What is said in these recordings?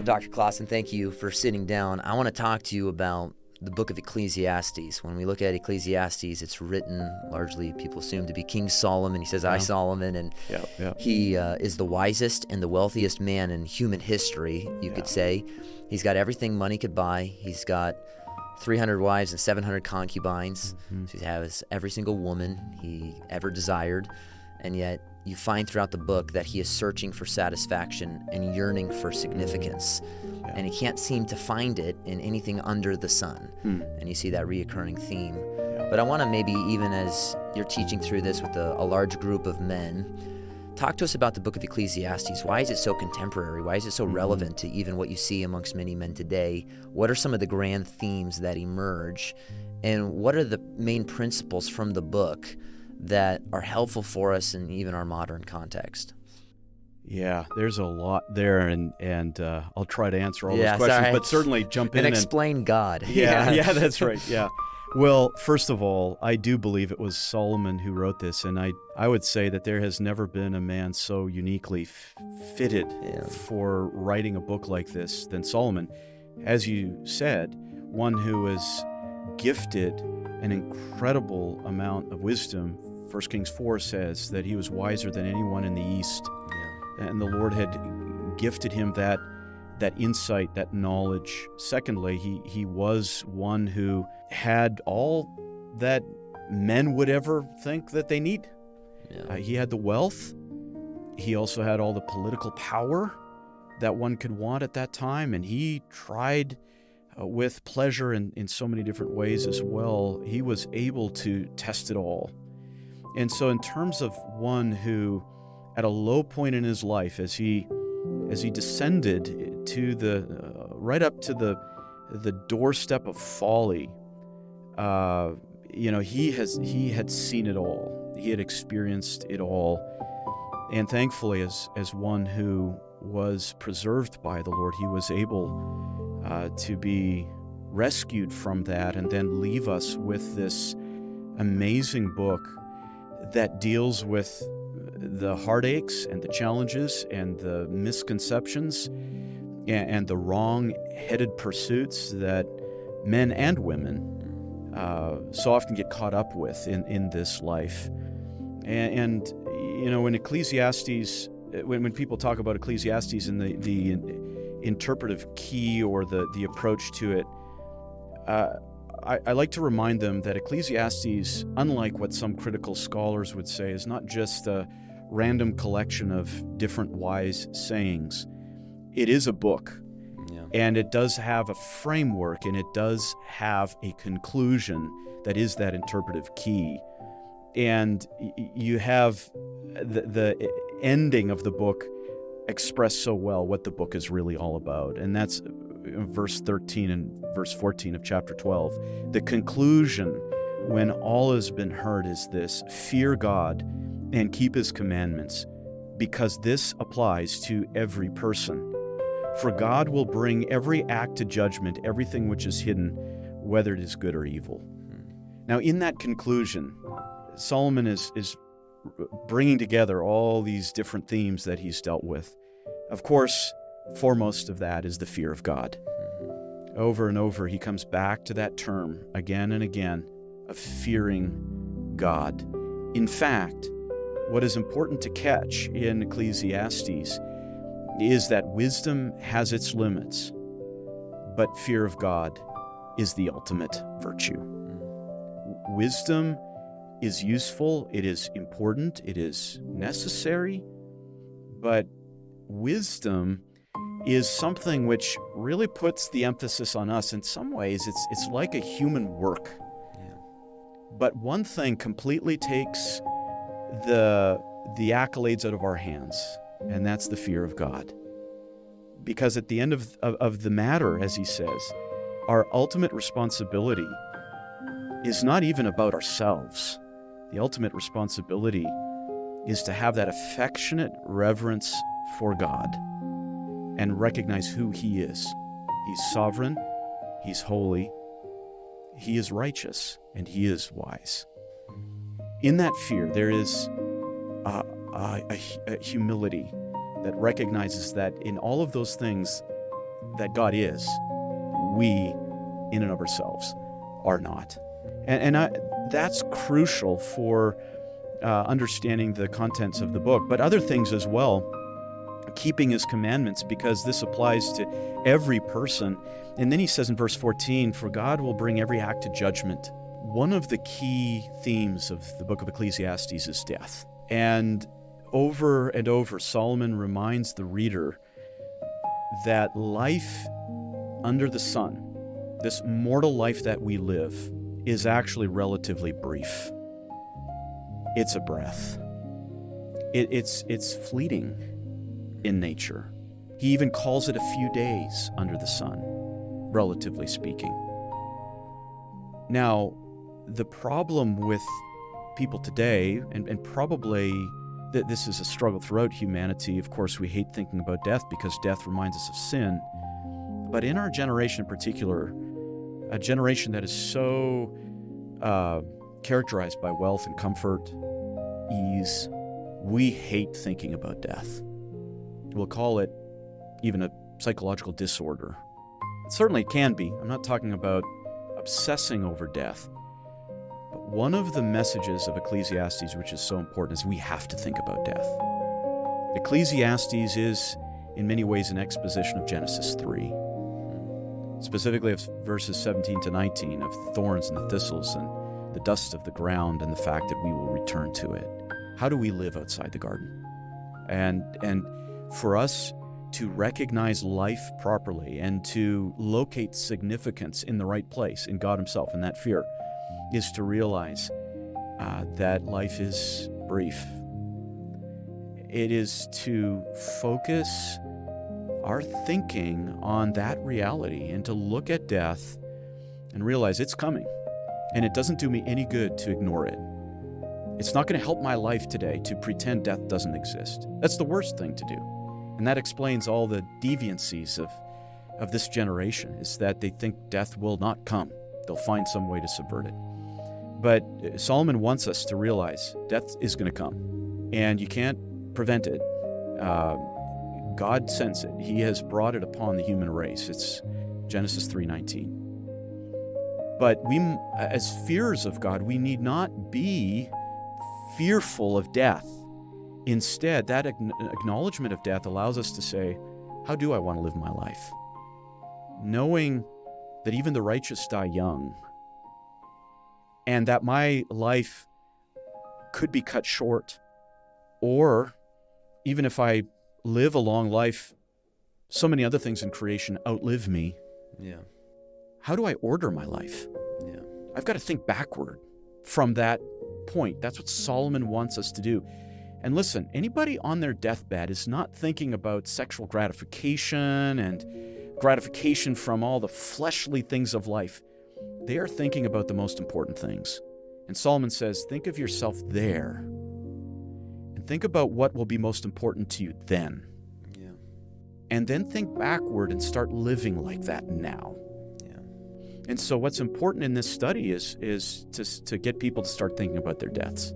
Dr. Klassen, thank you for sitting down. I want to talk to you about the book of Ecclesiastes. When we look at Ecclesiastes, it's written largely, people assume, to be King Solomon. He says, I, Solomon, and he is the wisest and the wealthiest man in human history, you could say. He's got everything money could buy. He's got 300 wives and 700 concubines. So he has every single woman he ever desired. And yet you find throughout the book that he is searching for satisfaction and yearning for significance. And he can't seem to find it in anything under the sun. And you see that reoccurring theme. But I want to maybe, even as you're teaching through this with a large group of men, talk to us about the book of Ecclesiastes. Why is it so contemporary? Why is it so relevant to even what you see amongst many men today? What are some of the grand themes that emerge? And what are the main principles from the book that are helpful for us in even our modern context? Yeah, there's a lot there, and I'll try to answer all those questions, but certainly jump in and explain God. Yeah, that's right, yeah. Well, first of all, I do believe it was Solomon who wrote this, and I would say that there has never been a man so uniquely fitted for writing a book like this than Solomon. As you said, one who is gifted an incredible amount of wisdom. 1 Kings 4 says that he was wiser than anyone in the East, and the Lord had gifted him that insight, that knowledge. Secondly, he was one who had all that men would ever think that they need. He had the wealth. He also had all the political power that one could want at that time, and he tried with pleasure in so many different ways as well. He was able to test it all. And so in terms of one who, at a low point in his life, as he descended to the right up to the doorstep of folly, he had seen it all. He had experienced it all. And thankfully, as one who was preserved by the Lord, he was able to be rescued from that and then leave us with this amazing book that deals with the heartaches and the challenges and the misconceptions and the wrong-headed pursuits that men and women so often get caught up with in this life. And in Ecclesiastes, when people talk about Ecclesiastes and the interpretive key or the approach to it, I like to remind them that Ecclesiastes, unlike what some critical scholars would say, is not just a random collection of different wise sayings. It is a book, and it does have a framework, and it does have a conclusion that is that interpretive key. And you have the ending of the book express so well what the book is really all about, and that's verse 13 and verse 14 of chapter 12. The conclusion, when all has been heard, is this: fear God and keep his commandments, because this applies to every person. For God will bring every act to judgment, everything which is hidden, whether it is good or evil. Now, in that conclusion, Solomon is bringing together all these different themes that he's dealt with. Of course, foremost of that is the fear of God. Over and over, he comes back to that term again and again of fearing God. In fact, what is important to catch in Ecclesiastes is that wisdom has its limits, but fear of God is the ultimate virtue. Wisdom is useful, it is important, it is necessary, but wisdom is something which really puts the emphasis on us. In some ways, it's like a human work. But one thing completely takes the accolades out of our hands, and that's the fear of God. Because at the end of the matter, as he says, our ultimate responsibility is not even about ourselves. The ultimate responsibility is to have that affectionate reverence for God and recognize who he is. He's sovereign, he's holy, he is righteous, and he is wise. In that fear, there is a humility that recognizes that in all of those things, that God is, we, in and of ourselves, are not. And that's crucial for understanding the contents of the book, but other things as well, keeping his commandments, because this applies to every person. And then he says in verse 14, for God will bring every act to judgment. One of the key themes of the book of Ecclesiastes is death. And over, Solomon reminds the reader that life under the sun, this mortal life that we live, is actually relatively brief. It's a breath. It's fleeting in nature. He even calls it a few days under the sun, relatively speaking. Now, the problem with people today, and probably that this is a struggle throughout humanity, of course, we hate thinking about death because death reminds us of sin. But in our generation in particular, a generation that is so characterized by wealth and comfort, ease, we hate thinking about death. We'll call it even a psychological disorder. Certainly it can be. I'm not talking about obsessing over death. But one of the messages of Ecclesiastes, which is so important, is we have to think about death. Ecclesiastes is, in many ways, an exposition of Genesis 3. Specifically of verses 17 to 19, of the thorns and the thistles and the dust of the ground and the fact that we will return to it. How do we live outside the garden? And for us to recognize life properly and to locate significance in the right place, in God himself, and that fear, is to realize that life is brief. It is to focus our thinking on that reality and to look at death and realize it's coming. And it doesn't do me any good to ignore it. It's not going to help my life today to pretend death doesn't exist. That's the worst thing to do. And that explains all the deviancies of this generation, is that they think death will not come. They'll find some way to subvert it. But Solomon wants us to realize death is going to come, and you can't prevent it. God sends it. He has brought it upon the human race. It's Genesis 3:19. But we, as fearers of God, we need not be fearful of death. Instead, that acknowledgement of death allows us to say, how do I want to live my life? Knowing that even the righteous die young, and that my life could be cut short, or even if I live a long life, so many other things in creation outlive me. Yeah. How do I order my life? Yeah. I've got to think backward from that point. That's what Solomon wants us to do. And listen, anybody on their deathbed is not thinking about sexual gratification and gratification from all the fleshly things of life. They are thinking about the most important things. And Solomon says, think of yourself there. And think about what will be most important to you then. Yeah. And then think backward and start living like that now. Yeah. And so what's important in this study is to get people to start thinking about their deaths.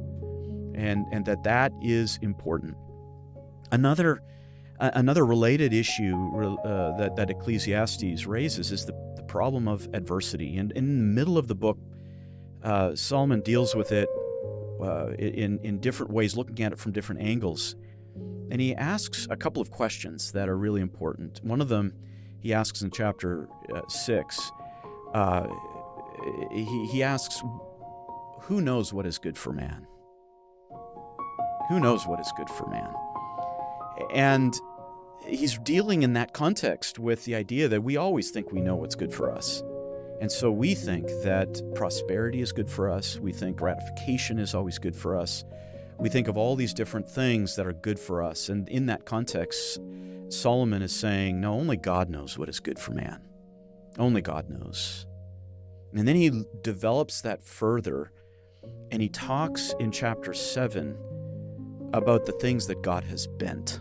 And that is important. Another related issue that Ecclesiastes raises is the problem of adversity. And in the middle of the book, Solomon deals with it in different ways, looking at it from different angles. And he asks a couple of questions that are really important. One of them he asks in chapter 6. He asks, who knows what is good for man? Who knows what is good for man? And he's dealing in that context with the idea that we always think we know what's good for us. And so we think that prosperity is good for us. We think gratification is always good for us. We think of all these different things that are good for us. And in that context, Solomon is saying, no, only God knows what is good for man. Only God knows. And then he develops that further, and he talks in chapter 7 about the things that God has bent,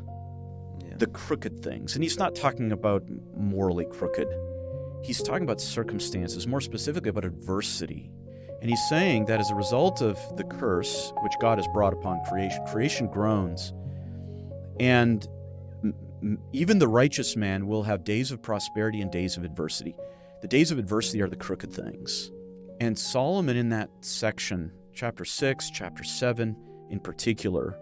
the crooked things. And he's not talking about morally crooked. He's talking about circumstances, more specifically about adversity. And he's saying that as a result of the curse which God has brought upon creation, creation groans. And even the righteous man will have days of prosperity and days of adversity. The days of adversity are the crooked things. And Solomon in that section, chapter 6, chapter 7 in particular,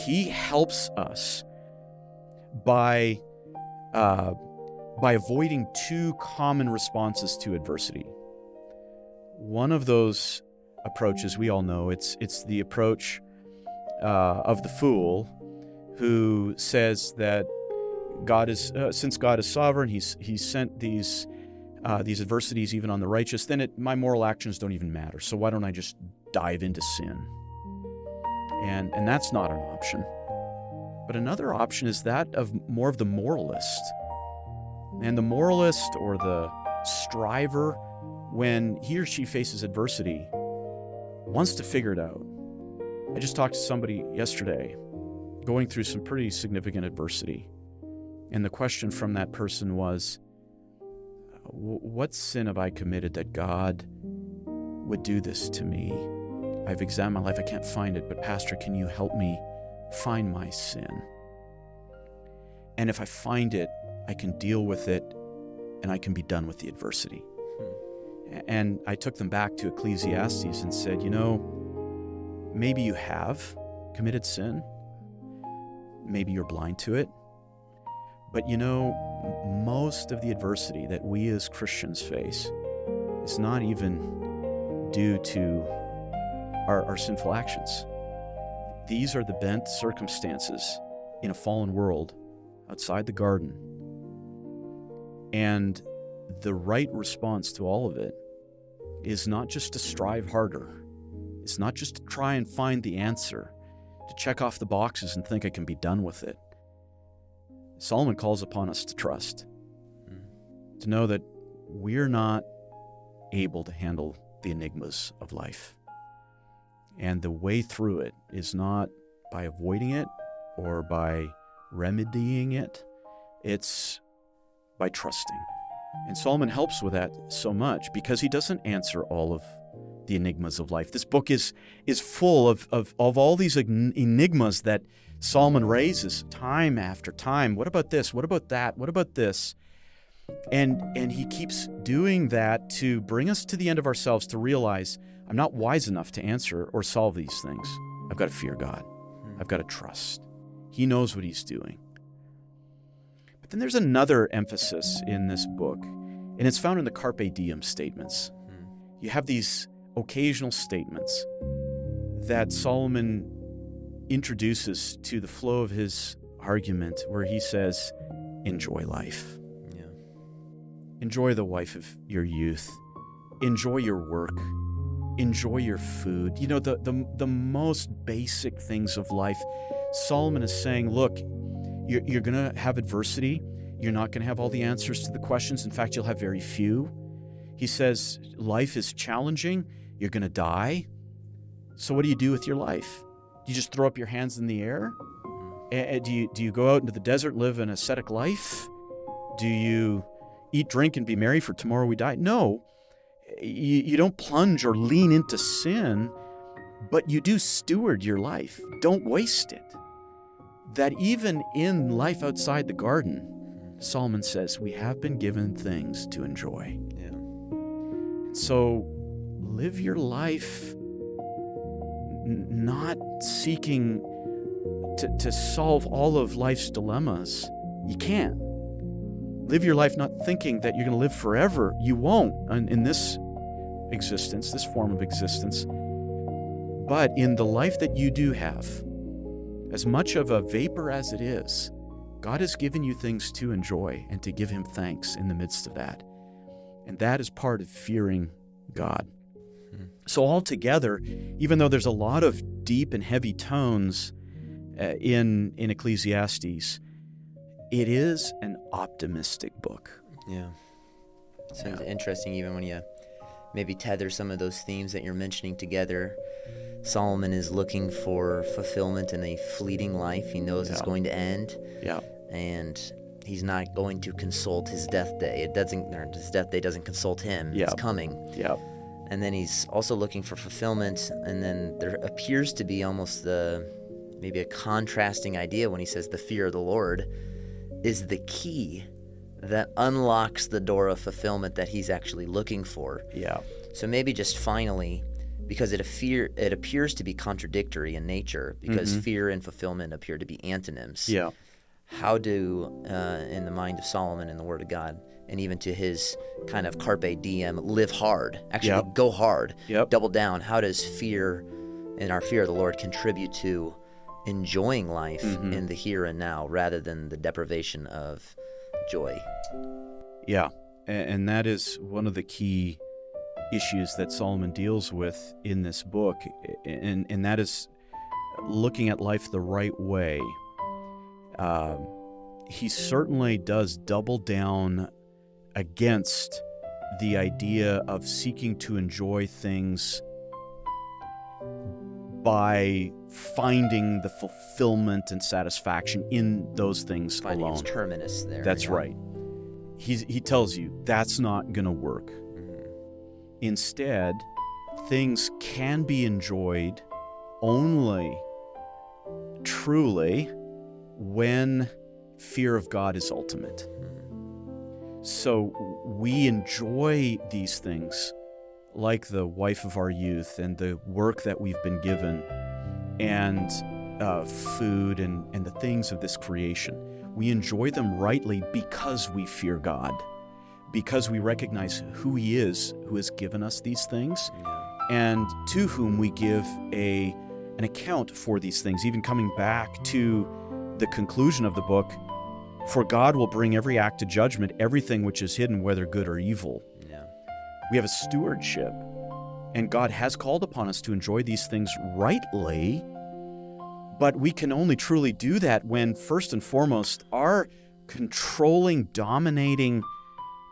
he helps us by avoiding two common responses to adversity. One of those approaches, we all know, it's the approach of the fool who says that God is since God is sovereign, He's sent these adversities even on the righteous. Then my moral actions don't even matter. So why don't I just dive into sin? And that's not an option. But another option is that of more of the moralist. And the moralist or the striver, when he or she faces adversity, wants to figure it out. I just talked to somebody yesterday going through some pretty significant adversity. And the question from that person was, what sin have I committed that God would do this to me? I've examined my life, I can't find it, but Pastor, can you help me find my sin? And if I find it, I can deal with it and I can be done with the adversity. And I took them back to Ecclesiastes and said, maybe you have committed sin. Maybe you're blind to it. But most of the adversity that we as Christians face is not even due to our sinful actions. These are the bent circumstances in a fallen world outside the garden. And the right response to all of it is not just to strive harder. It's not just to try and find the answer, to check off the boxes and think I can be done with it. Solomon calls upon us to trust, to know that we're not able to handle the enigmas of life. And the way through it is not by avoiding it or by remedying it. It's by trusting. And Solomon helps with that so much because he doesn't answer all of the enigmas of life. This book is full of all these enigmas that Solomon raises time after time. What about this? What about that? What about this? And he keeps doing that to bring us to the end of ourselves, to realize I'm not wise enough to answer or solve these things. I've got to fear God. I've got to trust. He knows what he's doing. But then there's another emphasis in this book, and it's found in the Carpe Diem statements. You have these occasional statements that Solomon introduces to the flow of his argument where he says, enjoy life. Yeah. Enjoy the wife of your youth. Enjoy your work. Enjoy your food. The most basic things of life. Solomon is saying, look, you're going to have adversity. You're not going to have all the answers to the questions. In fact, you'll have very few. He says, life is challenging. You're going to die. So what do you do with your life? Do you just throw up your hands in the air? Do you go out into the desert and live an ascetic life? Do you eat, drink, and be merry, for tomorrow we die? No. You don't plunge or lean into sin, but you do steward your life. Don't waste it. That even in life outside the garden, Solomon says, we have been given things to enjoy. Yeah. So live your life not seeking to solve all of life's dilemmas. You can't. Live your life not thinking that you're going to live forever. You won't in this existence, this form of existence. But in the life that you do have, as much of a vapor as it is, God has given you things to enjoy and to give him thanks in the midst of that. And that is part of fearing God. So altogether, even though there's a lot of deep and heavy tones in Ecclesiastes, it is an optimistic book. Yeah. Sounds interesting even when you maybe tether some of those themes that you're mentioning together. Solomon is looking for fulfillment in a fleeting life. He knows it's going to end. Yeah. And he's not going to consult his death day. His death day doesn't consult him. It's coming. Yeah. And then he's also looking for fulfillment, and then there appears to be almost the maybe a contrasting idea when he says the fear of the Lord is the key that unlocks the door of fulfillment that he's actually looking for. Yeah. So maybe just finally, because it appears to be contradictory in nature, because fear and fulfillment appear to be antonyms. Yeah. How do, in the mind of Solomon and the Word of God, and even to his kind of carpe diem, live hard, actually go hard, double down, how does fear and our fear of the Lord contribute to enjoying life in the here and now rather than the deprivation of joy? Yeah, and that is one of the key issues that Solomon deals with in this book, and that is looking at life the right way. He certainly does double down against the idea of seeking to enjoy things by finding the fulfillment and satisfaction in those things Finding alone. its terminus there. That's right. He tells you that's not going to work. Instead, things can be enjoyed only truly when fear of God is ultimate. So we enjoy these things like the wife of our youth and the work that we've been given and food and the things of this creation. We enjoy them rightly because we fear God, because we recognize who He is, who has given us these things, and to whom we give an account for these things. Even coming back to the conclusion of the book, for God will bring every act to judgment, everything which is hidden, whether good or evil. Yeah. We have a stewardship, and God has called upon us to enjoy these things rightly, but we can only truly do that when, first and foremost, our controlling, dominating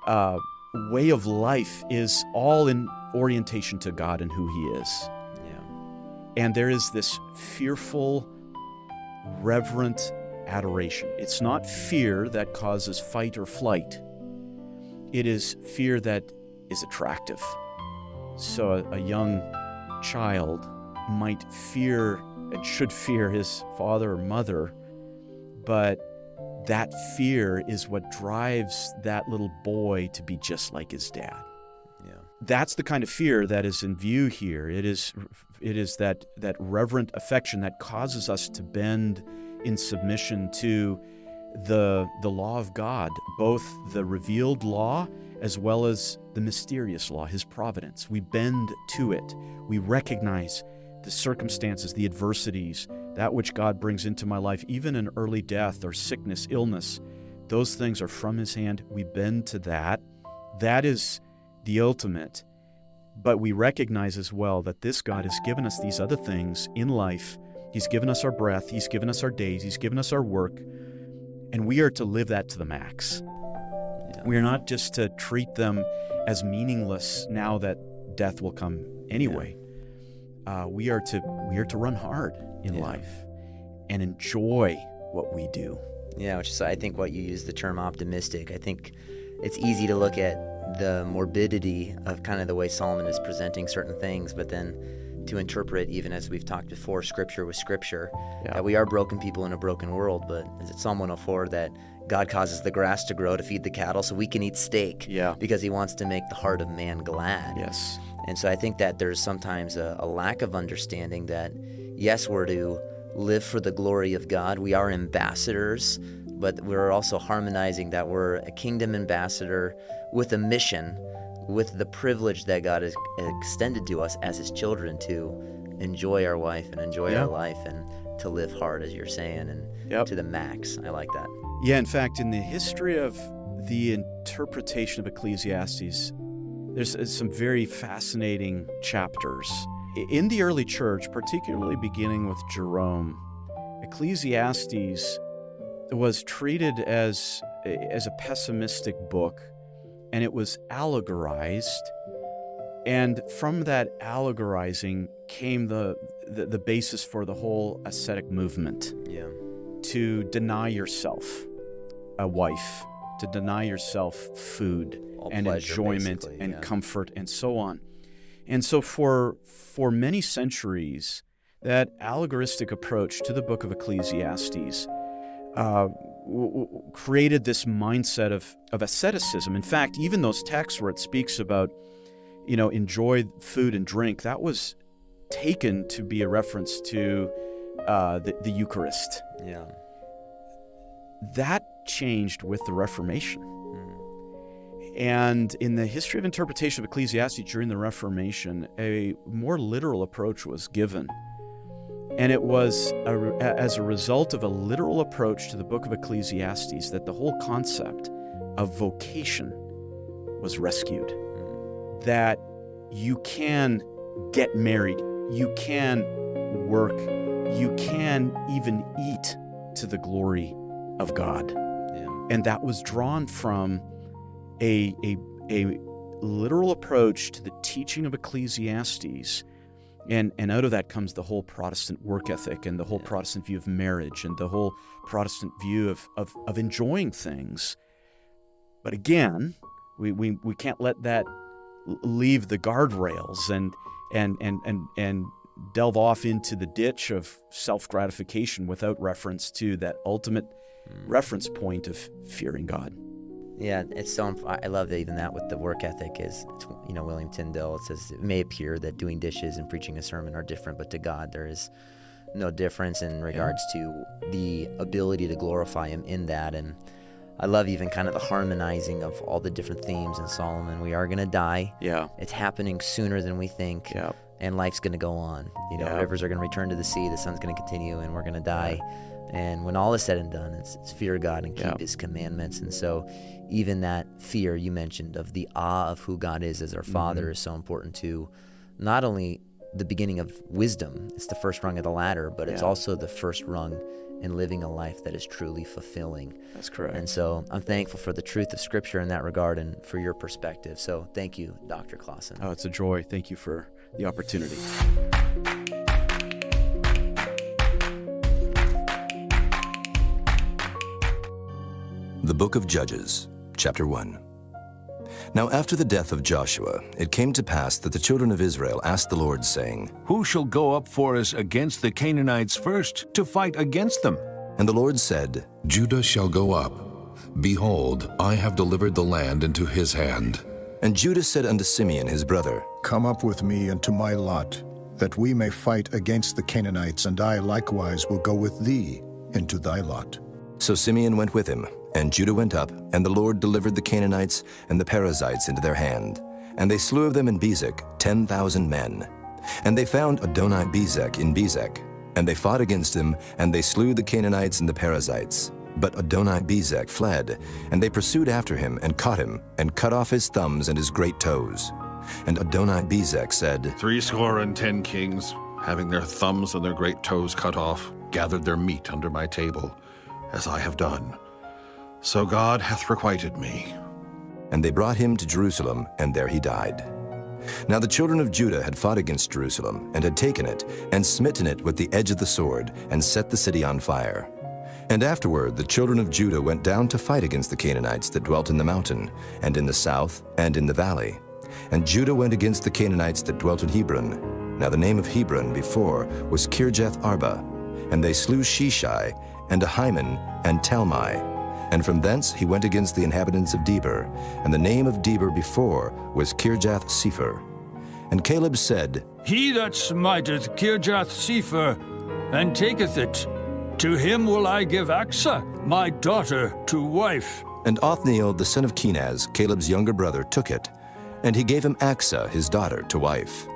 way of life is all in orientation to God and who He is. Yeah. And there is this fearful, reverent adoration. It's not fear that causes fight or flight. It is fear that is attractive. So a young child might fear and should fear his father or mother, but that fear is what drives that little boy to be just like his dad. Yeah. That's the kind of fear that is in view here. It is that reverent affection that causes us to bend in submission to the law of God, both the revealed law as well as the mysterious law, His providence. We bend to it. We recognize the circumstances, the adversities, that which God brings into my life, even in early death or sickness, illness. Those things are from His hand. We bend to that. That is the ultimate. But we recognize as well that this God has given us these other things in life. He's given us our breath. He's given us our days. He's given us our work. And we are to live that to the max. Yeah. We are not just to treat them as meaningless now that death will come anyway. Yeah. We are to run hard in life and enjoy what we do. Yeah, which is, I think, what you use the term optimistic. I think it's easy to look at the morbidity of kind of the way Solomon is presenting certain things, but then to interpret, even as we've talked before, Scripture with Scripture, that we are broken people in a broken world, but is it Psalm 104 that God causes the grass to grow to feed the cattle so we can eat steak because He wants to make the heart of man glad. Yes. And so I think that there's sometimes a lack of understanding that, yes, we're to live for the glory of God. We are ambassadors, but we're also harmonizing that we're a kingdom ambassador with a mission, with the privilege that God has extended to us as His children to enjoy our wife and enjoy our life and to live hard, as you're saying, and to the max. I like that. Yeah, in fact, in the history of the interpretation of Ecclesiastes, there's some very fascinating chapters. In the early church, particularly beginning with Jerome, Ecclesiastes was treated as a pessimistic book, and it was allegorized. And from that allegorizing came the basis for the whole ascetic movement. Yeah. To deny yourself a wife, to deny yourself food and enjoyment and comfort and so on. And so for many centuries, that allegoristic approach to the book of Ecclesiastes created this mindset of asceticism. In fact, even those texts where it speaks about, enjoy food and drink, that was taken to be a reference to the Eucharist. Yeah. That changed with the Reformation. And in the history of interpretation of Ecclesiastes during the Reformation, a more literal approach was given. And it was as a result of a literal approach to the book of Ecclesiastes that the whole concept of vocation was rescued. That you can get married, you can work, you can even eat to the glory of God. Yeah. And that was drawn from a literal approach to the teaching of Ecclesiastes. And out of that comes the whole Protestant work ethic and the whole Protestant view of marriage and the whole Protestant view of enjoying things. But again, we can't let that leave the guardrails and delve off into the ditch of self-gratification without reference to that ultimate reference point of fearing God. Yeah, it's so. I love that even that with the work ethic is, William Tyndale. It says it may appear that doing dishes and preaching a sermon are different, but to God there is no difference in regards to the ability to glorify Him in that. And I love even kind of the harmonizing of all the different themes in Solomon. We are going to die. Yeah, it's happening sooner than we think. Yeah, and life's going to go on. Rivers are going to return to the sea. The sun's going to continue, and we're going to die. Yeah. And when all is said and done, it's fear God and keep His commandments. And so even that fear you mentioned of the awe of who God is as our Father is so important to not only the beginning of wisdom, it's the first rung of the ladder, but it's also the first rung in living a life that is truly fulfilling. That's correct. And so I'm thankful for the truth of Scripture in that regard and for your perspective. So thank you, Dr. Klassen. Oh, it's a joy. Thank you for the opportunity. The Book of Judges, Chapter 1. Now after the death of Joshua, it came to pass that the children of Israel asked the Lord, saying, Who shall go up for us against the Canaanites first, to fight against them? And the Lord said, Judah shall go up. Behold, I have delivered the land into his hand. And Judah said unto Simeon his brother, Come up with me unto my lot, that we may fight against the Canaanites, and I likewise will go with thee into thy lot. So Simeon went with him, and Judah went up, and the Lord delivered the Canaanites and the Perizzites into their hand. And they slew of them in Bezek 10,000 men. And they found Adoni-Bezek in Bezek. And they fought against him, and they slew the Canaanites and the Perizzites. But Adoni-Bezek fled, and they pursued after him, and caught him, and cut off his thumbs and his great toes. And Adoni-Bezek said, 70 kings, having their thumbs and their great toes cut off, gathered their meat under my table, as I have done. So God hath requited me. And they brought him to Jerusalem, and there he died. Now the children of Judah had fought against Jerusalem, and had taken it, and smitten it with the edge of the sword, and set the city on fire. And afterward the children of Judah went down to fight against the Canaanites that dwelt in the mountain, and in the south, and in the valley. And Judah went against the Canaanites that dwelt in Hebron. Now the name of Hebron before was Kirjath-Arba. And they slew Sheshai, and Ahiman, and Talmai. And from thence he went against the inhabitants of Debir, and the name of Debir before was Kirjath-Sepher. And Caleb said, He that smiteth Kirjath-Sepher, and taketh it, to him will I give Achsah, my daughter, to wife. And Othniel the son of Kenaz, Caleb's younger brother, took it, and he gave him Achsah his daughter to wife.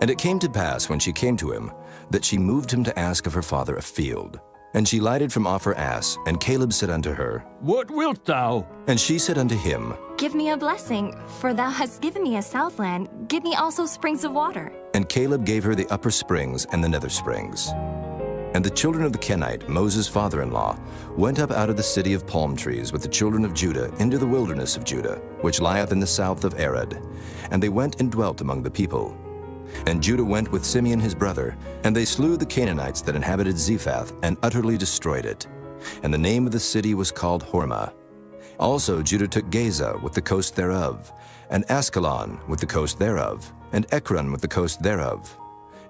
And it came to pass, when she came to him, that she moved him to ask of her father a field. And she lighted from off her ass, and Caleb said unto her, What wilt thou? And she said unto him, Give me a blessing, for thou hast given me a southland. Give me also springs of water. And Caleb gave her the upper springs and the nether springs. And the children of the Kenite, Moses' father-in-law, went up out of the city of palm trees with the children of Judah into the wilderness of Judah, which lieth in the south of Arad. And they went and dwelt among the people. And Judah went with Simeon his brother, and they slew the Canaanites that inhabited Zephath, and utterly destroyed it. And the name of the city was called Hormah. Also Judah took Gaza with the coast thereof, and Askelon with the coast thereof, and Ekron with the coast thereof.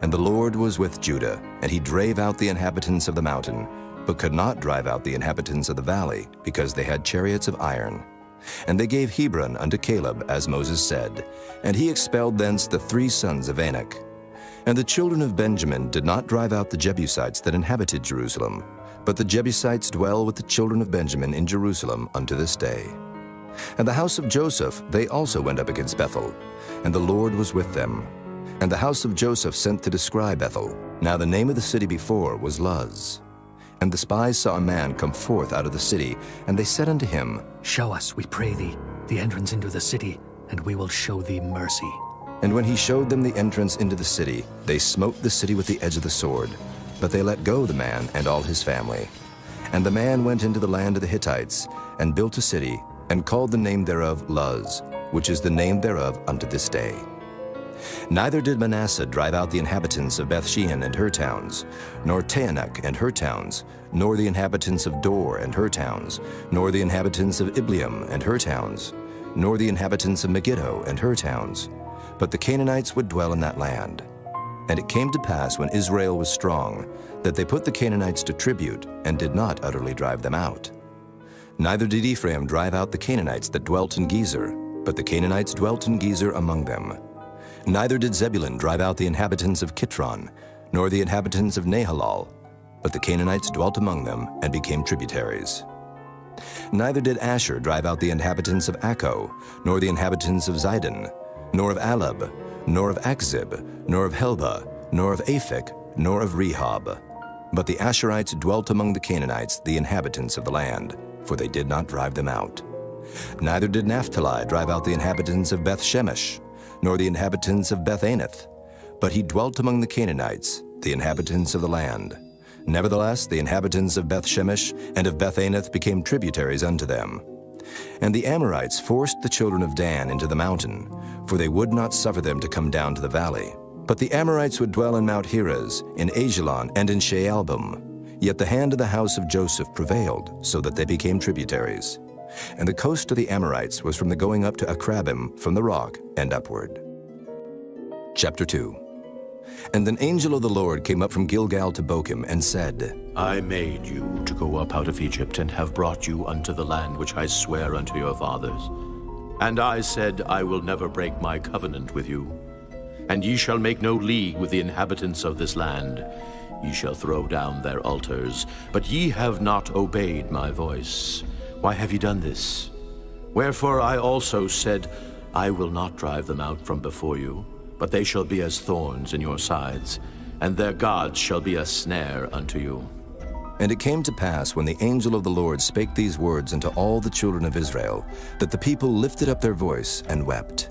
And the Lord was with Judah, and he drave out the inhabitants of the mountain, but could not drive out the inhabitants of the valley, because they had chariots of iron. And they gave Hebron unto Caleb, as Moses said, and he expelled thence the 3 sons of Anak. And the children of Benjamin did not drive out the Jebusites that inhabited Jerusalem, but the Jebusites dwell with the children of Benjamin in Jerusalem unto this day. And the house of Joseph, they also went up against Bethel, and the Lord was with them. And the house of Joseph sent to descry Bethel. Now the name of the city before was Luz. And the spies saw a man come forth out of the city, and they said unto him, Show us, we pray thee, the entrance into the city, and we will show thee mercy. And when he showed them the entrance into the city, they smote the city with the edge of the sword. But they let go the man and all his family. And the man went into the land of the Hittites, and built a city, and called the name thereof Luz, which is the name thereof unto this day. Neither did Manasseh drive out the inhabitants of Bethshean and her towns, nor Taanach and her towns, nor the inhabitants of Dor and her towns, nor the inhabitants of Ibleam and her towns, nor the inhabitants of Megiddo and her towns. But the Canaanites would dwell in that land. And it came to pass, when Israel was strong, that they put the Canaanites to tribute, and did not utterly drive them out. Neither did Ephraim drive out the Canaanites that dwelt in Gezer, but the Canaanites dwelt in Gezer among them. Neither did Zebulun drive out the inhabitants of Kitron, nor the inhabitants of Nahalal, but the Canaanites dwelt among them, and became tributaries. Neither did Asher drive out the inhabitants of Akko, nor the inhabitants of Zidon, nor of Alab, nor of Akzib, nor of Helba, nor of Aphek, nor of Rehob. But the Asherites dwelt among the Canaanites, the inhabitants of the land, for they did not drive them out. Neither did Naphtali drive out the inhabitants of Beth-Shemesh, nor the inhabitants of Beth-Anath, but he dwelt among the Canaanites, the inhabitants of the land. Nevertheless, the inhabitants of Beth-Shemesh and of Beth-Anath became tributaries unto them. And the Amorites forced the children of Dan into the mountain, for they would not suffer them to come down to the valley. But the Amorites would dwell in Mount Heres, in Ajalon, and in Shaalbim. Yet the hand of the house of Joseph prevailed, so that they became tributaries. And the coast of the Amorites was from the going up to Akrabim, from the rock, and upward. Chapter 2. And an angel of the Lord came up from Gilgal to Bochim, and said, I made you to go up out of Egypt, and have brought you unto the land which I swear unto your fathers. And I said, I will never break my covenant with you. And ye shall make no league with the inhabitants of this land. Ye shall throw down their altars, but ye have not obeyed my voice. Why have ye done this? Wherefore I also said, I will not drive them out from before you, but they shall be as thorns in your sides, and their gods shall be a snare unto you. And it came to pass, when the angel of the Lord spake these words unto all the children of Israel, that the people lifted up their voice and wept.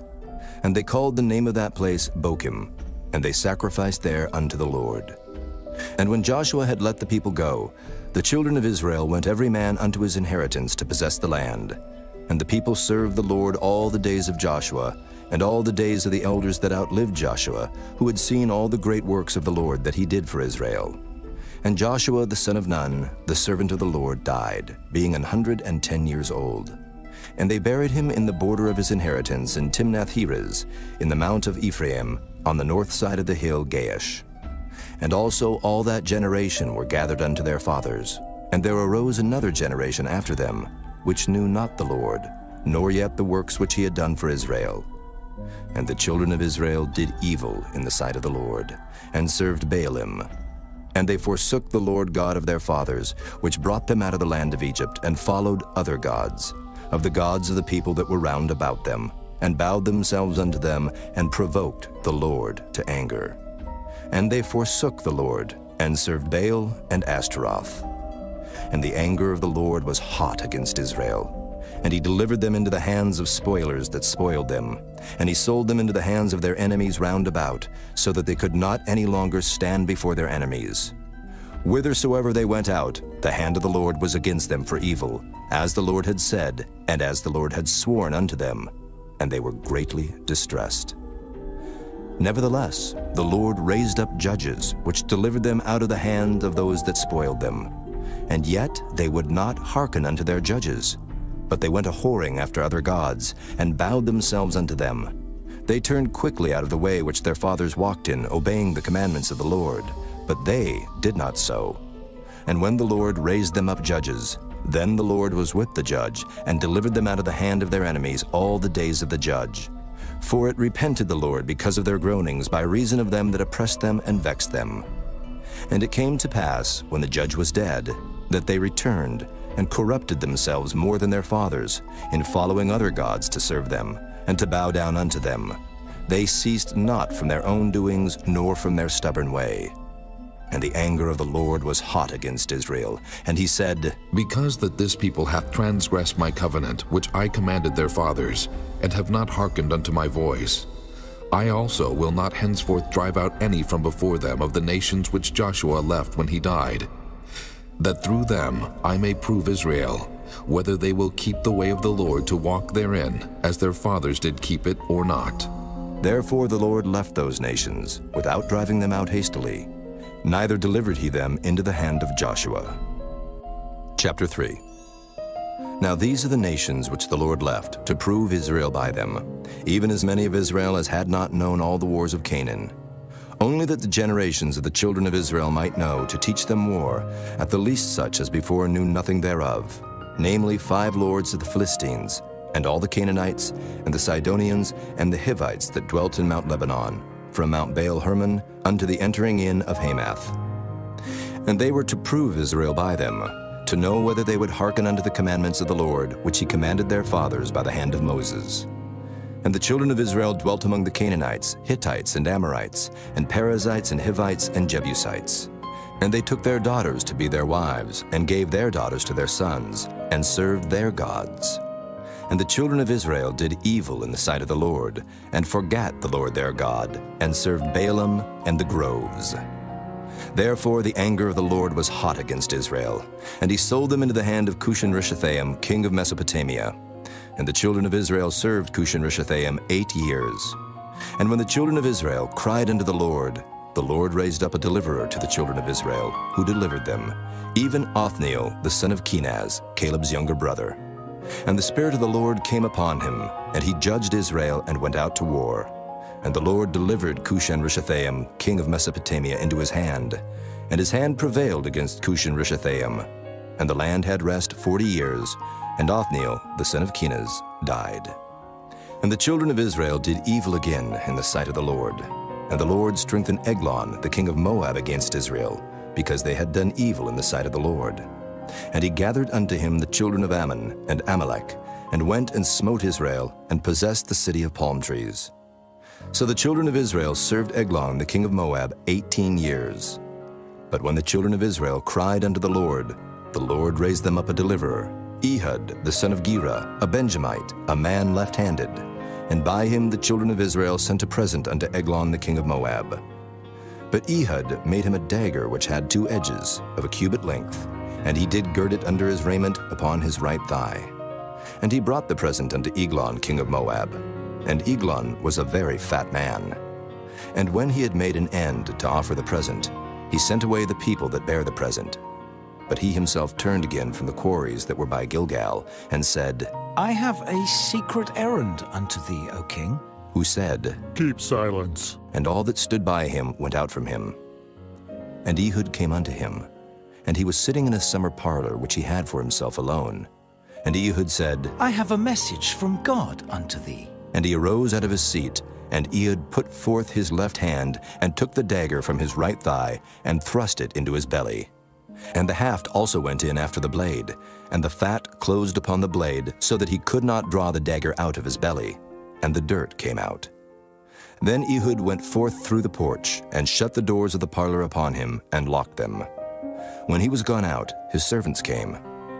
And they called the name of that place Bochim, and they sacrificed there unto the Lord. And when Joshua had let the people go, the children of Israel went every man unto his inheritance to possess the land. And the people served the Lord all the days of Joshua, and all the days of the elders that outlived Joshua, who had seen all the great works of the Lord that he did for Israel. And Joshua the son of Nun, the servant of the Lord, died, being 110 years old. And they buried him in the border of his inheritance in Timnath-Heres, in the mount of Ephraim, on the north side of the hill Gaash. And also all that generation were gathered unto their fathers. And there arose another generation after them, which knew not the Lord, nor yet the works which he had done for Israel. And the children of Israel did evil in the sight of the Lord, and served Baalim. And they forsook the Lord God of their fathers, which brought them out of the land of Egypt, and followed other gods, of the gods of the people that were round about them, and bowed themselves unto them, and provoked the Lord to anger. And they forsook the Lord, and served Baal and Ashtaroth. And the anger of the Lord was hot against Israel. And he delivered them into the hands of spoilers that spoiled them. And he sold them into the hands of their enemies round about, so that they could not any longer stand before their enemies. Whithersoever they went out, the hand of the Lord was against them for evil, as the Lord had said, and as the Lord had sworn unto them. And they were greatly distressed. Nevertheless, the Lord raised up judges, which delivered them out of the hand of those that spoiled them. And yet they would not hearken unto their judges, but they went a whoring after other gods, and bowed themselves unto them. They turned quickly out of the way which their fathers walked in, obeying the commandments of the Lord. But they did not so. And when the Lord raised them up judges, then the Lord was with the judge, and delivered them out of the hand of their enemies all the days of the judge. For it repented the Lord because of their groanings, by reason of them that oppressed them and vexed them. And it came to pass, when the judge was dead, that they returned, and corrupted themselves more than their fathers, in following other gods to serve them, and to bow down unto them. They ceased not from their own doings, nor from their stubborn way. And the anger of the Lord was hot against Israel. And he said, Because that this people hath transgressed my covenant, which I commanded their fathers, and have not hearkened unto my voice, I also will not henceforth drive out any from before them of the nations which Joshua left when he died, that through them I may prove Israel, whether they will keep the way of the Lord to walk therein, as their fathers did keep it or not. Therefore the Lord left those nations, without driving them out hastily, neither delivered he them into the hand of Joshua. Chapter 3. Now these are the nations which the Lord left, to prove Israel by them, even as many of Israel as had not known all the wars of Canaan. Only that the generations of the children of Israel might know, to teach them war, at the least such as before knew nothing thereof, namely 5 lords of the Philistines, and all the Canaanites, and the Sidonians, and the Hivites that dwelt in Mount Lebanon, from Mount Baal-Hermon unto the entering in of Hamath. And they were to prove Israel by them, to know whether they would hearken unto the commandments of the Lord, which he commanded their fathers by the hand of Moses. And the children of Israel dwelt among the Canaanites, Hittites, and Amorites, and Perizzites, and Hivites, and Jebusites. And they took their daughters to be their wives, and gave their daughters to their sons, and served their gods. And the children of Israel did evil in the sight of the Lord, and forgat the Lord their God, and served Baalim and the groves. Therefore the anger of the Lord was hot against Israel, and he sold them into the hand of Cushan-Rishathaim, king of Mesopotamia. And the children of Israel served Cushan-Rishathaim 8 years. And when the children of Israel cried unto the Lord raised up a deliverer to the children of Israel, who delivered them, even Othniel, the son of Kenaz, Caleb's younger brother. And the Spirit of the Lord came upon him, and he judged Israel and went out to war. And the Lord delivered Cushan-Rishathaim, king of Mesopotamia, into his hand, and his hand prevailed against Cushan-Rishathaim. And the land had rest 40 years, and Othniel, the son of Kenaz, died. And the children of Israel did evil again in the sight of the Lord. And the Lord strengthened Eglon, the king of Moab, against Israel, because they had done evil in the sight of the Lord. And he gathered unto him the children of Ammon and Amalek, and went and smote Israel, and possessed the city of palm trees. So the children of Israel served Eglon, the king of Moab, 18 years. But when the children of Israel cried unto the Lord raised them up a deliverer, Ehud, the son of Gera, a Benjamite, a man left-handed. And by him the children of Israel sent a present unto Eglon, the king of Moab. But Ehud made him a dagger which had 2 edges, of a cubit length, and he did gird it under his raiment upon his right thigh. And he brought the present unto Eglon, king of Moab. And Eglon was a very fat man. And when he had made an end to offer the present, he sent away the people that bare the present. But he himself turned again from the quarries that were by Gilgal, and said, I have a secret errand unto thee, O king. Who said, Keep silence. And all that stood by him went out from him. And Ehud came unto him, and he was sitting in a summer parlor which he had for himself alone. And Ehud said, I have a message from God unto thee. And he arose out of his seat, and Ehud put forth his left hand, and took the dagger from his right thigh, and thrust it into his belly. And the haft also went in after the blade, and the fat closed upon the blade, so that he could not draw the dagger out of his belly, and the dirt came out. Then Ehud went forth through the porch, and shut the doors of the parlor upon him, and locked them. When he was gone out, his servants came.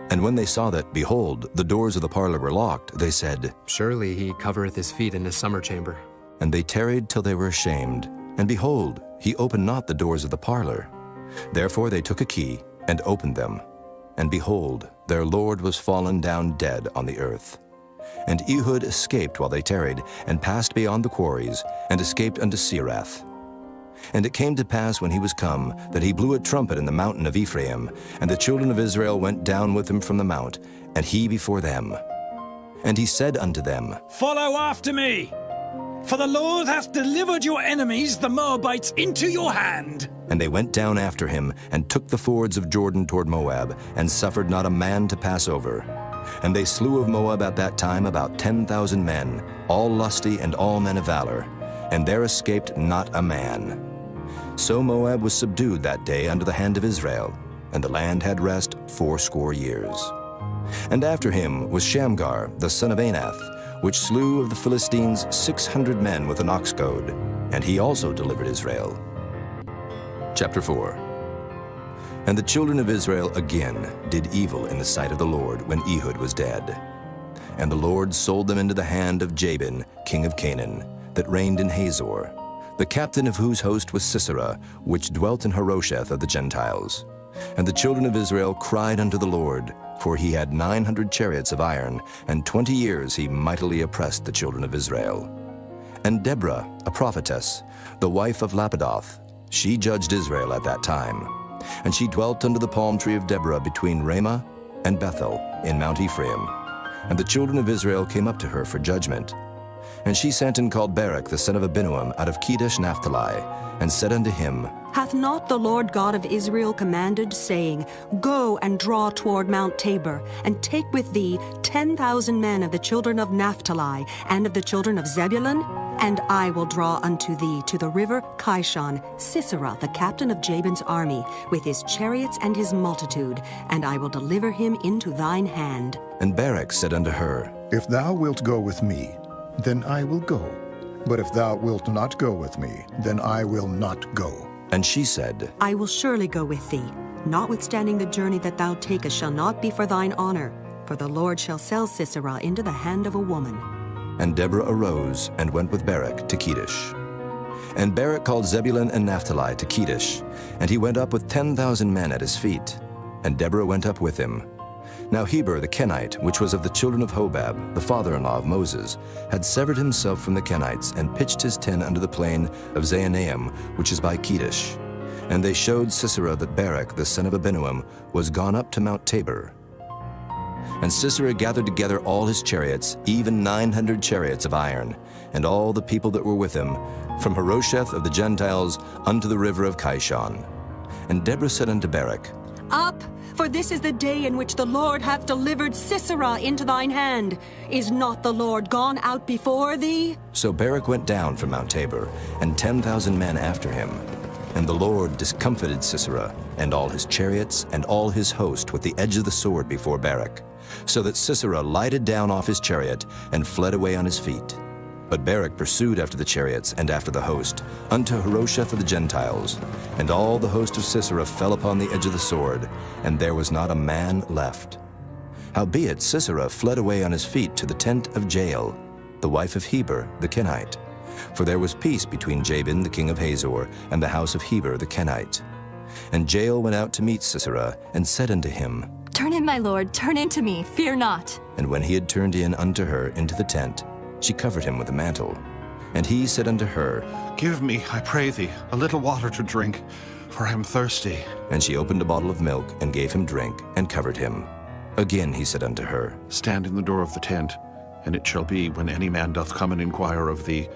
And when they saw that, behold, the doors of the parlor were locked, they said, Surely he covereth his feet in his summer chamber. And they tarried till they were ashamed. And behold, he opened not the doors of the parlor. Therefore they took a key, and opened them. And behold, their lord was fallen down dead on the earth. And Ehud escaped while they tarried, and passed beyond the quarries, and escaped unto Serath. And it came to pass when he was come, that he blew a trumpet in the mountain of Ephraim, and the children of Israel went down with him from the mount, and he before them. And he said unto them, Follow after me. for the Lord hath delivered your enemies, the Moabites, into your hand. And they went down after him, and took the fords of Jordan toward Moab, and suffered not a man to pass over. And they slew of Moab at that time about 10,000 men, all lusty and all men of valor, and there escaped not a man. So Moab was subdued that day under the hand of Israel, and the land had rest 80 years. And after him was Shamgar, the son of Anath, which slew of the Philistines 600 men with an ox goad, and he also delivered Israel. Chapter 4. And the children of Israel again did evil in the sight of the Lord when Ehud was dead. And the Lord sold them into the hand of Jabin, king of Canaan, that reigned in Hazor, the captain of whose host was Sisera, which dwelt in Harosheth of the Gentiles. And the children of Israel cried unto the Lord, for he had 900 chariots of iron, and 20 years he mightily oppressed the children of Israel. And Deborah, a prophetess, the wife of Lapidoth, she judged Israel at that time. And she dwelt under the palm tree of Deborah between Ramah and Bethel in Mount Ephraim. And the children of Israel came up to her for judgment. And she sent and called Barak the son of Abinoam out of Kedesh Naphtali, and said unto him, Hath not the Lord God of Israel commanded, saying, Go and draw toward Mount Tabor, and take with thee 10,000 men of the children of Naphtali, and of the children of Zebulun? And I will draw unto thee to the river Kishon Sisera, the captain of Jabin's army, with his chariots and his multitude, and I will deliver him into thine hand. And Barak said unto her, If thou wilt go with me, then I will go. But if thou wilt not go with me, then I will not go. And she said, I will surely go with thee. Notwithstanding the journey that thou takest shall not be for thine honor, for the Lord shall sell Sisera into the hand of a woman. And Deborah arose and went with Barak to Kedesh. And Barak called Zebulun and Naphtali to Kedesh, and he went up with 10,000 men at his feet. And Deborah went up with him. Now Heber the Kenite, which was of the children of Hobab, the father-in-law of Moses, had severed himself from the Kenites, and pitched his tent under the plain of Zaanaim, which is by Kedesh. And they showed Sisera that Barak the son of Abinoam was gone up to Mount Tabor. And Sisera gathered together all his chariots, even 900 chariots of iron, and all the people that were with him, from Harosheth of the Gentiles unto the river of Kishon. And Deborah said unto Barak, Up, for this is the day in which the Lord hath delivered Sisera into thine hand. Is not the Lord gone out before thee? So Barak went down from Mount Tabor, and 10,000 men after him. And the Lord discomfited Sisera, and all his chariots, and all his host with the edge of the sword before Barak, so that Sisera lighted down off his chariot, and fled away on his feet. But Barak pursued after the chariots, and after the host, unto Harosheth of the Gentiles. And all the host of Sisera fell upon the edge of the sword, and there was not a man left. Howbeit Sisera fled away on his feet to the tent of Jael, the wife of Heber the Kenite. For there was peace between Jabin the king of Hazor, and the house of Heber the Kenite. And Jael went out to meet Sisera, and said unto him, Turn in, my lord, turn in to me, fear not. And when he had turned in unto her into the tent, she covered him with a mantle. And he said unto her, Give me, I pray thee, a little water to drink, for I am thirsty. And she opened a bottle of milk, and gave him drink, and covered him. Again he said unto her, Stand in the door of the tent, and it shall be, when any man doth come and inquire of thee,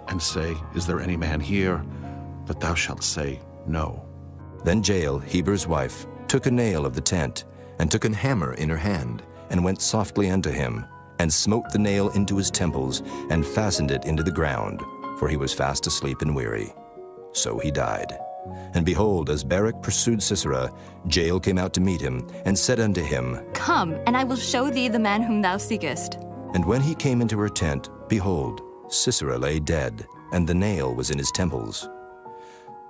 and say, Is there any man here? That thou shalt say, No. Then Jael, Heber's wife, took a nail of the tent, and took an hammer in her hand, and went softly unto him, and smote the nail into his temples, and fastened it into the ground, for he was fast asleep and weary. So he died. And behold, as Barak pursued Sisera, Jael came out to meet him, and said unto him, Come, and I will show thee the man whom thou seekest. And when he came into her tent, behold, Sisera lay dead, and the nail was in his temples.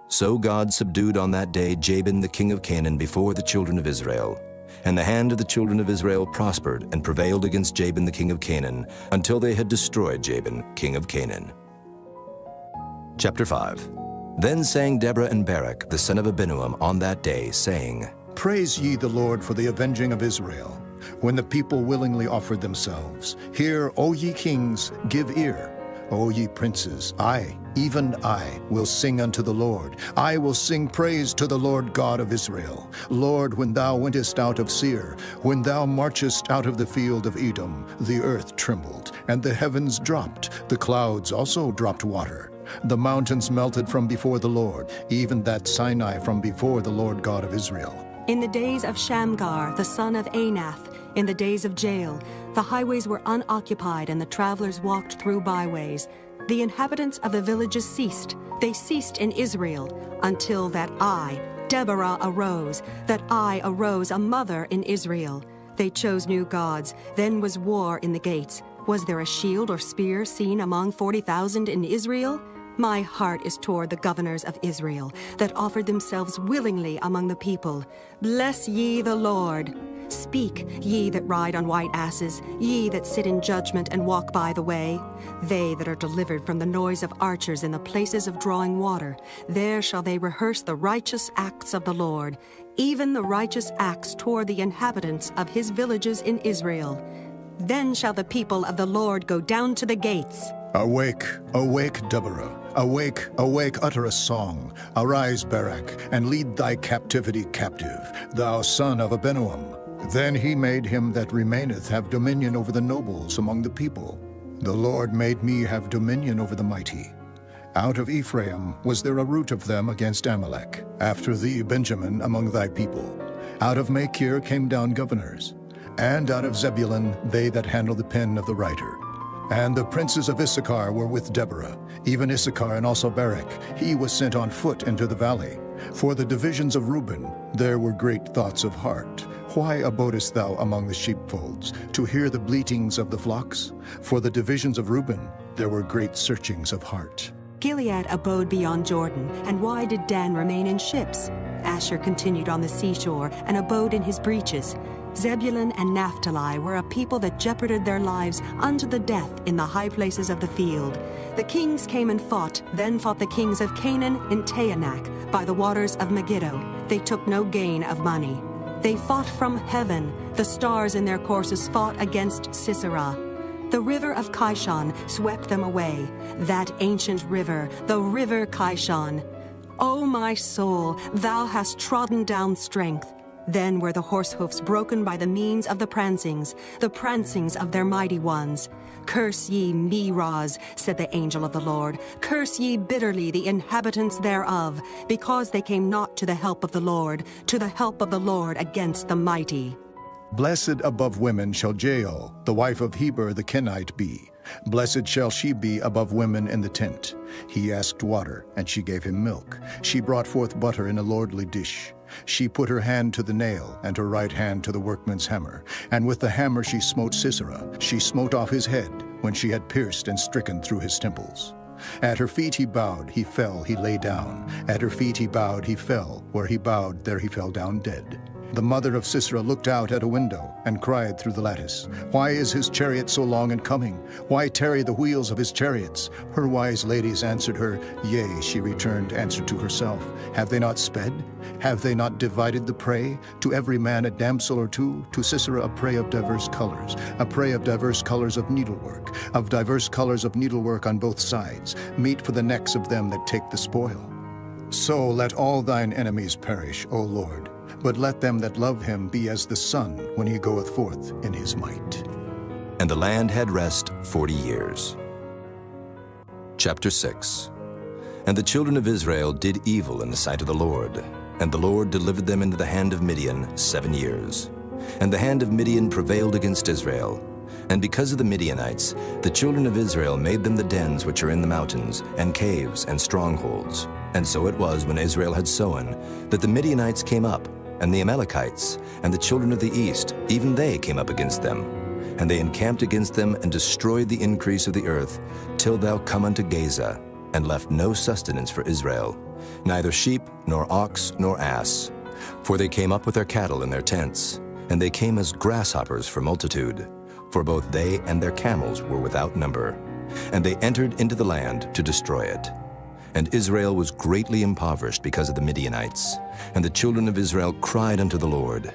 So God subdued on that day Jabin the king of Canaan before the children of Israel. And the hand of the children of Israel prospered and prevailed against Jabin the king of Canaan, until they had destroyed Jabin, king of Canaan. Chapter 5. Then sang Deborah and Barak, the son of Abinoam, on that day, saying, Praise ye the Lord for the avenging of Israel, when the people willingly offered themselves. Hear, O ye kings, give ear. O ye princes, I, even I, will sing unto the Lord. I will sing praise to the Lord God of Israel. Lord, when thou wentest out of Seir, when thou marchest out of the field of Edom, the earth trembled, and the heavens dropped, the clouds also dropped water. The mountains melted from before the Lord, even that Sinai from before the Lord God of Israel. In the days of Shamgar, the son of Anath, in the days of Jael, the highways were unoccupied and the travelers walked through byways. The inhabitants of the villages ceased. They ceased in Israel until that I, Deborah, arose, a mother in Israel. They chose new gods. Then was war in the gates. Was there a shield or spear seen among 40,000 in Israel? My heart is toward the governors of Israel, that offered themselves willingly among the people. Bless ye the Lord. Speak, ye that ride on white asses, ye that sit in judgment and walk by the way. They that are delivered from the noise of archers in the places of drawing water, there shall they rehearse the righteous acts of the Lord, even the righteous acts toward the inhabitants of his villages in Israel. Then shall the people of the Lord go down to the gates. Awake, awake, Deborah. Awake, awake, utter a song. Arise, Barak, and lead thy captivity captive, thou son of Abinoam. Then he made him that remaineth have dominion over the nobles among the people. The Lord made me have dominion over the mighty. Out of Ephraim was there a root of them against Amalek. After thee, Benjamin, among thy people. Out of Machir came down governors. And out of Zebulun they that handle the pen of the writer. And the princes of Issachar were with Deborah, even Issachar and also Barak. He was sent on foot into the valley. For the divisions of Reuben there were great thoughts of heart. Why abodest thou among the sheepfolds, to hear the bleatings of the flocks? For the divisions of Reuben there were great searchings of heart. Gilead abode beyond Jordan, and why did Dan remain in ships? Asher continued on the seashore, and abode in his breaches. Zebulun and Naphtali were a people that jeoparded their lives unto the death in the high places of the field. The kings came and fought, then fought the kings of Canaan in Taanach, by the waters of Megiddo. They took no gain of money. They fought from heaven. The stars in their courses fought against Sisera. The river of Kishon swept them away, that ancient river, the river Kishon. O my soul, thou hast trodden down strength. Then were the horse hoofs broken by the means of the prancings of their mighty ones. Curse ye Meroz, said the angel of the Lord. Curse ye bitterly the inhabitants thereof, because they came not to the help of the Lord against the mighty. Blessed above women shall Jael, the wife of Heber the Kenite, be. Blessed shall she be above women in the tent. He asked water, and she gave him milk. She brought forth butter in a lordly dish. She put her hand to the nail, and her right hand to the workman's hammer. And with the hammer she smote Sisera. She smote off his head, when she had pierced and stricken through his temples. At her feet he bowed, he fell, he lay down. At her feet he bowed, he fell. Where he bowed, there he fell down dead. The mother of Sisera looked out at a window and cried through the lattice, Why is his chariot so long in coming? Why tarry the wheels of his chariots? Her wise ladies answered her, Yea, she returned, answered to herself, Have they not sped? Have they not divided the prey? To every man a damsel or two, to Sisera a prey of diverse colors, a prey of diverse colors of needlework on both sides, meat for the necks of them that take the spoil. So let all thine enemies perish, O Lord. But let them that love him be as the sun when he goeth forth in his might. And the land had rest 40 years. Chapter 6. And the children of Israel did evil in the sight of the Lord, and the Lord delivered them into the hand of Midian 7 years. And the hand of Midian prevailed against Israel. And because of the Midianites, the children of Israel made them the dens which are in the mountains, and caves, and strongholds. And so it was when Israel had sown, that the Midianites came up, and the Amalekites, and the children of the east, even they came up against them. And they encamped against them, and destroyed the increase of the earth, till thou come unto Gaza, and left no sustenance for Israel, neither sheep, nor ox, nor ass. For they came up with their cattle in their tents, and they came as grasshoppers for multitude, for both they and their camels were without number. And they entered into the land to destroy it. And Israel was greatly impoverished because of the Midianites. And the children of Israel cried unto the Lord.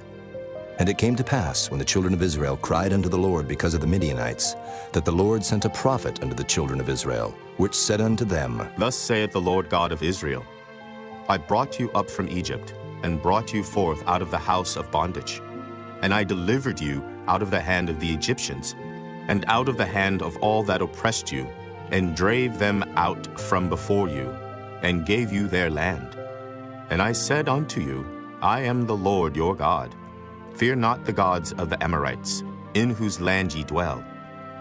And it came to pass, when the children of Israel cried unto the Lord because of the Midianites, that the Lord sent a prophet unto the children of Israel, which said unto them, Thus saith the Lord God of Israel, I brought you up from Egypt, and brought you forth out of the house of bondage. And I delivered you out of the hand of the Egyptians, and out of the hand of all that oppressed you, and drave them out from before you, and gave you their land. And I said unto you, I am the Lord your God. Fear not the gods of the Amorites, in whose land ye dwell,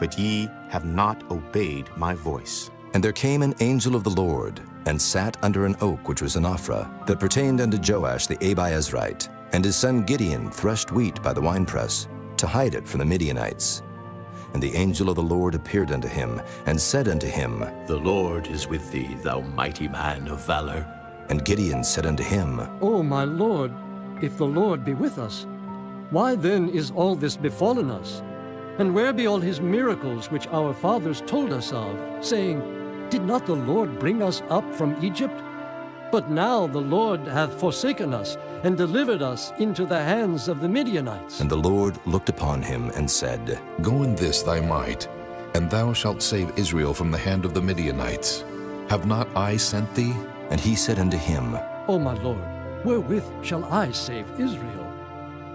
but ye have not obeyed my voice. And there came an angel of the Lord, and sat under an oak which was in Ophrah, that pertained unto Joash the Abiezrite. And his son Gideon threshed wheat by the winepress, to hide it from the Midianites. And the angel of the Lord appeared unto him, and said unto him, The Lord is with thee, thou mighty man of valor. And Gideon said unto him, O my Lord, if the Lord be with us, why then is all this befallen us? And where be all his miracles which our fathers told us of, saying, Did not the Lord bring us up from Egypt? But now the Lord hath forsaken us, and delivered us into the hands of the Midianites. And the Lord looked upon him, and said, Go in this thy might, and thou shalt save Israel from the hand of the Midianites. Have not I sent thee? And he said unto him, O my Lord, wherewith shall I save Israel?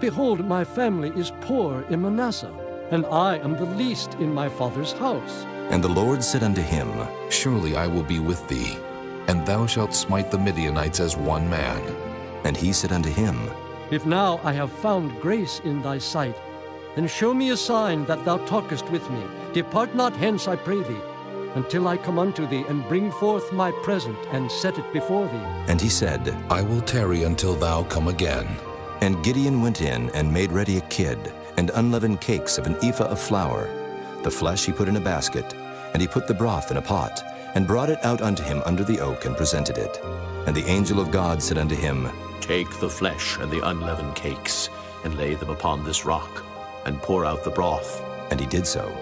Behold, my family is poor in Manasseh, and I am the least in my father's house. And the Lord said unto him, Surely I will be with thee, and thou shalt smite the Midianites as one man. And he said unto him, If now I have found grace in thy sight, then show me a sign that thou talkest with me. Depart not hence, I pray thee, until I come unto thee, and bring forth my present, and set it before thee. And he said, I will tarry until thou come again. And Gideon went in, and made ready a kid, and unleavened cakes of an ephah of flour. The flesh he put in a basket, and he put the broth in a pot, and brought it out unto him under the oak, and presented it. And the angel of God said unto him, Take the flesh and the unleavened cakes, and lay them upon this rock, and pour out the broth. And he did so.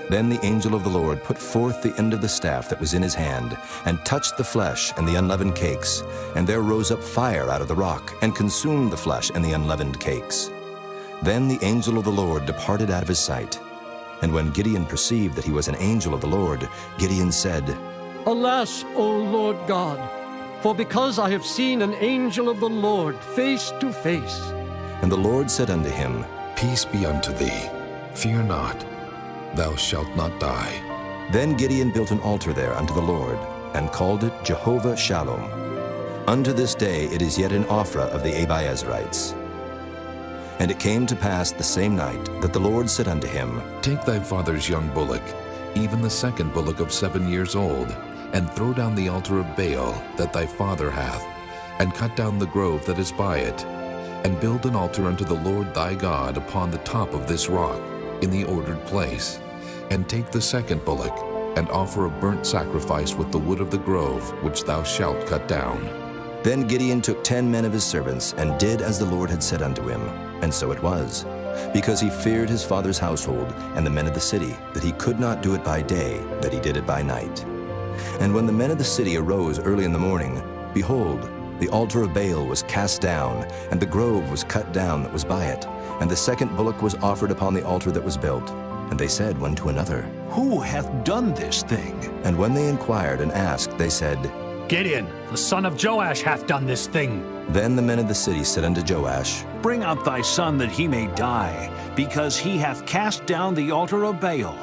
Then the angel of the Lord put forth the end of the staff that was in his hand, and touched the flesh and the unleavened cakes. And there rose up fire out of the rock, and consumed the flesh and the unleavened cakes. Then the angel of the Lord departed out of his sight. And when Gideon perceived that he was an angel of the Lord, Gideon said, Alas, O Lord God, for because I have seen an angel of the Lord face to face. And the Lord said unto him, Peace be unto thee. Fear not. Thou shalt not die. Then Gideon built an altar there unto the Lord, and called it Jehovah Shalom. Unto this day it is yet in Ophrah of the Abiezrites. And it came to pass the same night that the Lord said unto him, Take thy father's young bullock, even the second bullock of 7 years old, and throw down the altar of Baal that thy father hath, and cut down the grove that is by it, and build an altar unto the Lord thy God upon the top of this rock, in the ordered place. And take the second bullock, and offer a burnt sacrifice with the wood of the grove which thou shalt cut down. Then Gideon took 10 men of his servants, and did as the Lord had said unto him. And so it was, because he feared his father's household and the men of the city, that he could not do it by day, that he did it by night. And when the men of the city arose early in the morning, behold, the altar of Baal was cast down, and the grove was cut down that was by it, and the second bullock was offered upon the altar that was built. And they said one to another, Who hath done this thing? And when they inquired and asked, they said, Gideon, the son of Joash, hath done this thing. Then the men of the city said unto Joash, Bring out thy son that he may die, because he hath cast down the altar of Baal,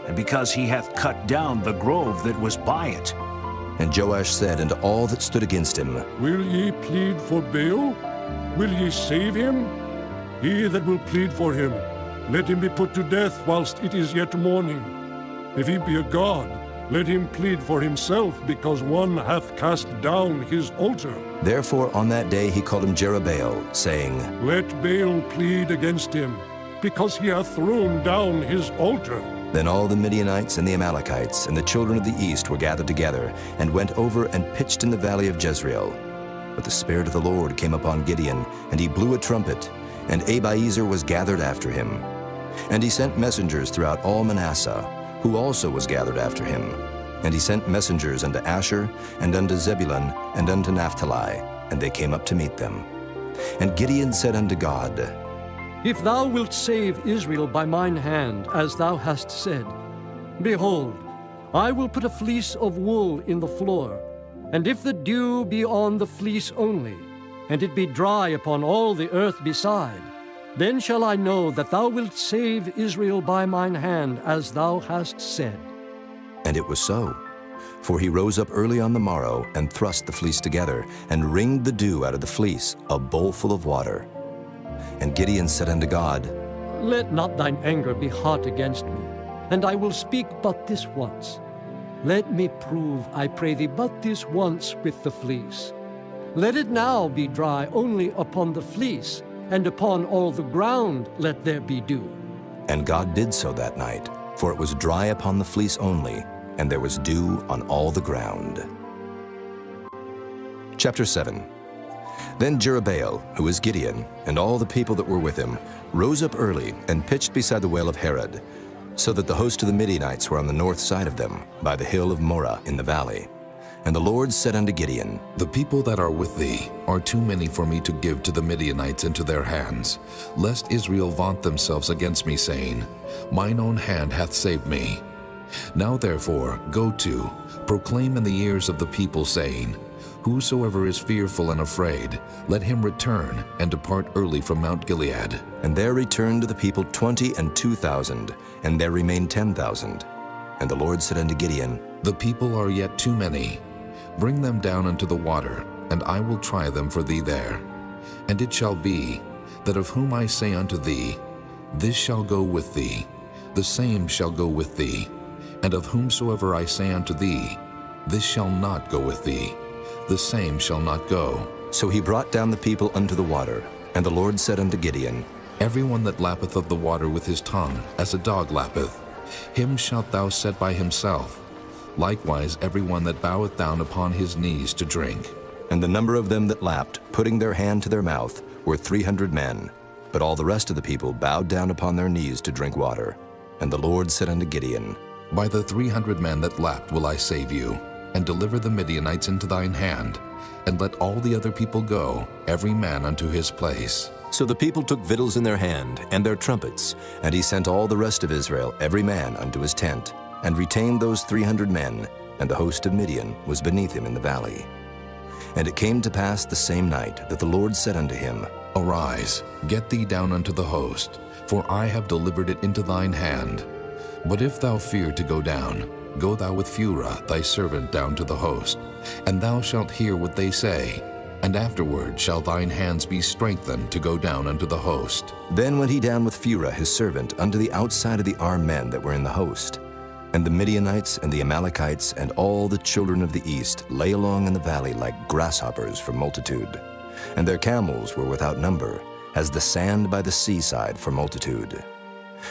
and because he hath cut down the grove that was by it. And Joash said unto all that stood against him, Will ye plead for Baal? Will ye save him? He that will plead for him, let him be put to death whilst it is yet morning. If he be a god, let him plead for himself, because one hath cast down his altar. Therefore on that day he called him Jerubbaal, saying, Let Baal plead against him, because he hath thrown down his altar. Then all the Midianites and the Amalekites and the children of the east were gathered together, and went over and pitched in the valley of Jezreel. But the Spirit of the Lord came upon Gideon, and he blew a trumpet, and Abiezer was gathered after him. And he sent messengers throughout all Manasseh, who also was gathered after him. And he sent messengers unto Asher, and unto Zebulun, and unto Naphtali, and they came up to meet them. And Gideon said unto God, If thou wilt save Israel by mine hand, as thou hast said, behold, I will put a fleece of wool in the floor, and if the dew be on the fleece only, and it be dry upon all the earth beside, then shall I know that thou wilt save Israel by mine hand, as thou hast said. And it was so. For he rose up early on the morrow, and thrust the fleece together, and wringed the dew out of the fleece, a bowl full of water. And Gideon said unto God, Let not thine anger be hot against me, and I will speak but this once. Let me prove, I pray thee, but this once with the fleece. Let it now be dry only upon the fleece, and upon all the ground let there be dew. And God did so that night, for it was dry upon the fleece only, and there was dew on all the ground. Chapter 7. Then Jerubbaal, who is Gideon, and all the people that were with him, rose up early and pitched beside the well of Harod, so that the host of the Midianites were on the north side of them, by the hill of Moreh in the valley. And the Lord said unto Gideon, The people that are with thee are too many for me to give to the Midianites into their hands, lest Israel vaunt themselves against me, saying, Mine own hand hath saved me. Now therefore, go to, proclaim in the ears of the people, saying, Whosoever is fearful and afraid, let him return and depart early from Mount Gilead. And there returned to the people 22,000, and there remained 10,000. And the Lord said unto Gideon, The people are yet too many. Bring them down unto the water, and I will try them for thee there. And it shall be, that of whom I say unto thee, This shall go with thee, the same shall go with thee. And of whomsoever I say unto thee, This shall not go with thee, the same shall not go. So he brought down the people unto the water. And the Lord said unto Gideon, Every one that lappeth of the water with his tongue, as a dog lappeth, him shalt thou set by himself. Likewise every one that boweth down upon his knees to drink. And the number of them that lapped, putting their hand to their mouth, were 300 men. But all the rest of the people bowed down upon their knees to drink water. And the Lord said unto Gideon, By the 300 men that lapped will I save you, and deliver the Midianites into thine hand, and let all the other people go, every man unto his place. So the people took victuals in their hand, and their trumpets, and he sent all the rest of Israel, every man unto his tent, and retained those 300 men, and the host of Midian was beneath him in the valley. And it came to pass the same night that the Lord said unto him, Arise, get thee down unto the host, for I have delivered it into thine hand. But if thou fear to go down, go thou with Phurah thy servant down to the host, and thou shalt hear what they say, and afterward shall thine hands be strengthened to go down unto the host. Then went he down with Phurah his servant unto the outside of the armed men that were in the host. And the Midianites and the Amalekites and all the children of the east lay along in the valley like grasshoppers for multitude. And their camels were without number, as the sand by the seaside for multitude.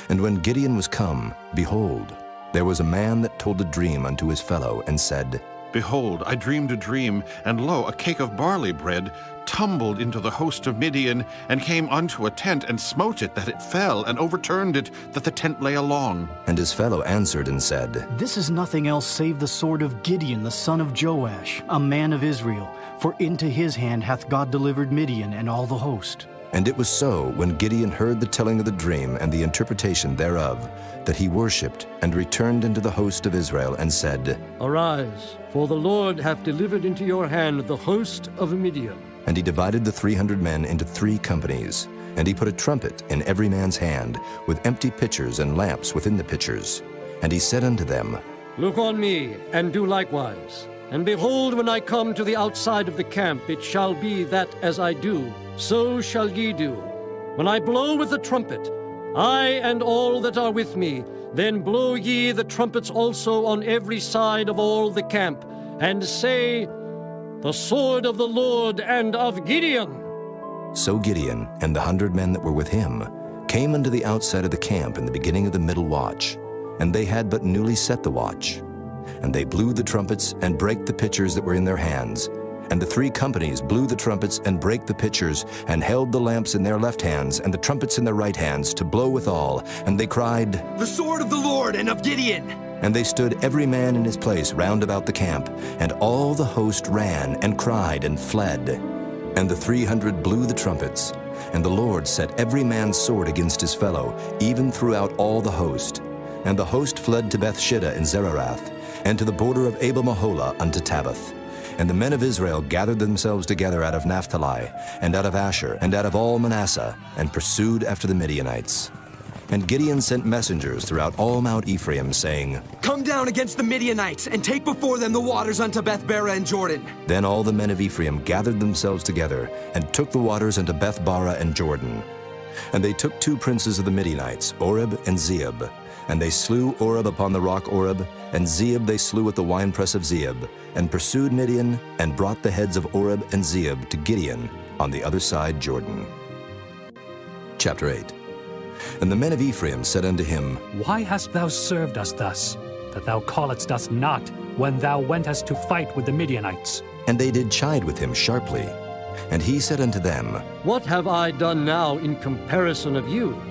And when Gideon was come, behold, there was a man that told a dream unto his fellow, and said, Behold, I dreamed a dream, and lo, a cake of barley bread tumbled into the host of Midian, and came unto a tent, and smote it, that it fell, and overturned it, that the tent lay along. And his fellow answered and said, This is nothing else save the sword of Gideon the son of Joash, a man of Israel, for into his hand hath God delivered Midian and all the host. And it was so, when Gideon heard the telling of the dream and the interpretation thereof, that he worshipped, and returned into the host of Israel, and said, Arise, for the Lord hath delivered into your hand the host of Midian. And he divided the 300 men into 3 companies. And he put a trumpet in every man's hand, with empty pitchers and lamps within the pitchers. And he said unto them, Look on me, and do likewise. And behold, when I come to the outside of the camp, it shall be that as I do, so shall ye do. When I blow with the trumpet, I and all that are with me, then blow ye the trumpets also on every side of all the camp, and say, The sword of the Lord and of Gideon. So Gideon and the 100 men that were with him came unto the outside of the camp in the beginning of the middle watch, and they had but newly set the watch. And they blew the trumpets and brake the pitchers that were in their hands. And the 3 companies blew the trumpets and brake the pitchers, and held the lamps in their left hands, and the trumpets in their right hands, to blow withal. And they cried, The sword of the Lord and of Gideon! And they stood every man in his place round about the camp. And all the host ran, and cried, and fled. And the 300 blew the trumpets, And the Lord set every man's sword against his fellow, even throughout all the host. And the host fled to Bethshida in Zererath, and to the border of Abel-Meholah unto Tabbath. And the men of Israel gathered themselves together out of Naphtali, and out of Asher, and out of all Manasseh, and pursued after the Midianites. And Gideon sent messengers throughout all Mount Ephraim, saying, Come down against the Midianites, and take before them the waters unto Beth-bara and Jordan. Then all the men of Ephraim gathered themselves together, and took the waters unto Beth-bara and Jordan. And they took 2 princes of the Midianites, Oreb and Zeeb. And they slew Oreb upon the rock Oreb, and Zeeb they slew at the winepress of Zeeb, and pursued Midian, and brought the heads of Oreb and Zeeb to Gideon on the other side Jordan. Chapter 8. And the men of Ephraim said unto him, Why hast thou served us thus, that thou calledst us not, when thou wentest to fight with the Midianites? And they did chide with him sharply. And he said unto them, What have I done now in comparison of you?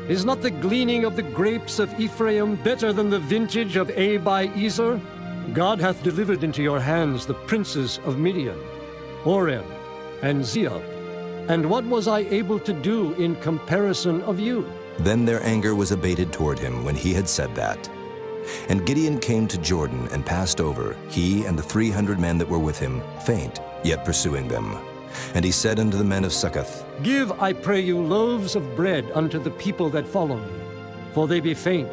Is not the gleaning of the grapes of Ephraim better than the vintage of Abiezer? God hath delivered into your hands the princes of Midian, Oreb, and Zeeb. And what was I able to do in comparison of you? Then their anger was abated toward him when he had said that. And Gideon came to Jordan and passed over, he and the 300 men that were with him, faint, yet pursuing them. And he said unto the men of Succoth, Give, I pray you, loaves of bread unto the people that follow me, for they be faint.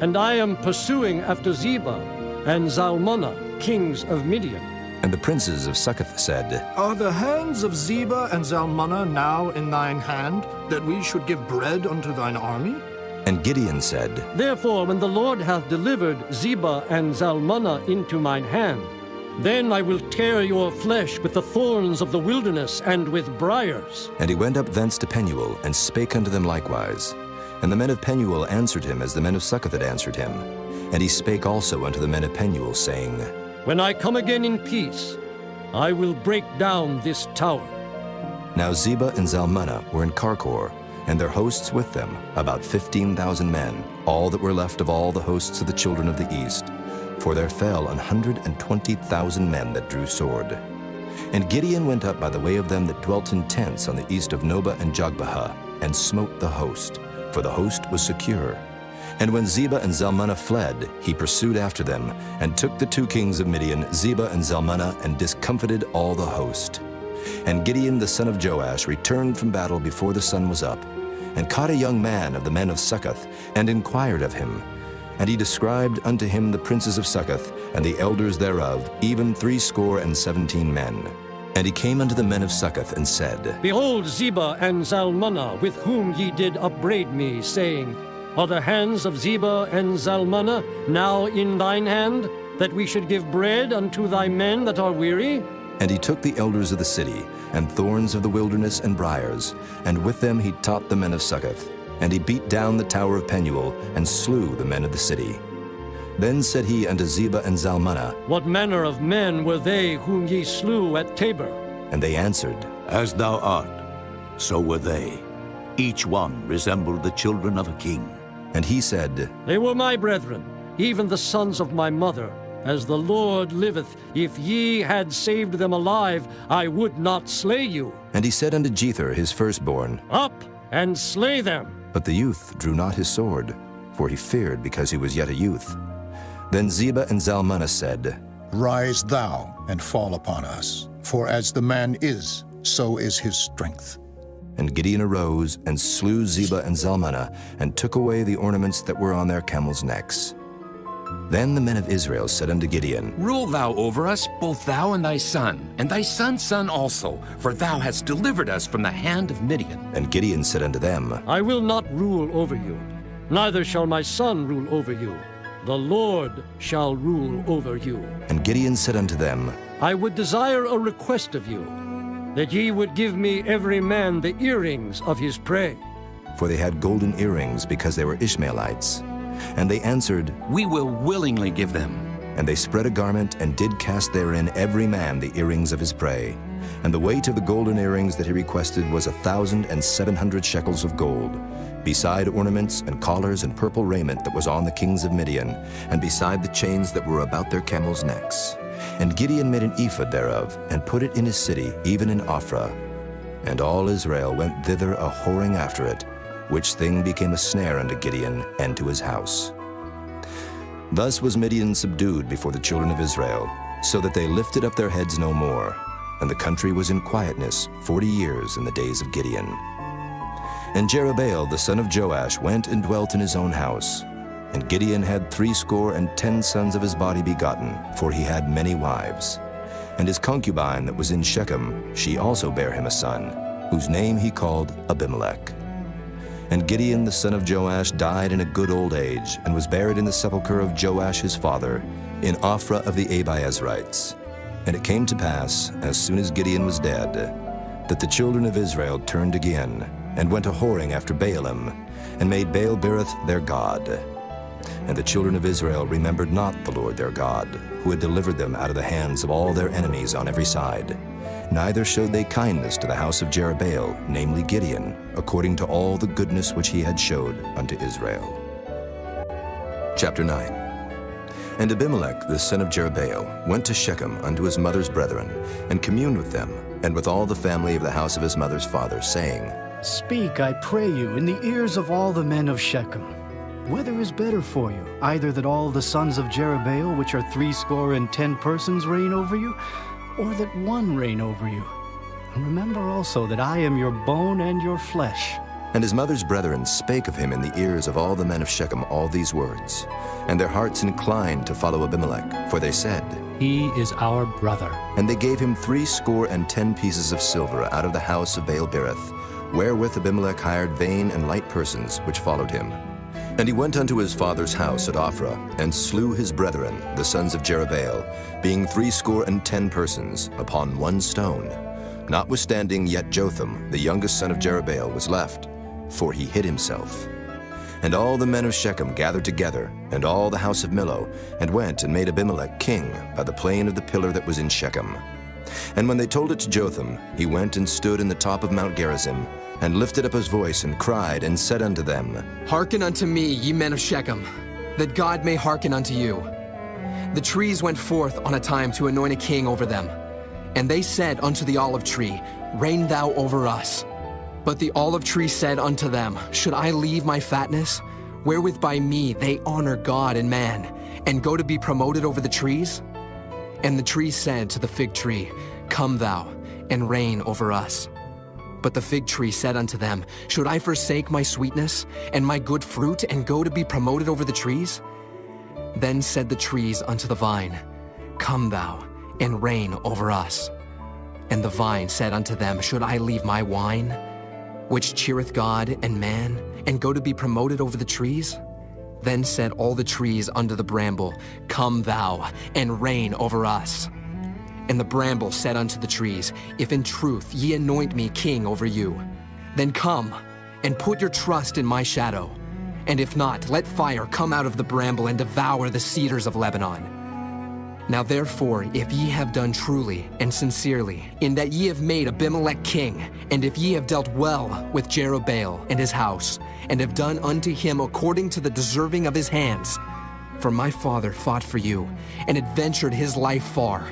And I am pursuing after Zebah and Zalmunna, kings of Midian. And the princes of Succoth said, Are the hands of Zebah and Zalmunna now in thine hand, that we should give bread unto thine army? And Gideon said, Therefore, when the Lord hath delivered Zebah and Zalmunna into mine hand, then I will tear your flesh with the thorns of the wilderness and with briars. And he went up thence to Penuel, and spake unto them likewise. And the men of Penuel answered him as the men of Succoth had answered him. And he spake also unto the men of Penuel, saying, When I come again in peace, I will break down this tower. Now Zebah and Zalmunna were in Karkor, and their hosts with them, about 15,000 men, all that were left of all the hosts of the children of the east. For there fell 120,000 men that drew sword. And Gideon went up by the way of them that dwelt in tents on the east of Nobah and Jogbehah, and smote the host, for the host was secure. And when Zebah and Zalmunna fled, he pursued after them, and took the 2 kings of Midian, Zebah and Zalmunna, and discomfited all the host. And Gideon the son of Joash returned from battle before the sun was up, and caught a young man of the men of Succoth, and inquired of him. And he described unto him the princes of Succoth, and the elders thereof, even 70 men. And he came unto the men of Succoth, and said, Behold Zebah and Zalmunna, with whom ye did upbraid me, saying, Are the hands of Zebah and Zalmunna now in thine hand, that we should give bread unto thy men that are weary? And he took the elders of the city, and thorns of the wilderness and briars, and with them he taught the men of Succoth. And he beat down the tower of Penuel, and slew the men of the city. Then said he unto Zebah and Zalmunna, What manner of men were they whom ye slew at Tabor? And they answered, As thou art, so were they. Each one resembled the children of a king. And he said, They were my brethren, even the sons of my mother. As the Lord liveth, if ye had saved them alive, I would not slay you. And he said unto Jether his firstborn, Up and slay them. But the youth drew not his sword, for he feared because he was yet a youth. Then Zebah and Zalmunna said, Rise thou and fall upon us, for as the man is, so is his strength. And Gideon arose and slew Zebah and Zalmunna, and took away the ornaments that were on their camels' necks. Then the men of Israel said unto Gideon, Rule thou over us, both thou and thy son's son also, for thou hast delivered us from the hand of Midian. And Gideon said unto them, I will not rule over you, neither shall my son rule over you. The Lord shall rule over you. And Gideon said unto them, I would desire a request of you, that ye would give me every man the earrings of his prey. For they had golden earrings, because they were Ishmaelites. And they answered, We will willingly give them. And they spread a garment, and did cast therein every man the earrings of his prey. And the weight of the golden earrings that he requested was 1,700 shekels of gold, beside ornaments and collars and purple raiment that was on the kings of Midian, and beside the chains that were about their camels' necks. And Gideon made an ephod thereof, and put it in his city, even in Ophrah. and all Israel went thither a-whoring after it, which thing became a snare unto Gideon and to his house. Thus was Midian subdued before the children of Israel, so that they lifted up their heads no more, and the country was in quietness 40 years in the days of Gideon. And Jerubbaal the son of Joash went and dwelt in his own house. And Gideon had 70 sons of his body begotten, for he had many wives. And his concubine that was in Shechem, she also bare him a son, whose name he called Abimelech. And Gideon the son of Joash died in a good old age, and was buried in the sepulchre of Joash his father, in Ophrah of the Abiezrites. And it came to pass, as soon as Gideon was dead, that the children of Israel turned again, and went a-whoring after Baalim, and made Baal-berith their god. And the children of Israel remembered not the Lord their God, who had delivered them out of the hands of all their enemies on every side. Neither showed they kindness to the house of Jerubbaal, namely Gideon, according to all the goodness which he had showed unto Israel. Chapter 9. And Abimelech the son of Jerubbaal went to Shechem unto his mother's brethren, and communed with them, and with all the family of the house of his mother's father, saying, Speak, I pray you, in the ears of all the men of Shechem. Whether is better for you, either that all the sons of Jerubbaal, which are 70 persons, reign over you, or that one reign over you? And remember also that I am your bone and your flesh. And his mother's brethren spake of him in the ears of all the men of Shechem all these words. And their hearts inclined to follow Abimelech, for they said, He is our brother. And they gave him 70 pieces of silver out of the house of Baal-berith, wherewith Abimelech hired vain and light persons which followed him. And he went unto his father's house at Ophrah, and slew his brethren, the sons of Jerubbaal, being 70 persons, upon one stone. Notwithstanding yet Jotham, the youngest son of Jerubbaal, was left, for he hid himself. And all the men of Shechem gathered together, and all the house of Millo, and went and made Abimelech king by the plain of the pillar that was in Shechem. And when they told it to Jotham, he went and stood in the top of Mount Gerizim, and lifted up his voice, and cried, and said unto them, Hearken unto me, ye men of Shechem, that God may hearken unto you. The trees went forth on a time to anoint a king over them. And they said unto the olive tree, Reign thou over us. But the olive tree said unto them, Should I leave my fatness, wherewith by me they honor God and man, and go to be promoted over the trees? And the tree said to the fig tree, Come thou, and reign over us. But the fig tree said unto them, Should I forsake my sweetness, and my good fruit, and go to be promoted over the trees? Then said the trees unto the vine, Come thou, and reign over us. And the vine said unto them, Should I leave my wine, which cheereth God and man, and go to be promoted over the trees? Then said all the trees unto the bramble, Come thou, and reign over us. And the bramble said unto the trees, If in truth ye anoint me king over you, then come, and put your trust in my shadow. And if not, let fire come out of the bramble, and devour the cedars of Lebanon. Now therefore, if ye have done truly and sincerely, in that ye have made Abimelech king, and if ye have dealt well with Jerubbaal and his house, and have done unto him according to the deserving of his hands, for my father fought for you, and adventured his life far,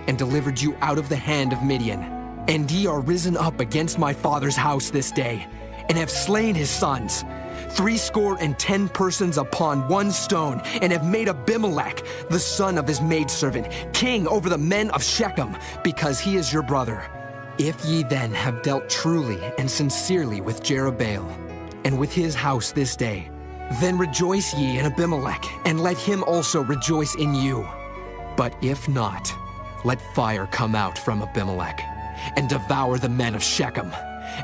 and delivered you out of the hand of Midian. And ye are risen up against my father's house this day, and have slain his sons, 70 persons upon one stone, and have made Abimelech, the son of his maidservant, king over the men of Shechem, because he is your brother. If ye then have dealt truly and sincerely with Jerubbaal, and with his house this day, then rejoice ye in Abimelech, and let him also rejoice in you. But if not, let fire come out from Abimelech, and devour the men of Shechem,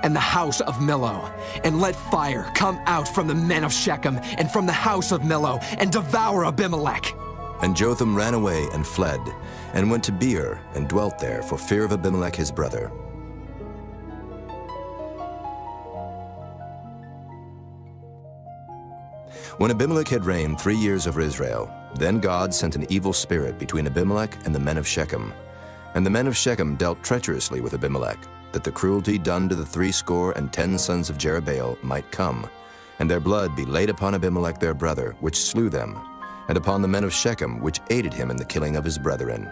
and the house of Millo, and let fire come out from the men of Shechem, and from the house of Millo, and devour Abimelech. And Jotham ran away and fled, and went to Beer, and dwelt there for fear of Abimelech his brother. When Abimelech had reigned 3 years over Israel, then God sent an evil spirit between Abimelech and the men of Shechem. And the men of Shechem dealt treacherously with Abimelech, that the cruelty done to the 70 sons of Jerubbaal might come, and their blood be laid upon Abimelech their brother, which slew them, and upon the men of Shechem, which aided him in the killing of his brethren.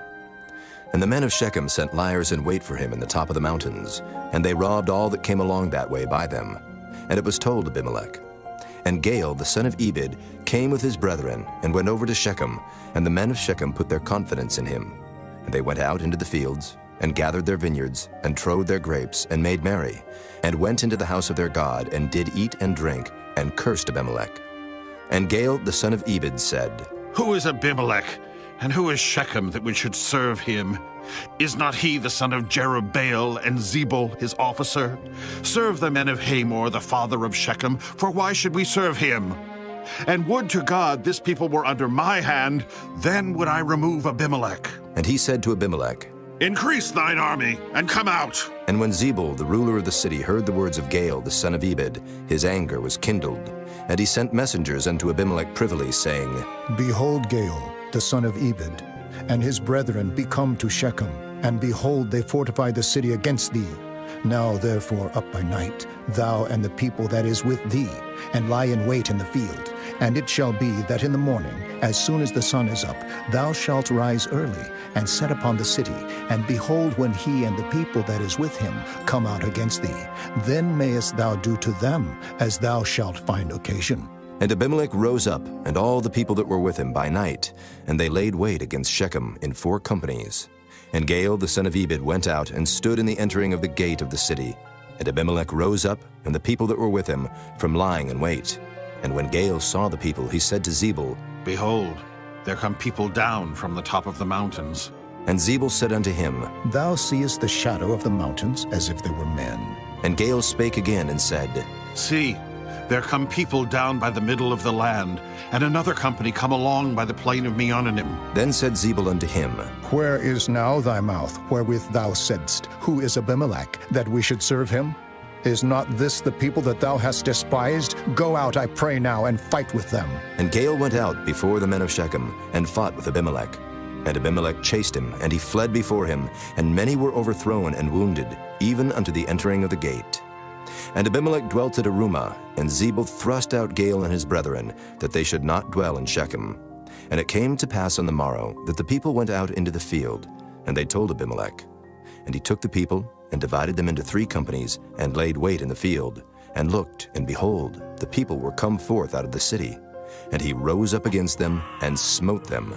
And the men of Shechem sent liers in wait for him in the top of the mountains, and they robbed all that came along that way by them. And it was told Abimelech. And Gaal, the son of Ebed, came with his brethren, and went over to Shechem, and the men of Shechem put their confidence in him. And they went out into the fields, and gathered their vineyards, and trode their grapes, and made merry, and went into the house of their God, and did eat and drink, and cursed Abimelech. And Gaal, the son of Ebed, said, Who is Abimelech, and who is Shechem that we should serve him? Is not he the son of Jerubbaal and Zebul, his officer? Serve the men of Hamor, the father of Shechem, for why should we serve him? And would to God this people were under my hand, then would I remove Abimelech. And he said to Abimelech, Increase thine army, and come out. And when Zebul, the ruler of the city, heard the words of Gaal, the son of Ebed, his anger was kindled. And he sent messengers unto Abimelech privily, saying, Behold, Gaal, the son of Ebed, and his brethren be come to Shechem, and behold, they fortify the city against thee. Now therefore up by night, thou and the people that is with thee, and lie in wait in the field. And it shall be that in the morning, as soon as the sun is up, thou shalt rise early, and set upon the city, and behold, when he and the people that is with him come out against thee, then mayest thou do to them as thou shalt find occasion. And Abimelech rose up, and all the people that were with him by night, and they laid wait against Shechem in 4 companies. And Gaal the son of Ebed went out, and stood in the entering of the gate of the city. And Abimelech rose up, and the people that were with him, from lying in wait. And when Gaal saw the people, he said to Zebul, Behold, there come people down from the top of the mountains. And Zebul said unto him, Thou seest the shadow of the mountains as if they were men. And Gaal spake again and said, See, there come people down by the middle of the land, and another company come along by the plain of Meonanim. Then said Zebul unto him, Where is now thy mouth, wherewith thou saidst, Who is Abimelech, that we should serve him? Is not this the people that thou hast despised? Go out, I pray now, and fight with them. And Gaal went out before the men of Shechem, and fought with Abimelech. And Abimelech chased him, and he fled before him, and many were overthrown and wounded, even unto the entering of the gate. And Abimelech dwelt at Arumah, and Zebul thrust out Gaal and his brethren, that they should not dwell in Shechem. And it came to pass on the morrow, that the people went out into the field, and they told Abimelech. And he took the people, and divided them into 3 companies, and laid wait in the field, and looked, and behold, the people were come forth out of the city. And he rose up against them, and smote them.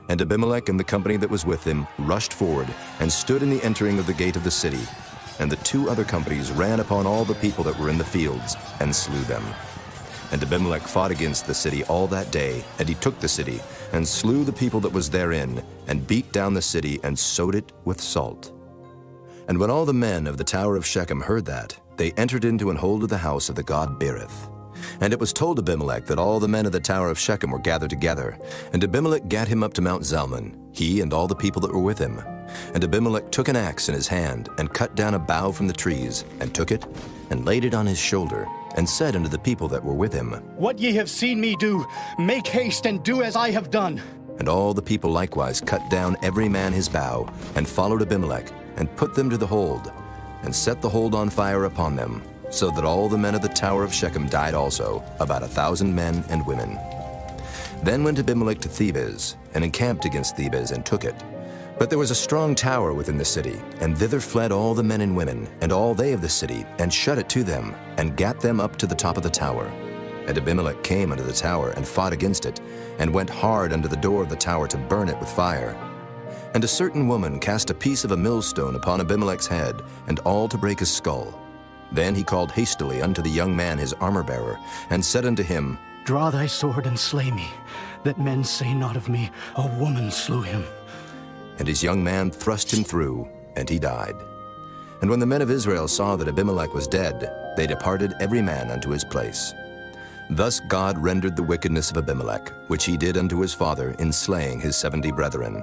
And Abimelech and the company that was with him rushed forward, and stood in the entering of the gate of the city. And the 2 other companies ran upon all the people that were in the fields, and slew them. And Abimelech fought against the city all that day, and he took the city, and slew the people that was therein, and beat down the city, and sowed it with salt. And when all the men of the tower of Shechem heard that, they entered into and hold of the house of the god Berith. And it was told Abimelech that all the men of the tower of Shechem were gathered together. And Abimelech gat him up to Mount Zalmon, he and all the people that were with him. And Abimelech took an axe in his hand, and cut down a bough from the trees, and took it, and laid it on his shoulder, and said unto the people that were with him, What ye have seen me do, make haste and do as I have done. And all the people likewise cut down every man his bough, and followed Abimelech, and put them to the hold, and set the hold on fire upon them, so that all the men of the tower of Shechem died also, about 1,000 men and women. Then went Abimelech to Thebez, and encamped against Thebez, and took it. But there was a strong tower within the city, and thither fled all the men and women, and all they of the city, and shut it to them, and gat them up to the top of the tower. And Abimelech came unto the tower, and fought against it, and went hard unto the door of the tower to burn it with fire. And a certain woman cast a piece of a millstone upon Abimelech's head, and all to break his skull. Then he called hastily unto the young man his armor-bearer, and said unto him, Draw thy sword and slay me, that men say not of me, A woman slew him. And his young man thrust him through, and he died. And when the men of Israel saw that Abimelech was dead, they departed every man unto his place. Thus God rendered the wickedness of Abimelech, which he did unto his father in slaying his 70 brethren.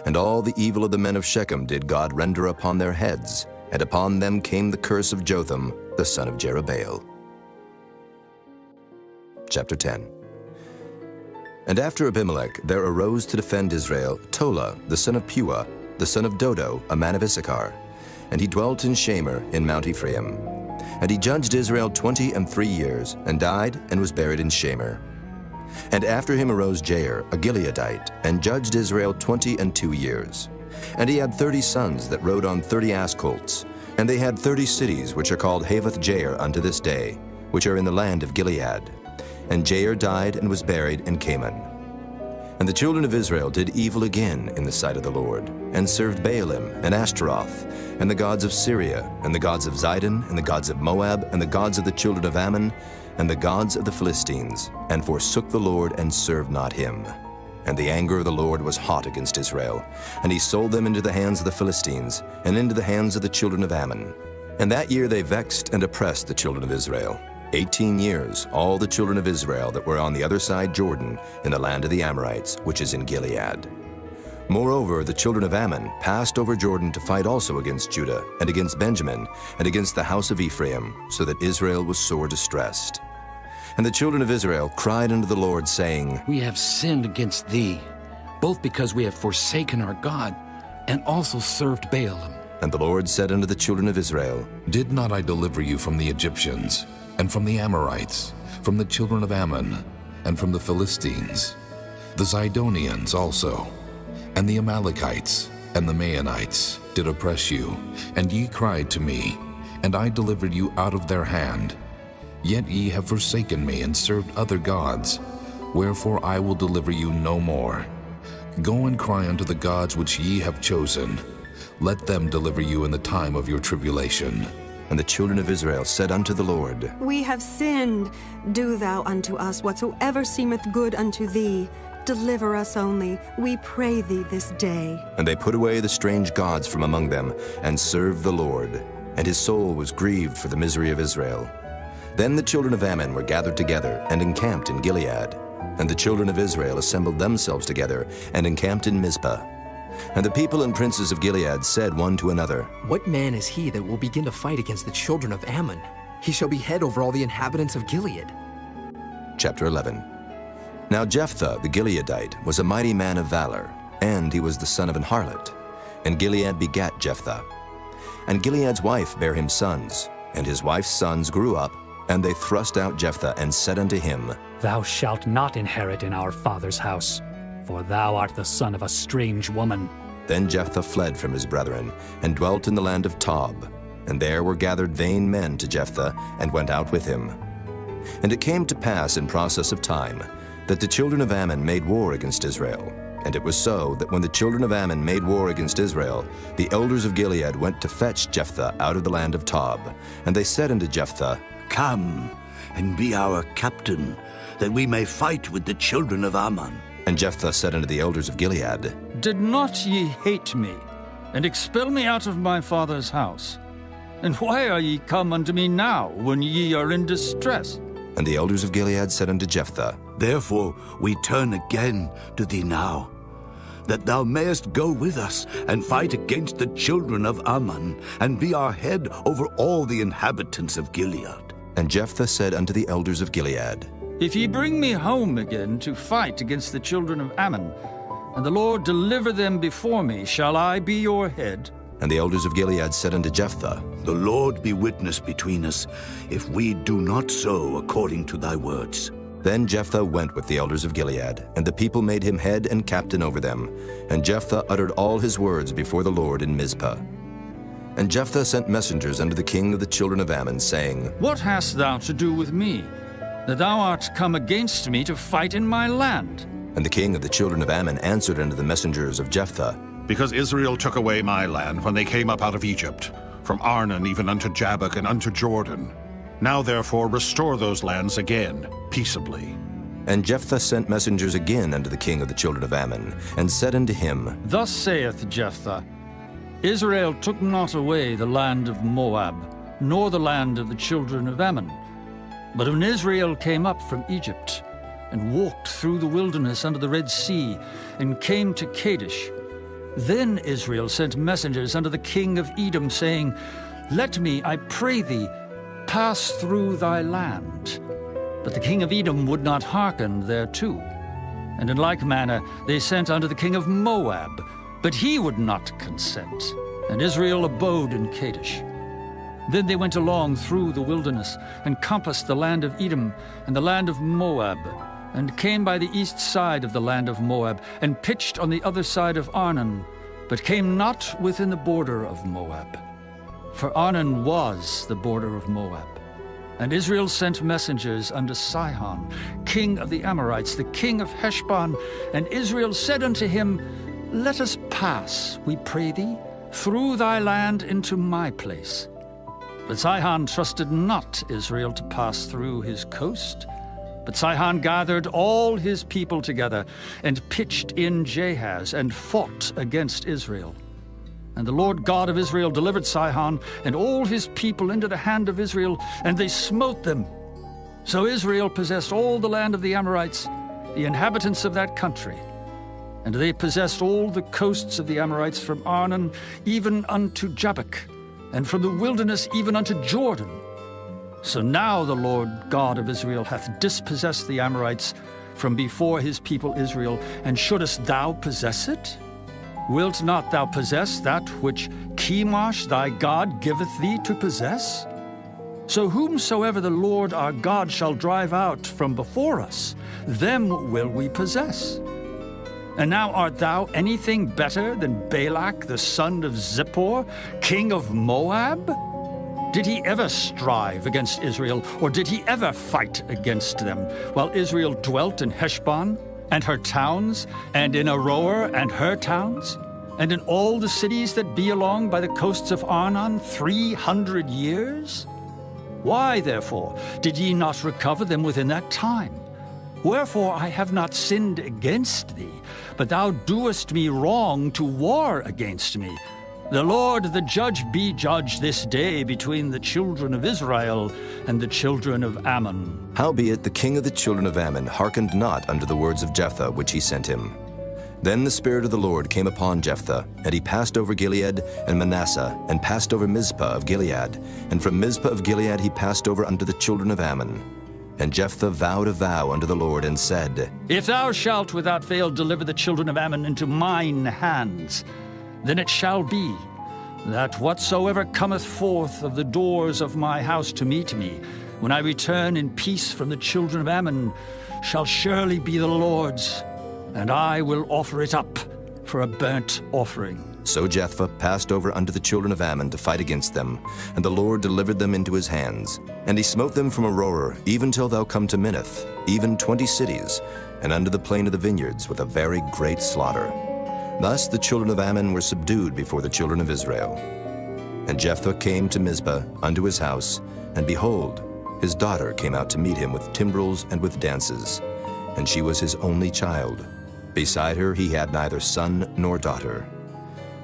And all the evil of the men of Shechem did God render upon their heads, and upon them came the curse of Jotham, the son of Jerubbaal. Chapter 10. And after Abimelech there arose to defend Israel Tola, the son of Puah, the son of Dodo, a man of Issachar. And he dwelt in Shamir in Mount Ephraim. And he judged Israel 23 years, and died, and was buried in Shamir. And after him arose Jair, a Gileadite, and judged Israel 22 years. And he had 30 sons that rode on 30 ass colts. And they had 30 cities, which are called Havoth-Jair unto this day, which are in the land of Gilead. And Jair died and was buried in Canaan. And the children of Israel did evil again in the sight of the Lord, and served Baalim and Ashtaroth, and the gods of Syria, and the gods of Zidon, and the gods of Moab, and the gods of the children of Ammon, and the gods of the Philistines, and forsook the Lord, and served not him. And the anger of the Lord was hot against Israel, and he sold them into the hands of the Philistines, and into the hands of the children of Ammon. And that year they vexed and oppressed the children of Israel. 18 years, all the children of Israel that were on the other side Jordan, in the land of the Amorites, which is in Gilead. Moreover, the children of Ammon passed over Jordan to fight also against Judah, and against Benjamin, and against the house of Ephraim, so that Israel was sore distressed. And the children of Israel cried unto the Lord, saying, We have sinned against thee, both because we have forsaken our God, and also served Baalim. And the Lord said unto the children of Israel, Did not I deliver you from the Egyptians, and from the Amorites, from the children of Ammon, and from the Philistines, the Zidonians also, and the Amalekites, and the Maonites did oppress you, and ye cried to me, and I delivered you out of their hand. Yet ye have forsaken me, and served other gods. Wherefore I will deliver you no more. Go and cry unto the gods which ye have chosen. Let them deliver you in the time of your tribulation. And the children of Israel said unto the Lord, We have sinned. Do thou unto us whatsoever seemeth good unto thee. Deliver us only, we pray thee this day. And they put away the strange gods from among them, and served the Lord. And his soul was grieved for the misery of Israel. Then the children of Ammon were gathered together, and encamped in Gilead. And the children of Israel assembled themselves together, and encamped in Mizpah. And the people and princes of Gilead said one to another, What man is he that will begin to fight against the children of Ammon? He shall be head over all the inhabitants of Gilead. Chapter 11. Now Jephthah the Gileadite was a mighty man of valor, and he was the son of an harlot. And Gilead begat Jephthah. And Gilead's wife bare him sons, and his wife's sons grew up, and they thrust out Jephthah, and said unto him, Thou shalt not inherit in our father's house, for thou art the son of a strange woman. Then Jephthah fled from his brethren, and dwelt in the land of Tob. And there were gathered vain men to Jephthah, and went out with him. And it came to pass in process of time, that the children of Ammon made war against Israel. And it was so, that when the children of Ammon made war against Israel, the elders of Gilead went to fetch Jephthah out of the land of Tob. And they said unto Jephthah, Come, and be our captain, that we may fight with the children of Ammon. And Jephthah said unto the elders of Gilead, Did not ye hate me, and expel me out of my father's house? And why are ye come unto me now, when ye are in distress? And the elders of Gilead said unto Jephthah, Therefore we turn again to thee now, that thou mayest go with us, and fight against the children of Ammon, and be our head over all the inhabitants of Gilead. And Jephthah said unto the elders of Gilead, If ye bring me home again to fight against the children of Ammon, and the Lord deliver them before me, shall I be your head? And the elders of Gilead said unto Jephthah, The Lord be witness between us, if we do not so according to thy words. Then Jephthah went with the elders of Gilead, and the people made him head and captain over them. And Jephthah uttered all his words before the Lord in Mizpah. And Jephthah sent messengers unto the king of the children of Ammon, saying, What hast thou to do with me, that thou art come against me to fight in my land? And the king of the children of Ammon answered unto the messengers of Jephthah, Because Israel took away my land when they came up out of Egypt, from Arnon even unto Jabbok and unto Jordan. Now therefore restore those lands again, peaceably. And Jephthah sent messengers again unto the king of the children of Ammon, and said unto him, Thus saith Jephthah, Israel took not away the land of Moab, nor the land of the children of Ammon. But when Israel came up from Egypt, and walked through the wilderness under the Red Sea, and came to Kadesh, then Israel sent messengers unto the king of Edom, saying, Let me, I pray thee, pass through thy land. But the king of Edom would not hearken thereto. And in like manner they sent unto the king of Moab, but he would not consent. And Israel abode in Kadesh. Then they went along through the wilderness, and compassed the land of Edom and the land of Moab, and came by the east side of the land of Moab, and pitched on the other side of Arnon, but came not within the border of Moab. For Arnon was the border of Moab. And Israel sent messengers unto Sihon, king of the Amorites, the king of Heshbon. And Israel said unto him, Let us pass, we pray thee, through thy land into my place. But Sihon trusted not Israel to pass through his coast. But Sihon gathered all his people together, and pitched in Jahaz, and fought against Israel. And the Lord God of Israel delivered Sihon and all his people into the hand of Israel, and they smote them. So Israel possessed all the land of the Amorites, the inhabitants of that country. And they possessed all the coasts of the Amorites from Arnon even unto Jabbok, and from the wilderness even unto Jordan. So now the Lord God of Israel hath dispossessed the Amorites from before his people Israel, and shouldest thou possess it? Wilt not thou possess that which Chemosh thy God giveth thee to possess? So whomsoever the Lord our God shall drive out from before us, them will we possess. And now art thou anything better than Balak the son of Zippor, king of Moab? Did he ever strive against Israel, or did he ever fight against them, while Israel dwelt in Heshbon and her towns, and in Aroer and her towns, and in all the cities that be along by the coasts of Arnon 300 years? Why, therefore, did ye not recover them within that time? Wherefore I have not sinned against thee, but thou doest me wrong to war against me. The Lord the judge be judge this day between the children of Israel and the children of Ammon. Howbeit the king of the children of Ammon hearkened not unto the words of Jephthah which he sent him. Then the Spirit of the Lord came upon Jephthah, and he passed over Gilead and Manasseh, and passed over Mizpah of Gilead. And from Mizpah of Gilead he passed over unto the children of Ammon. And Jephthah vowed a vow unto the Lord, and said, If thou shalt without fail deliver the children of Ammon into mine hands, then it shall be that whatsoever cometh forth of the doors of my house to meet me, when I return in peace from the children of Ammon, shall surely be the Lord's, and I will offer it up for a burnt offering. So Jephthah passed over unto the children of Ammon to fight against them, and the Lord delivered them into his hands. And he smote them from Aroer, even till thou come to Minnith, even 20 cities, and unto the plain of the vineyards, with a very great slaughter. Thus the children of Ammon were subdued before the children of Israel. And Jephthah came to Mizpah unto his house, and behold, his daughter came out to meet him with timbrels and with dances, and she was his only child. Beside her he had neither son nor daughter.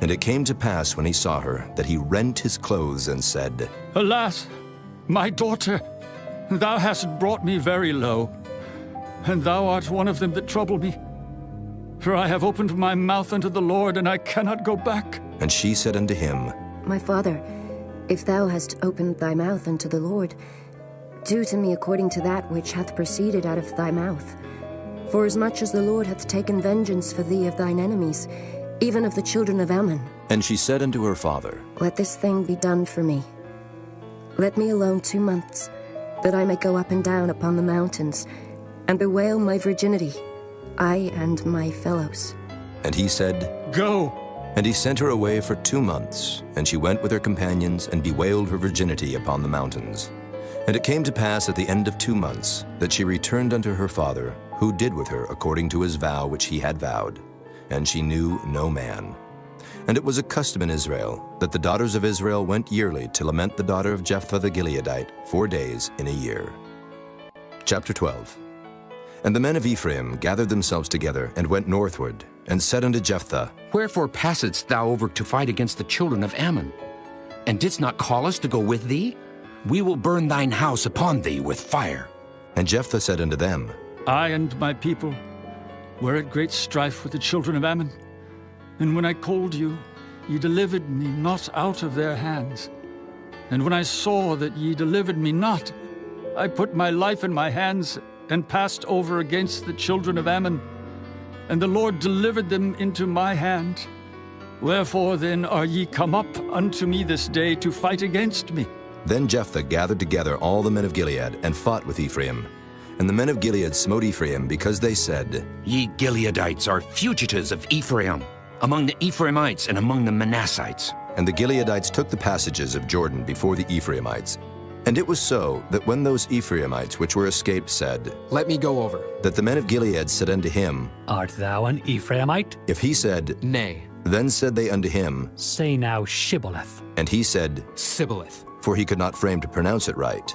And it came to pass when he saw her, that he rent his clothes and said, Alas, my daughter, thou hast brought me very low, and thou art one of them that trouble me. For I have opened my mouth unto the Lord, and I cannot go back. And she said unto him, My father, if thou hast opened thy mouth unto the Lord, do to me according to that which hath proceeded out of thy mouth. For as much as the Lord hath taken vengeance for thee of thine enemies, even of the children of Ammon. And she said unto her father, Let this thing be done for me. Let me alone 2 months, that I may go up and down upon the mountains, and bewail my virginity, I and my fellows. And he said, Go. And he sent her away for 2 months, and she went with her companions, and bewailed her virginity upon the mountains. And it came to pass at the end of 2 months, that she returned unto her father, who did with her according to his vow which he had vowed. And she knew no man. And it was a custom in Israel, that the daughters of Israel went yearly to lament the daughter of Jephthah the Gileadite 4 days in a year. Chapter 12. And the men of Ephraim gathered themselves together, and went northward, and said unto Jephthah, Wherefore passedst thou over to fight against the children of Ammon? And didst not call us to go with thee? We will burn thine house upon thee with fire. And Jephthah said unto them, I and my people were at great strife with the children of Ammon. And when I called you, ye delivered me not out of their hands. And when I saw that ye delivered me not, I put my life in my hands, and passed over against the children of Ammon. And the Lord delivered them into my hand. Wherefore then are ye come up unto me this day to fight against me? Then Jephthah gathered together all the men of Gilead, and fought with Ephraim. And the men of Gilead smote Ephraim, because they said, Ye Gileadites are fugitives of Ephraim. among the Ephraimites and among the Manassites. And the Gileadites took the passages of Jordan before the Ephraimites. And it was so that when those Ephraimites which were escaped said, Let me go over, that the men of Gilead said unto him, Art thou an Ephraimite? If he said, Nay. Then said they unto him, Say now Shibboleth. And he said, Sibboleth. For he could not frame to pronounce it right.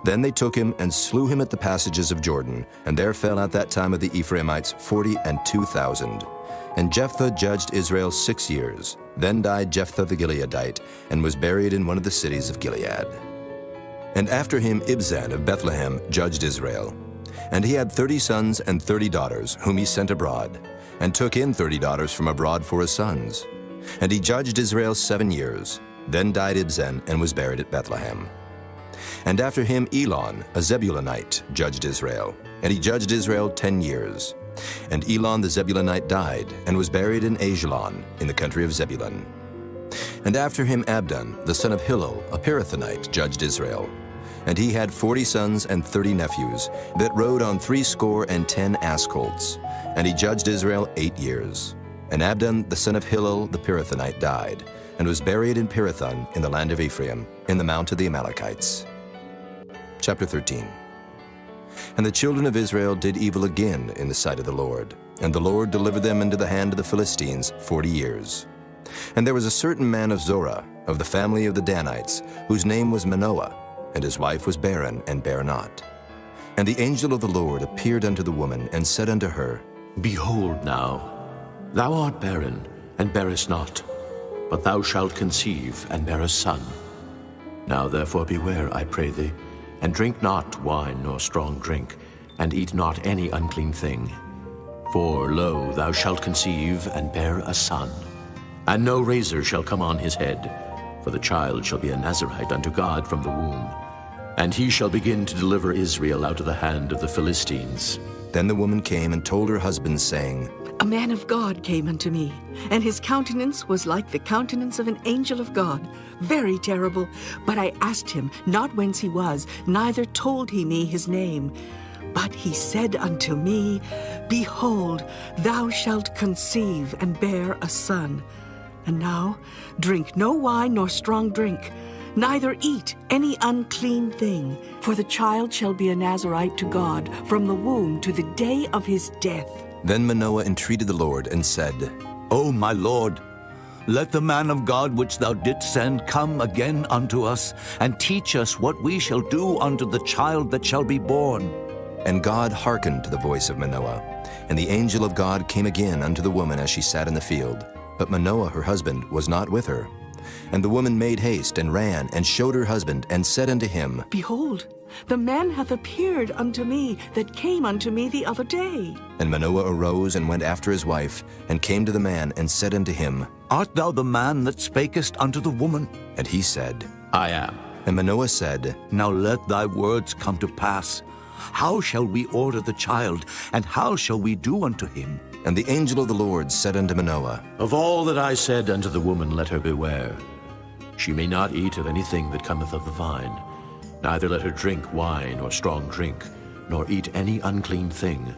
Then they took him and slew him at the passages of Jordan, and there fell at that time of the Ephraimites 42,000. And Jephthah judged Israel 6 years. Then died Jephthah the Gileadite, and was buried in one of the cities of Gilead. And after him Ibzan of Bethlehem judged Israel. And he had 30 sons and 30 daughters, whom he sent abroad, and took in 30 daughters from abroad for his sons. And he judged Israel 7 years. Then died Ibzan, and was buried at Bethlehem. And after him Elon, a Zebulunite, judged Israel. And he judged Israel 10 years. And Elon the Zebulunite died, and was buried in Ajalon, in the country of Zebulun. And after him Abdon, the son of Hillel, a Pirathonite, judged Israel. And he had 40 sons and 30 nephews, that rode on 70 ass colts. And he judged Israel 8 years. And Abdon, the son of Hillel, the Pirathonite, died, and was buried in Pirathon, in the land of Ephraim, in the mount of the Amalekites. Chapter 13. And the children of Israel did evil again in the sight of the Lord. And the Lord delivered them into the hand of the Philistines 40 years. And there was a certain man of Zorah, of the family of the Danites, whose name was Manoah, and his wife was barren, and bare not. And the angel of the Lord appeared unto the woman, and said unto her, Behold now, thou art barren, and bearest not, but thou shalt conceive, and bear a son. Now therefore beware, I pray thee, and drink not wine nor strong drink, and eat not any unclean thing. For, lo, thou shalt conceive, and bear a son. And no razor shall come on his head, for the child shall be a Nazarite unto God from the womb. And he shall begin to deliver Israel out of the hand of the Philistines. Then the woman came and told her husband, saying, A man of God came unto me, and his countenance was like the countenance of an angel of God, very terrible. But I asked him not whence he was, neither told he me his name. But he said unto me, Behold, thou shalt conceive, and bear a son. And now drink no wine nor strong drink, neither eat any unclean thing, for the child shall be a Nazarite to God from the womb to the day of his death. Then Manoah entreated the Lord, and said, O my Lord, let the man of God which thou didst send come again unto us, and teach us what we shall do unto the child that shall be born. And God hearkened to the voice of Manoah. And the angel of God came again unto the woman as she sat in the field. But Manoah her husband was not with her. And the woman made haste, and ran, and showed her husband, and said unto him, Behold, the man hath appeared unto me that came unto me the other day. And Manoah arose, and went after his wife, and came to the man, and said unto him, Art thou the man that spakest unto the woman? And he said, I am. And Manoah said, Now let thy words come to pass. How shall we order the child, and how shall we do unto him? And the angel of the Lord said unto Manoah, Of all that I said unto the woman, let her beware. She may not eat of anything that cometh of the vine, neither let her drink wine or strong drink, nor eat any unclean thing.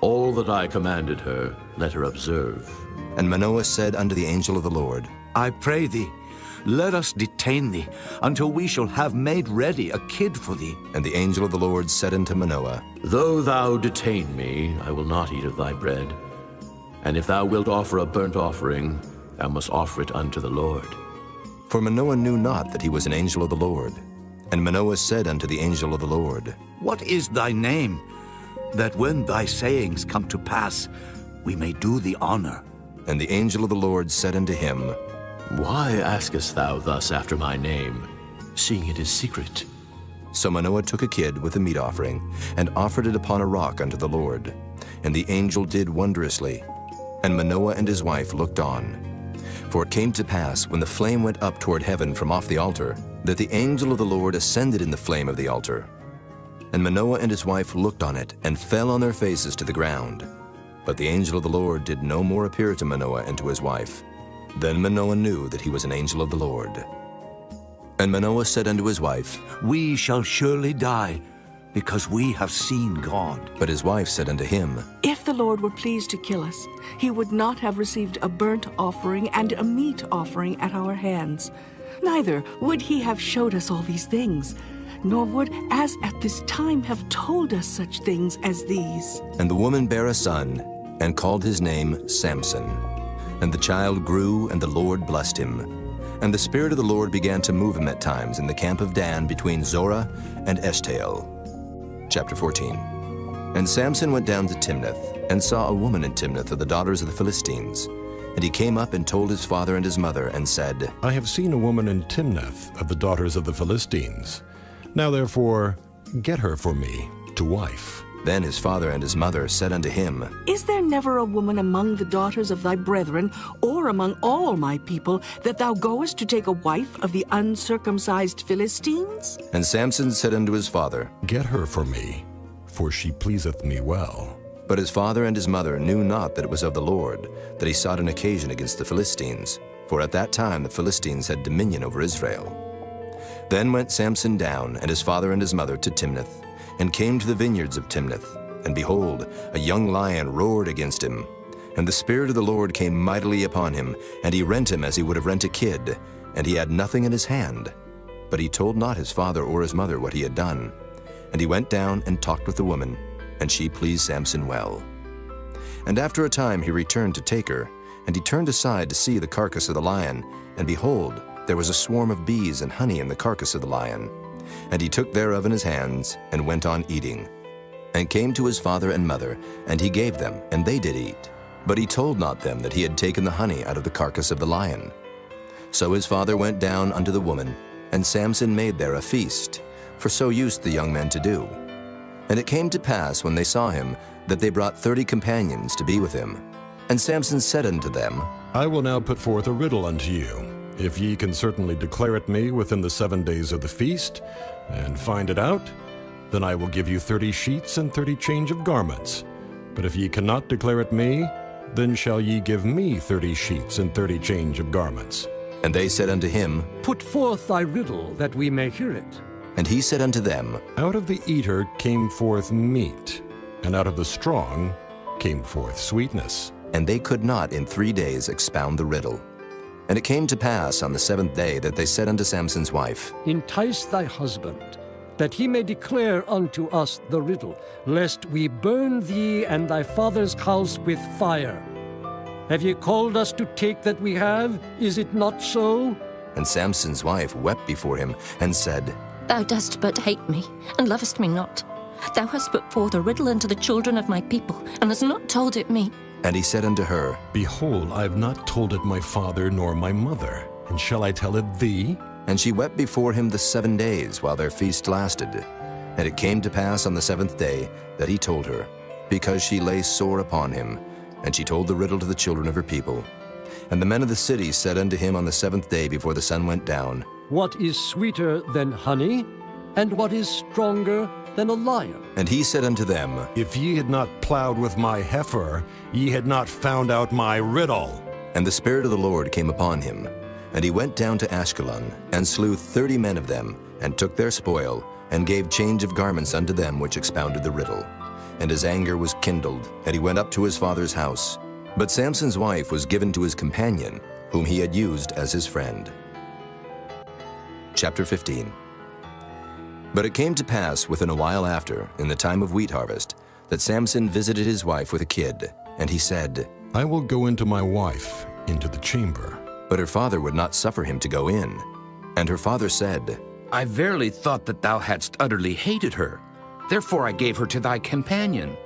All that I commanded her, let her observe. And Manoah said unto the angel of the Lord, I pray thee, let us detain thee, until we shall have made ready a kid for thee. And the angel of the Lord said unto Manoah, Though thou detain me, I will not eat of thy bread. And if thou wilt offer a burnt offering, thou must offer it unto the Lord. For Manoah knew not that he was an angel of the Lord. And Manoah said unto the angel of the Lord, What is thy name, that when thy sayings come to pass, we may do thee honor? And the angel of the Lord said unto him, Why askest thou thus after my name, seeing it is secret? So Manoah took a kid with a meat offering, and offered it upon a rock unto the Lord. And the angel did wondrously. And Manoah and his wife looked on. For it came to pass, when the flame went up toward heaven from off the altar, that the angel of the Lord ascended in the flame of the altar. And Manoah and his wife looked on it, and fell on their faces to the ground. But the angel of the Lord did no more appear to Manoah and to his wife. Then Manoah knew that he was an angel of the Lord. And Manoah said unto his wife, We shall surely die, because we have seen God. But his wife said unto him, If the Lord were pleased to kill us, he would not have received a burnt offering and a meat offering at our hands. Neither would he have showed us all these things, nor would, as at this time, have told us such things as these. And the woman bare a son, and called his name Samson. And the child grew, and the Lord blessed him. And the Spirit of the Lord began to move him at times in the camp of Dan between Zorah and Eshtaol. Chapter 14. And Samson went down to Timnath, and saw a woman in Timnath of the daughters of the Philistines. And he came up and told his father and his mother, and said, I have seen a woman in Timnath of the daughters of the Philistines. Now therefore, get her for me to wife. Then his father and his mother said unto him, Is there never a woman among the daughters of thy brethren, or among all my people, that thou goest to take a wife of the uncircumcised Philistines? And Samson said unto his father, Get her for me, for she pleaseth me well. But his father and his mother knew not that it was of the Lord, that he sought an occasion against the Philistines, for at that time the Philistines had dominion over Israel. Then went Samson down, and his father and his mother, to Timnath, and came to the vineyards of Timnath. And behold, a young lion roared against him. And the Spirit of the Lord came mightily upon him, and he rent him as he would have rent a kid, and he had nothing in his hand. But he told not his father or his mother what he had done. And he went down and talked with the woman, and she pleased Samson well. And after a time he returned to take her, and he turned aside to see the carcass of the lion, and behold, there was a swarm of bees and honey in the carcass of the lion. And he took thereof in his hands, and went on eating. And came to his father and mother, and he gave them, and they did eat. But he told not them that he had taken the honey out of the carcass of the lion. So his father went down unto the woman, and Samson made there a feast, for so used the young men to do. And it came to pass, when they saw him, that they brought 30 companions to be with him. And Samson said unto them, I will now put forth a riddle unto you. If ye can certainly declare it me within the 7 days of the feast, and find it out, then I will give you 30 sheets and 30 change of garments. But if ye cannot declare it me, then shall ye give me 30 sheets and 30 change of garments. And they said unto him, Put forth thy riddle, that we may hear it. And he said unto them, Out of the eater came forth meat, and out of the strong came forth sweetness. And they could not in 3 days expound the riddle. And it came to pass on the 7th day that they said unto Samson's wife, Entice thy husband, that he may declare unto us the riddle, lest we burn thee and thy father's house with fire. Have ye called us to take that we have? Is it not so? And Samson's wife wept before him, and said, Thou dost but hate me, and lovest me not. Thou hast put forth a riddle unto the children of my people, and hast not told it me. And he said unto her, Behold, I have not told it my father nor my mother, and shall I tell it thee? And she wept before him the 7 days while their feast lasted. And it came to pass on the 7th day that he told her, because she lay sore upon him. And she told the riddle to the children of her people. And the men of the city said unto him on the 7th day before the sun went down, What is sweeter than honey, and what is stronger than a lion? And he said unto them, If ye had not plowed with my heifer, ye had not found out my riddle. And the Spirit of the Lord came upon him. And he went down to Ashkelon, and slew 30 men of them, and took their spoil, and gave change of garments unto them which expounded the riddle. And his anger was kindled, and he went up to his father's house. But Samson's wife was given to his companion, whom he had used as his friend. Chapter 15. But it came to pass within a while after, in the time of wheat harvest, that Samson visited his wife with a kid. And he said, I will go into my wife, into the chamber. But her father would not suffer him to go in. And her father said, I verily thought that thou hadst utterly hated her. Therefore I gave her to thy companion.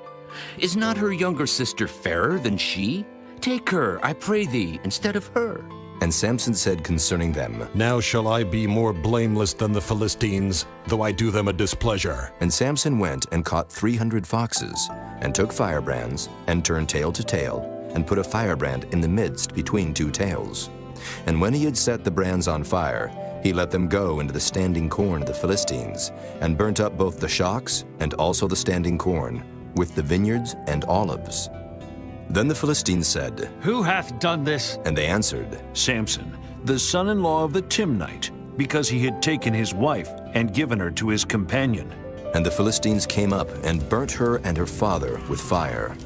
Is not her younger sister fairer than she? Take her, I pray thee, instead of her. And Samson said concerning them, Now shall I be more blameless than the Philistines, though I do them a displeasure. And Samson went and caught 300 foxes, and took firebrands, and turned tail to tail, and put a firebrand in the midst between 2 tails. And when he had set the brands on fire, he let them go into the standing corn of the Philistines, and burnt up both the shocks and also the standing corn, with the vineyards and olives. Then the Philistines said, Who hath done this? And they answered, Samson, the son-in-law of the Timnite, because he had taken his wife and given her to his companion. And the Philistines came up and burnt her and her father with fire.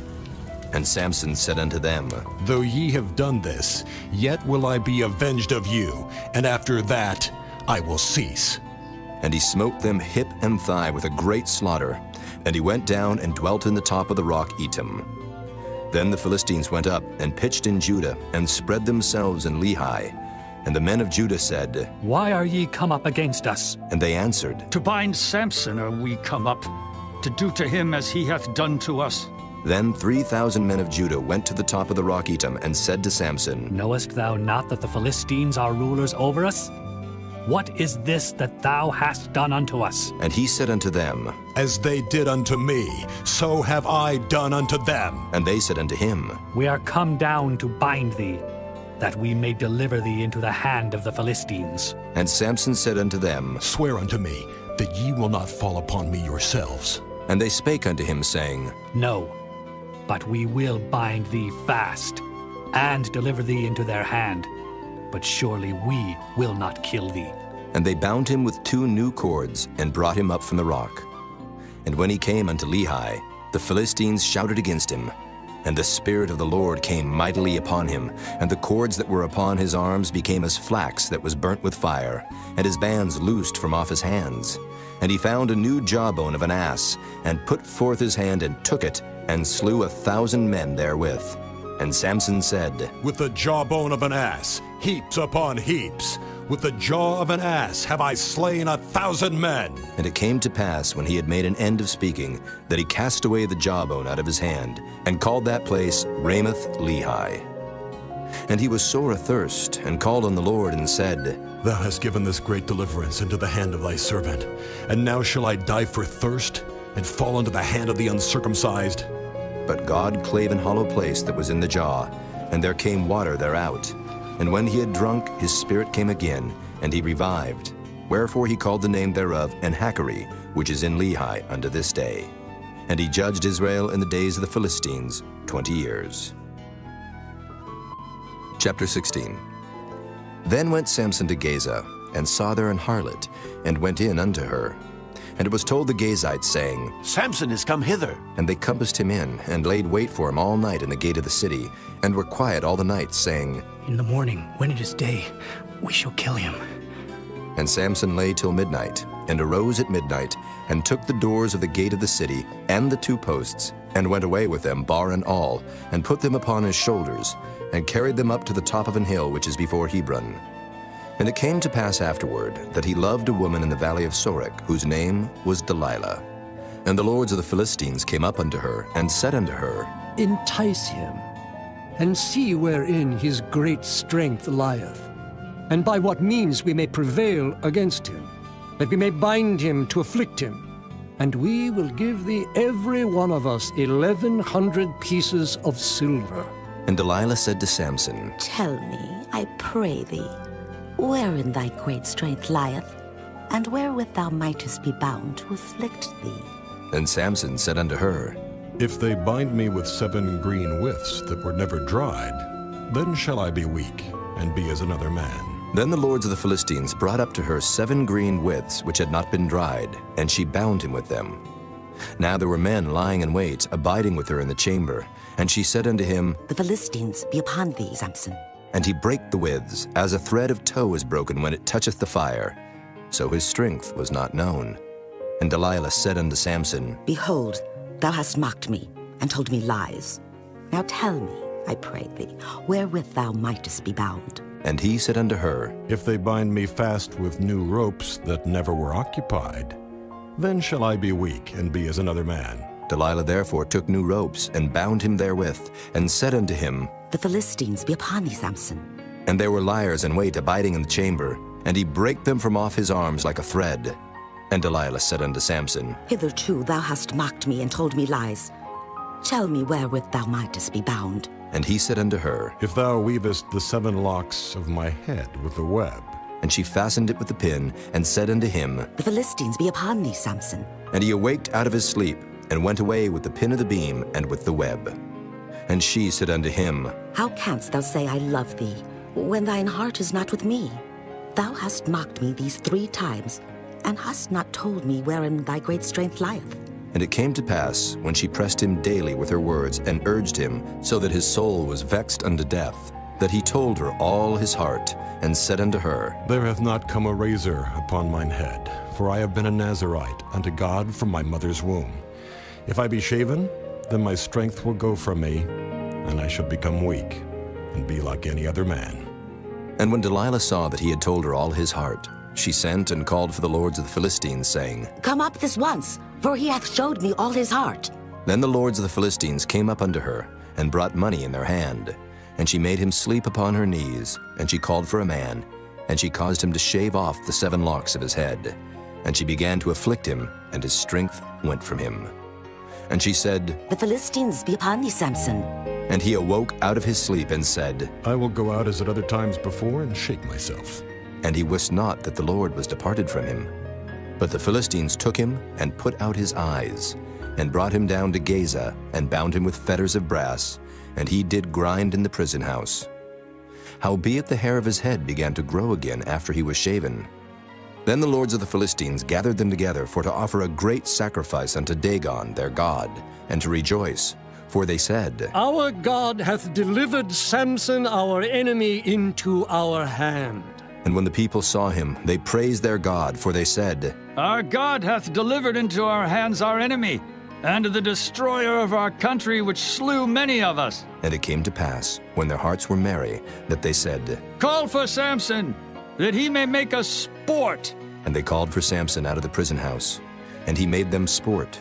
And Samson said unto them, Though ye have done this, yet will I be avenged of you, and after that I will cease. And he smote them hip and thigh with a great slaughter. And he went down and dwelt in the top of the rock Etam. Then the Philistines went up and pitched in Judah, and spread themselves in Lehi. And the men of Judah said, Why are ye come up against us? And they answered, To bind Samson are we come up, to do to him as he hath done to us. Then 3,000 men of Judah went to the top of the rock Etam, and said to Samson, Knowest thou not that the Philistines are rulers over us? What is this that thou hast done unto us? And he said unto them, As they did unto me, so have I done unto them. And they said unto him, We are come down to bind thee, that we may deliver thee into the hand of the Philistines. And Samson said unto them, Swear unto me that ye will not fall upon me yourselves. And they spake unto him, saying, No, but we will bind thee fast, and deliver thee into their hand. But surely we will not kill thee. And they bound him with 2 new cords, and brought him up from the rock. And when he came unto Lehi, the Philistines shouted against him. And the Spirit of the Lord came mightily upon him, and the cords that were upon his arms became as flax that was burnt with fire, and his bands loosed from off his hands. And he found a new jawbone of an ass, and put forth his hand and took it, and slew 1,000 men therewith. And Samson said, With the jawbone of an ass, heaps upon heaps, with the jaw of an ass have I slain 1,000 men. And it came to pass, when he had made an end of speaking, that he cast away the jawbone out of his hand, and called that place Ramoth Lehi. And he was sore athirst, and called on the Lord, and said, Thou hast given this great deliverance into the hand of thy servant, and now shall I die for thirst, and fall into the hand of the uncircumcised? But God clave an hollow place that was in the jaw, and there came water thereout. And when he had drunk, his spirit came again, and he revived. Wherefore he called the name thereof Enhakkore, which is in Lehi unto this day. And he judged Israel in the days of the Philistines 20 years. Chapter 16. Then went Samson to Gaza, and saw there an harlot, and went in unto her. And it was told the Gazites, saying, Samson is come hither. And they compassed him in, and laid wait for him all night in the gate of the city, and were quiet all the night, saying, In the morning, when it is day, we shall kill him. And Samson lay till midnight, and arose at midnight, and took the doors of the gate of the city, and the 2 posts, and went away with them, bar and all, and put them upon his shoulders, and carried them up to the top of an hill which is before Hebron. And it came to pass afterward, that he loved a woman in the valley of Sorek, whose name was Delilah. And the lords of the Philistines came up unto her, and said unto her, Entice him, and see wherein his great strength lieth, and by what means we may prevail against him, that we may bind him to afflict him. And we will give thee every one of us 1,100 pieces of silver. And Delilah said to Samson, Tell me, I pray thee, wherein thy great strength lieth, and wherewith thou mightest be bound to afflict thee. And Samson said unto her, If they bind me with 7 green withs that were never dried, then shall I be weak, and be as another man. Then the lords of the Philistines brought up to her 7 green withs which had not been dried, and she bound him with them. Now there were men lying in wait, abiding with her in the chamber. And she said unto him, The Philistines be upon thee, Samson. And he brake the withs, as a thread of tow is broken when it toucheth the fire. So his strength was not known. And Delilah said unto Samson, Behold, thou hast mocked me, and told me lies. Now tell me, I pray thee, wherewith thou mightest be bound. And he said unto her, If they bind me fast with new ropes that never were occupied, then shall I be weak, and be as another man. Delilah therefore took new ropes, and bound him therewith, and said unto him, The Philistines be upon thee, Samson. And there were liers in wait abiding in the chamber, and he brake them from off his arms like a thread. And Delilah said unto Samson, Hitherto thou hast mocked me and told me lies. Tell me wherewith thou mightest be bound. And he said unto her, If thou weavest the 7 locks of my head with the web. And she fastened it with the pin, and said unto him, The Philistines be upon thee, Samson. And he awaked out of his sleep, and went away with the pin of the beam and with the web. And she said unto him, How canst thou say, I love thee, when thine heart is not with me? Thou hast mocked me these 3 times, and hast not told me wherein thy great strength lieth. And it came to pass, when she pressed him daily with her words, and urged him, so that his soul was vexed unto death, that he told her all his heart, and said unto her, There hath not come a razor upon mine head, for I have been a Nazarite unto God from my mother's womb. If I be shaven, then my strength will go from me, and I shall become weak, and be like any other man. And when Delilah saw that he had told her all his heart, she sent and called for the lords of the Philistines, saying, Come up this once, for he hath showed me all his heart. Then the lords of the Philistines came up unto her, and brought money in their hand. And she made him sleep upon her knees, and she called for a man, and she caused him to shave off the 7 locks of his head. And she began to afflict him, and his strength went from him. And she said, The Philistines be upon thee, Samson. And he awoke out of his sleep, and said, I will go out as at other times before, and shake myself. And he wist not that the Lord was departed from him. But the Philistines took him, and put out his eyes, and brought him down to Gaza, and bound him with fetters of brass, and he did grind in the prison house. Howbeit the hair of his head began to grow again after he was shaven. Then the lords of the Philistines gathered them together for to offer a great sacrifice unto Dagon their god, and to rejoice. For they said, Our God hath delivered Samson our enemy into our hand. And when the people saw him, they praised their God, for they said, Our God hath delivered into our hands our enemy, and the destroyer of our country, which slew many of us. And it came to pass, when their hearts were merry, that they said, Call for Samson, that he may make us sport. And they called for Samson out of the prison house, and he made them sport,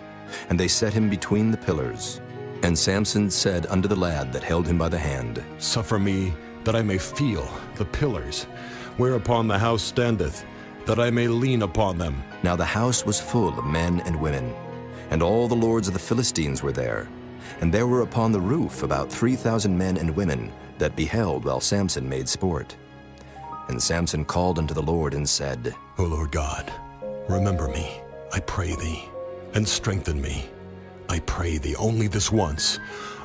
and they set him between the pillars. And Samson said unto the lad that held him by the hand, Suffer me that I may feel the pillars, whereupon the house standeth, that I may lean upon them. Now the house was full of men and women, and all the lords of the Philistines were there. And there were upon the roof about 3,000 men and women that beheld while Samson made sport. And Samson called unto the Lord and said, O Lord God, remember me, I pray thee, and strengthen me. I pray thee only this once,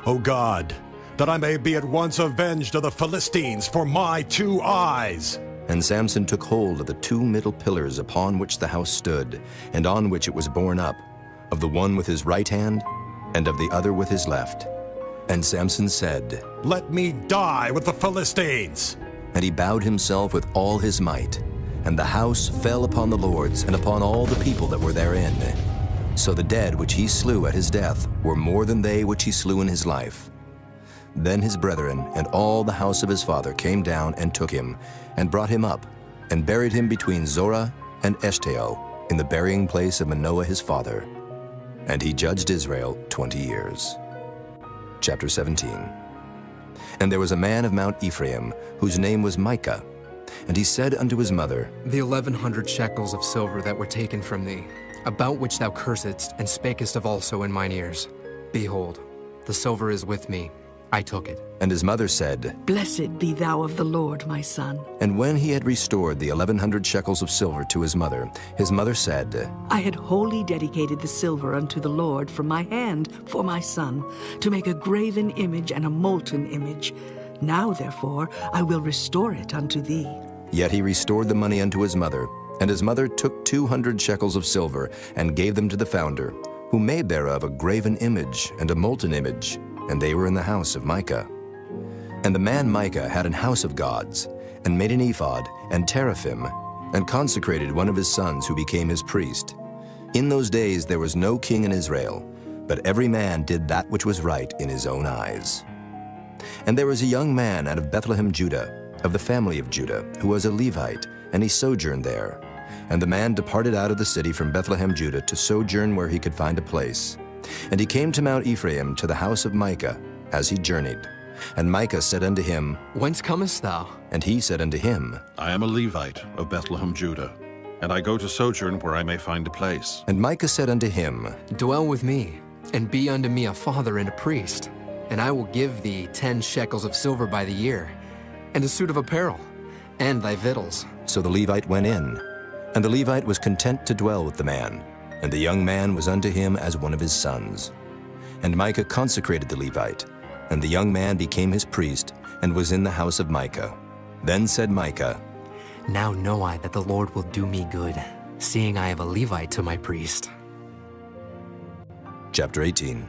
O God, that I may be at once avenged of the Philistines for my 2 eyes. And Samson took hold of the 2 middle pillars upon which the house stood, and on which it was borne up, of the one with his right hand, and of the other with his left. And Samson said, Let me die with the Philistines. And he bowed himself with all his might, and the house fell upon the lords and upon all the people that were therein. So the dead which he slew at his death were more than they which he slew in his life. Then his brethren and all the house of his father came down and took him, and brought him up, and buried him between Zorah and Eshtaol, in the burying place of Manoah his father. And he judged Israel 20 years. Chapter 17. And there was a man of Mount Ephraim, whose name was Micah. And he said unto his mother, The 1,100 shekels of silver that were taken from thee, about which thou cursedst, and spakest of also in mine ears. Behold, the silver is with me. I took it. And his mother said, Blessed be thou of the Lord, my son. And when he had restored the 1,100 shekels of silver to his mother said, I had wholly dedicated the silver unto the Lord from my hand for my son, to make a graven image and a molten image. Now, therefore, I will restore it unto thee. Yet he restored the money unto his mother, and his mother took 200 shekels of silver, and gave them to the founder, who made thereof a graven image and a molten image, and they were in the house of Micah. And the man Micah had an house of gods, and made an ephod and teraphim, and consecrated one of his sons who became his priest. In those days there was no king in Israel, but every man did that which was right in his own eyes. And there was a young man out of Bethlehem, Judah, of the family of Judah, who was a Levite, and he sojourned there. And the man departed out of the city from Bethlehem, Judah, to sojourn where he could find a place. And he came to Mount Ephraim, to the house of Micah, as he journeyed. And Micah said unto him, Whence comest thou? And he said unto him, I am a Levite of Bethlehem, Judah, and I go to sojourn where I may find a place. And Micah said unto him, Dwell with me, and be unto me a father and a priest, and I will give thee 10 shekels of silver by the year, and a suit of apparel, and thy victuals. So the Levite went in, and the Levite was content to dwell with the man, and the young man was unto him as one of his sons. And Micah consecrated the Levite, and the young man became his priest, and was in the house of Micah. Then said Micah, Now know I that the Lord will do me good, seeing I have a Levite to my priest. Chapter 18.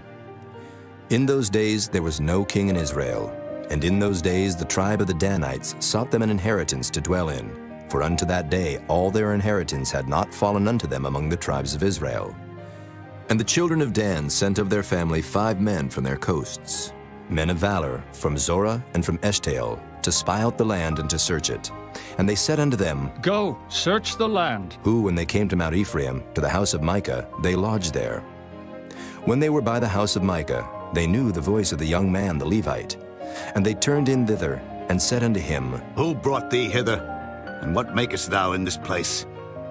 In those days there was no king in Israel, and in those days the tribe of the Danites sought them an inheritance to dwell in, for unto that day all their inheritance had not fallen unto them among the tribes of Israel. And the children of Dan sent of their family 5 men from their coasts, men of valor, from Zorah and from Eshtaol, to spy out the land and to search it. And they said unto them, Go, search the land. Who, when they came to Mount Ephraim, to the house of Micah, they lodged there. When they were by the house of Micah, they knew the voice of the young man the Levite. And they turned in thither, and said unto him, Who brought thee hither? And what makest thou in this place?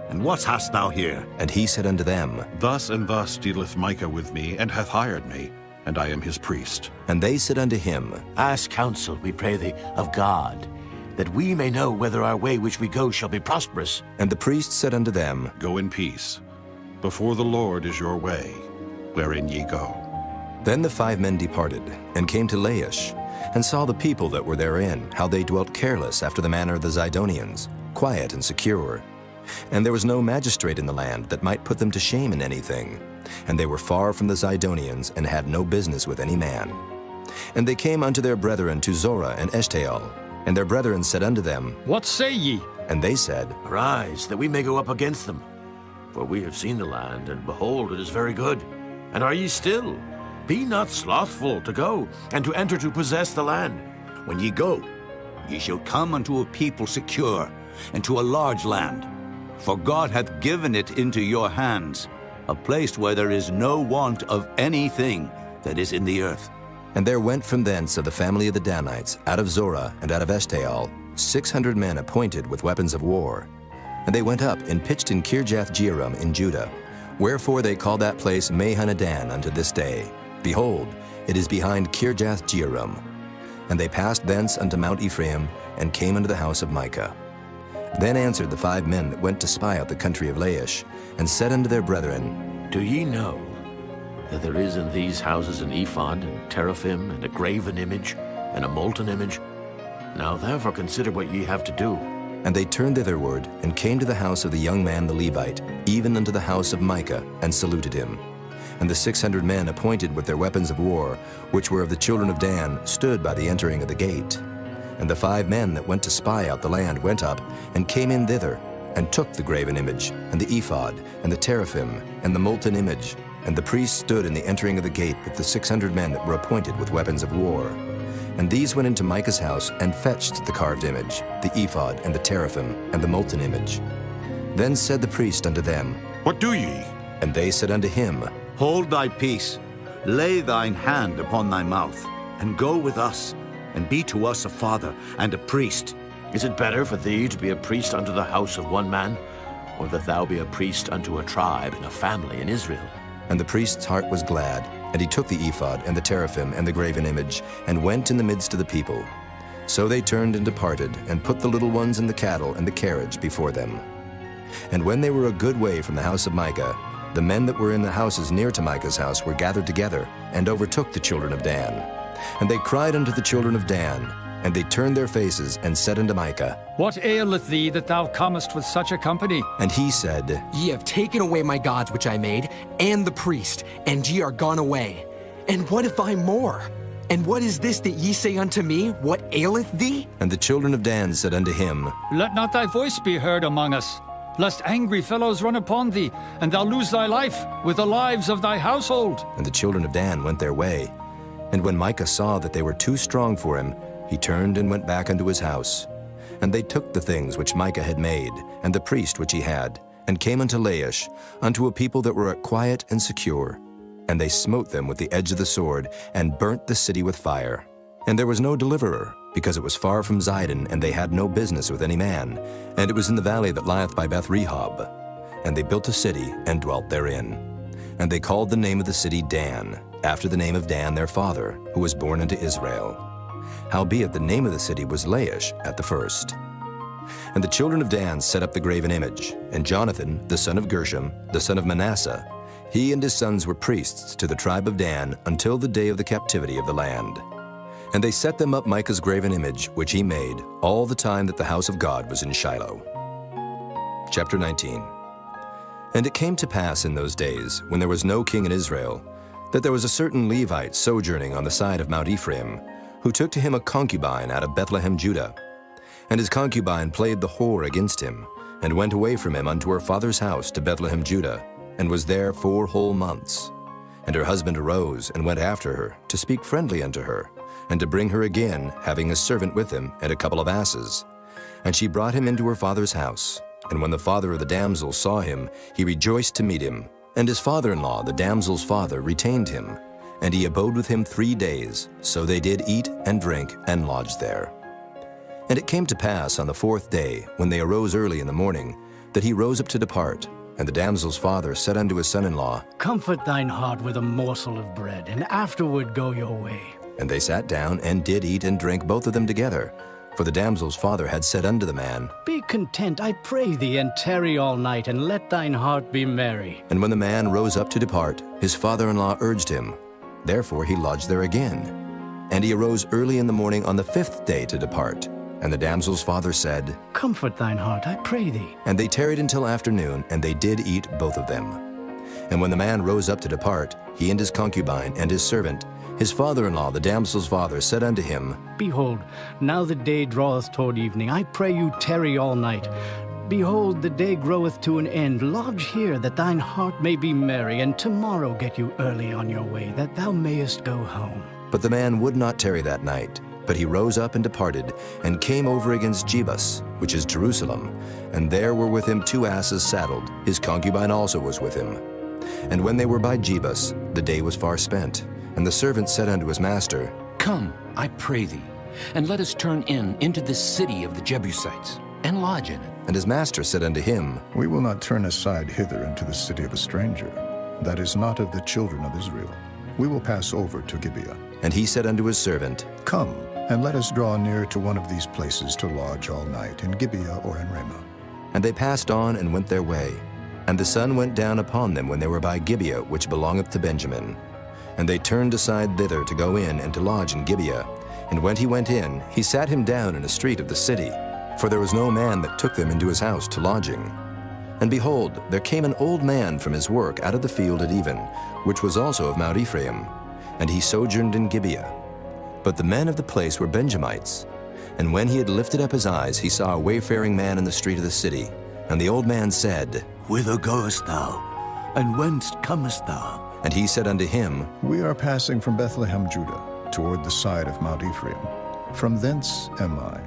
And what hast thou here? And he said unto them, Thus and thus dealeth Micah with me, and hath hired me, and I am his priest. And they said unto him, Ask counsel, we pray thee, of God, that we may know whether our way which we go shall be prosperous. And the priest said unto them, Go in peace. Before the Lord is your way, wherein ye go. Then the 5 men departed, and came to Laish, and saw the people that were therein, how they dwelt careless after the manner of the Zidonians, quiet and secure. And there was no magistrate in the land that might put them to shame in anything. And they were far from the Zidonians, and had no business with any man. And they came unto their brethren to Zorah and Eshtaol. And their brethren said unto them, What say ye? And they said, Arise, that we may go up against them. For we have seen the land, and behold, it is very good. And are ye still? Be not slothful to go, and to enter to possess the land. When ye go, ye shall come unto a people secure, and to a large land. For God hath given it into your hands, a place where there is no want of anything that is in the earth. And there went from thence of the family of the Danites, out of Zorah and out of Eshtaol, 600 men appointed with weapons of war. And they went up and pitched in Kirjath-jearim in Judah. Wherefore they call that place Mahanadan unto this day. Behold, it is behind Kirjath-jearim. And they passed thence unto Mount Ephraim, and came unto the house of Micah. Then answered the 5 men that went to spy out the country of Laish, and said unto their brethren, Do ye know that there is in these houses an ephod, and teraphim, and a graven image, and a molten image? Now therefore consider what ye have to do. And they turned thitherward, and came to the house of the young man the Levite, even unto the house of Micah, and saluted him. And the 600 men appointed with their weapons of war, which were of the children of Dan, stood by the entering of the gate. And the 5 men that went to spy out the land went up, and came in thither, and took the graven image, and the ephod, and the teraphim, and the molten image. And the priest stood in the entering of the gate with the 600 men that were appointed with weapons of war. And these went into Micah's house, and fetched the carved image, the ephod, and the teraphim, and the molten image. Then said the priest unto them, What do ye? And they said unto him, Hold thy peace, lay thine hand upon thy mouth, and go with us, and be to us a father and a priest. Is it better for thee to be a priest unto the house of one man, or that thou be a priest unto a tribe and a family in Israel? And the priest's heart was glad, and he took the ephod and the teraphim and the graven image, and went in the midst of the people. So they turned and departed, and put the little ones and the cattle and the carriage before them. And when they were a good way from the house of Micah, the men that were in the houses near to Micah's house were gathered together, and overtook the children of Dan. And they cried unto the children of Dan, and they turned their faces, and said unto Micah, What aileth thee that thou comest with such a company? And he said, Ye have taken away my gods which I made, and the priest, and ye are gone away. And what if I more? And what is this that ye say unto me? What aileth thee? And the children of Dan said unto him, Let not thy voice be heard among us, lest angry fellows run upon thee, and thou lose thy life with the lives of thy household. And the children of Dan went their way. And when Micah saw that they were too strong for him, he turned and went back unto his house. And they took the things which Micah had made, and the priest which he had, and came unto Laish, unto a people that were quiet and secure. And they smote them with the edge of the sword, and burnt the city with fire. And there was no deliverer, because it was far from Zidon, and they had no business with any man. And it was in the valley that lieth by Beth-rehob. And they built a city, and dwelt therein. And they called the name of the city Dan, after the name of Dan their father, who was born unto Israel. Howbeit the name of the city was Laish at the first. And the children of Dan set up the graven image, and Jonathan, the son of Gershom, the son of Manasseh, he and his sons were priests to the tribe of Dan until the day of the captivity of the land. And they set them up Micah's graven image, which he made, all the time that the house of God was in Shiloh. Chapter 19. And it came to pass in those days, when there was no king in Israel, that there was a certain Levite sojourning on the side of Mount Ephraim, who took to him a concubine out of Bethlehem, Judah. And his concubine played the whore against him, and went away from him unto her father's house to Bethlehem, Judah, and was there 4 whole months. And her husband arose and went after her, to speak friendly unto her, and to bring her again, having a servant with him, and a couple of asses. And she brought him into her father's house. And when the father of the damsel saw him, he rejoiced to meet him. And his father-in-law, the damsel's father, retained him. And he abode with him 3 days. So they did eat and drink, and lodged there. And it came to pass on the 4th day, when they arose early in the morning, that he rose up to depart. And the damsel's father said unto his son-in-law, Comfort thine heart with a morsel of bread, and afterward go your way. And they sat down, and did eat and drink both of them together. For the damsel's father had said unto the man, Be content, I pray thee, and tarry all night, and let thine heart be merry. And when the man rose up to depart, his father-in-law urged him. Therefore he lodged there again. And he arose early in the morning on the 5th day to depart. And the damsel's father said, Comfort thine heart, I pray thee. And they tarried until afternoon, and they did eat both of them. And when the man rose up to depart, he and his concubine and his servant, his father-in-law, the damsel's father, said unto him, Behold, now the day draweth toward evening. I pray you tarry all night. Behold, the day groweth to an end. Lodge here, that thine heart may be merry, and tomorrow get you early on your way, that thou mayest go home. But the man would not tarry that night. But he rose up and departed, and came over against Jebus, which is Jerusalem. And there were with him 2 asses saddled. His concubine also was with him. And when they were by Jebus, the day was far spent. And the servant said unto his master, Come, I pray thee, and let us turn into this city of the Jebusites, and lodge in it. And his master said unto him, We will not turn aside hither into the city of a stranger. That is not of the children of Israel. We will pass over to Gibeah. And he said unto his servant, Come, and let us draw near to one of these places to lodge all night, in Gibeah or in Ramah. And they passed on and went their way. And the sun went down upon them when they were by Gibeah, which belongeth to Benjamin. And they turned aside thither to go in and to lodge in Gibeah. And when he went in, he sat him down in a street of the city, for there was no man that took them into his house to lodging. And behold, there came an old man from his work out of the field at even, which was also of Mount Ephraim, and he sojourned in Gibeah. But the men of the place were Benjamites. And when he had lifted up his eyes, he saw a wayfaring man in the street of the city. And the old man said, Whither goest thou, and whence comest thou? And he said unto him, We are passing from Bethlehem, Judah, toward the side of Mount Ephraim. From thence am I.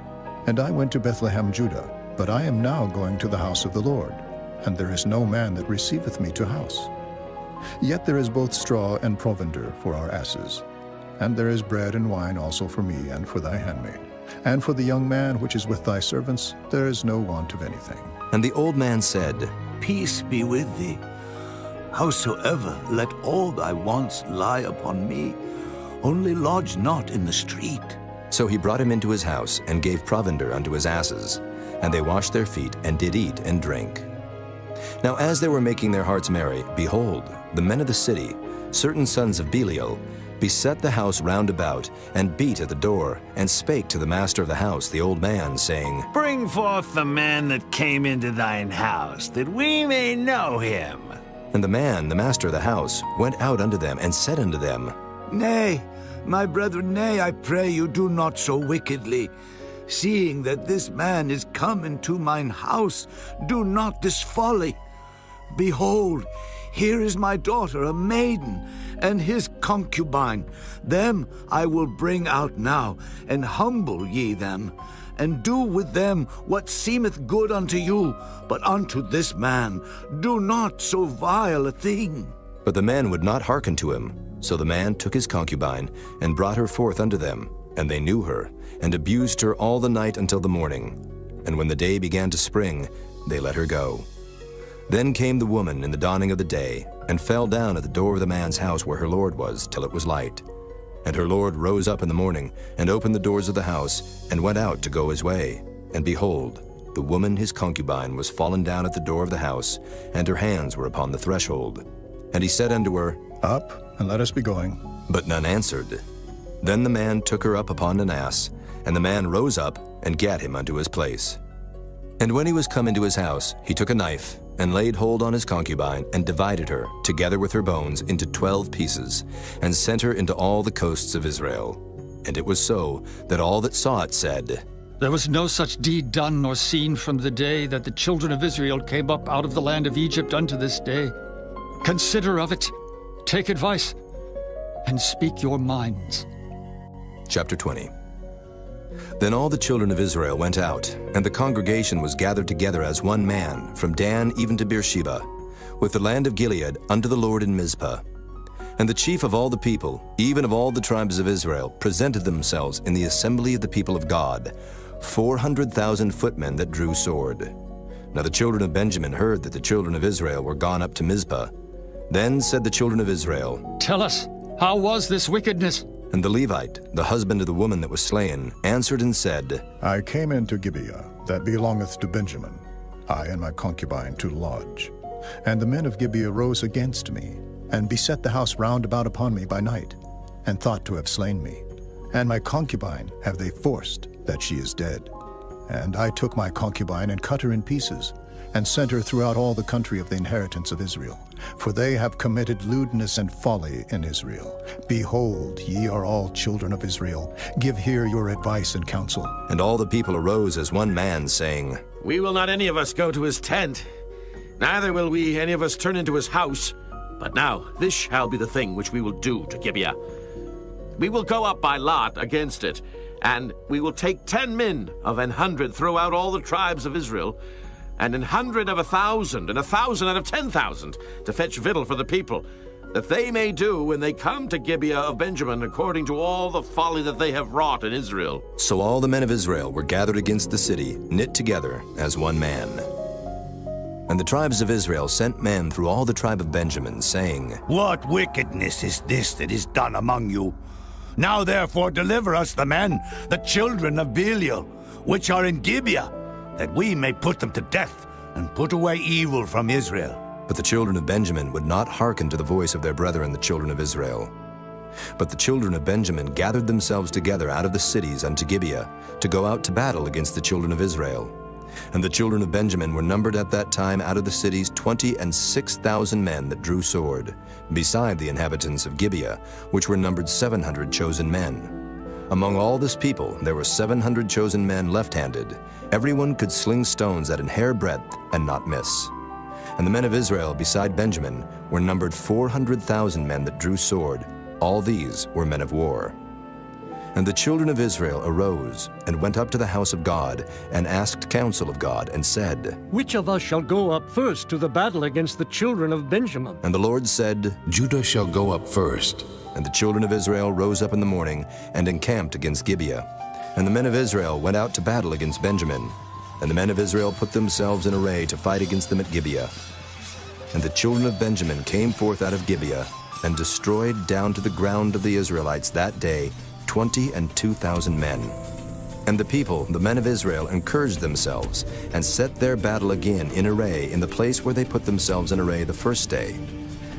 And I went to Bethlehem, Judah, but I am now going to the house of the Lord, and there is no man that receiveth me to house. Yet there is both straw and provender for our asses. And there is bread and wine also for me and for thy handmaid. And for the young man which is with thy servants, there is no want of anything. And the old man said, Peace be with thee. Howsoever, let all thy wants lie upon me. Only lodge not in the street. So he brought him into his house, and gave provender unto his asses. And they washed their feet, and did eat and drink. Now as they were making their hearts merry, behold, the men of the city, certain sons of Belial, beset the house round about, and beat at the door, and spake to the master of the house, the old man, saying, Bring forth the man that came into thine house, that we may know him. And the man, the master of the house, went out unto them, and said unto them, Nay, my brethren, nay, I pray you, do not so wickedly. Seeing that this man is come into mine house, do not this folly. Behold, here is my daughter, a maiden, and his concubine. Them I will bring out now, and humble ye them, and do with them what seemeth good unto you. But unto this man do not so vile a thing. But the man would not hearken to him. So the man took his concubine, and brought her forth unto them. And they knew her, and abused her all the night until the morning. And when the day began to spring, they let her go. Then came the woman in the dawning of the day, and fell down at the door of the man's house where her lord was, till it was light. And her lord rose up in the morning, and opened the doors of the house, and went out to go his way. And behold, the woman his concubine was fallen down at the door of the house, and her hands were upon the threshold. And he said unto her, Up, and let us be going. But none answered. Then the man took her up upon an ass, and the man rose up, and gat him unto his place. And when he was come into his house, he took a knife, and laid hold on his concubine, and divided her, together with her bones, into 12 pieces, and sent her into all the coasts of Israel. And it was so, that all that saw it said, There was no such deed done nor seen from the day that the children of Israel came up out of the land of Egypt unto this day. Consider of it, take advice, and speak your minds. Chapter 20. Then all the children of Israel went out, and the congregation was gathered together as one man, from Dan even to Beersheba, with the land of Gilead unto the Lord in Mizpah. And the chief of all the people, even of all the tribes of Israel, presented themselves in the assembly of the people of God, 400,000 footmen that drew sword. Now the children of Benjamin heard that the children of Israel were gone up to Mizpah. Then said the children of Israel, Tell us, how was this wickedness? And the Levite, the husband of the woman that was slain, answered and said, I came into Gibeah, that belongeth to Benjamin, I and my concubine to lodge. And the men of Gibeah rose against me, and beset the house round about upon me by night, and thought to have slain me. And my concubine have they forced, that she is dead. And I took my concubine and cut her in pieces, and sent her throughout all the country of the inheritance of Israel. For they have committed lewdness and folly in Israel. Behold, ye are all children of Israel. Give here your advice and counsel. And all the people arose as one man, saying, We will not any of us go to his tent, neither will we any of us turn into his house. But now this shall be the thing which we will do to Gibeah. We will go up by lot against it, and we will take 10 men of 100 throughout all the tribes of Israel, and 100 of 1,000, and 1,000 out of 10,000, to fetch victual for the people, that they may do when they come to Gibeah of Benjamin according to all the folly that they have wrought in Israel. So all the men of Israel were gathered against the city, knit together as one man. And the tribes of Israel sent men through all the tribe of Benjamin, saying, What wickedness is this that is done among you? Now therefore deliver us the men, the children of Belial, which are in Gibeah, that we may put them to death, and put away evil from Israel. But the children of Benjamin would not hearken to the voice of their brethren the children of Israel. But the children of Benjamin gathered themselves together out of the cities unto Gibeah, to go out to battle against the children of Israel. And the children of Benjamin were numbered at that time out of the cities 26,000 men that drew sword, beside the inhabitants of Gibeah, which were numbered 700 chosen men. Among all this people there were 700 chosen men left-handed. Everyone could sling stones at an hair breadth and not miss. And the men of Israel beside Benjamin were numbered 400,000 men that drew sword. All these were men of war. And the children of Israel arose and went up to the house of God, and asked counsel of God, and said, Which of us shall go up first to the battle against the children of Benjamin? And the Lord said, Judah shall go up first. And the children of Israel rose up in the morning, and encamped against Gibeah. And the men of Israel went out to battle against Benjamin. And the men of Israel put themselves in array to fight against them at Gibeah. And the children of Benjamin came forth out of Gibeah, and destroyed down to the ground of the Israelites that day 22,000 men. And the people, the men of Israel, encouraged themselves, and set their battle again in array in the place where they put themselves in array the first day.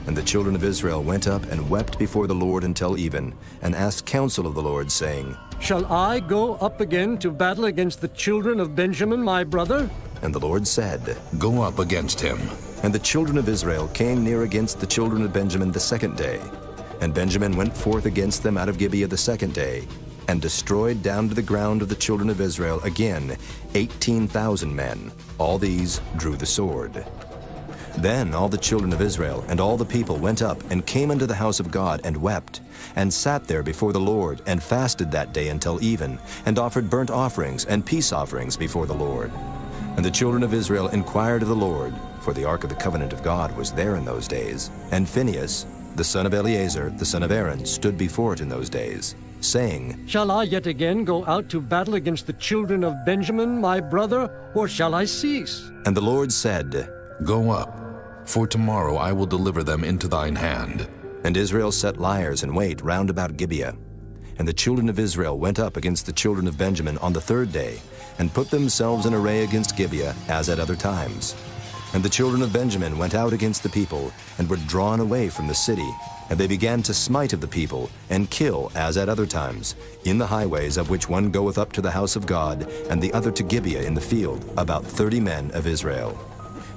And the children of Israel went up and wept before the Lord until even, and asked counsel of the Lord, saying, Shall I go up again to battle against the children of Benjamin, my brother? And the Lord said, Go up against him. And the children of Israel came near against the children of Benjamin the second day. And Benjamin went forth against them out of Gibeah the second day, and destroyed down to the ground of the children of Israel again 18,000 men. All these drew the sword. Then all the children of Israel and all the people went up and came unto the house of God, and wept, and sat there before the Lord, and fasted that day until even, and offered burnt offerings and peace offerings before the Lord. And the children of Israel inquired of the Lord, for the ark of the covenant of God was there in those days. And Phinehas, the son of Eleazar, the son of Aaron, stood before it in those days, saying, Shall I yet again go out to battle against the children of Benjamin, my brother, or shall I cease? And the Lord said, Go up, for tomorrow I will deliver them into thine hand. And Israel set liers in wait round about Gibeah. And the children of Israel went up against the children of Benjamin on the third day, and put themselves in array against Gibeah, as at other times. And the children of Benjamin went out against the people, and were drawn away from the city. And they began to smite of the people, and kill, as at other times, in the highways, of which one goeth up to the house of God, and the other to Gibeah in the field, about 30 men of Israel.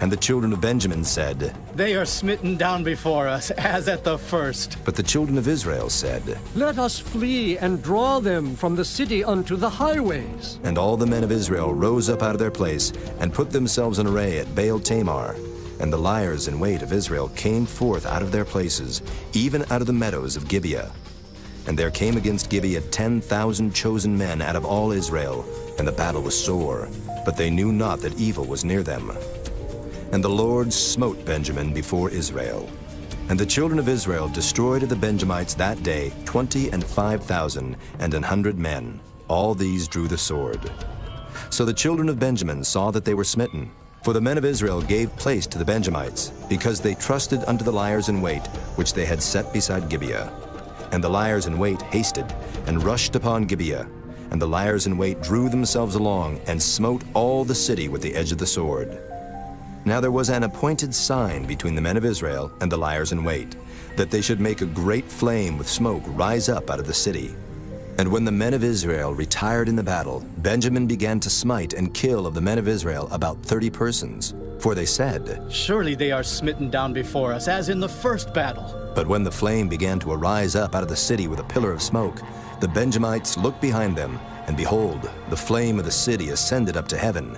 And the children of Benjamin said, They are smitten down before us, as at the first. But the children of Israel said, Let us flee and draw them from the city unto the highways. And all the men of Israel rose up out of their place, and put themselves in array at Baal Tamar. And the liers in wait of Israel came forth out of their places, even out of the meadows of Gibeah. And there came against Gibeah 10,000 chosen men out of all Israel, and the battle was sore, but they knew not that evil was near them. And the Lord smote Benjamin before Israel. And the children of Israel destroyed of the Benjamites that day 25,000 and 100 men. All these drew the sword. So the children of Benjamin saw that they were smitten. For the men of Israel gave place to the Benjamites, because they trusted unto the liers in wait, which they had set beside Gibeah. And the liers in wait hasted, and rushed upon Gibeah. And the liers in wait drew themselves along, and smote all the city with the edge of the sword. Now there was an appointed sign between the men of Israel and the liers in wait, that they should make a great flame with smoke rise up out of the city. And when the men of Israel retired in the battle, Benjamin began to smite and kill of the men of Israel about 30 persons. For they said, Surely they are smitten down before us, as in the first battle. But when the flame began to arise up out of the city with a pillar of smoke, the Benjamites looked behind them, and behold, the flame of the city ascended up to heaven.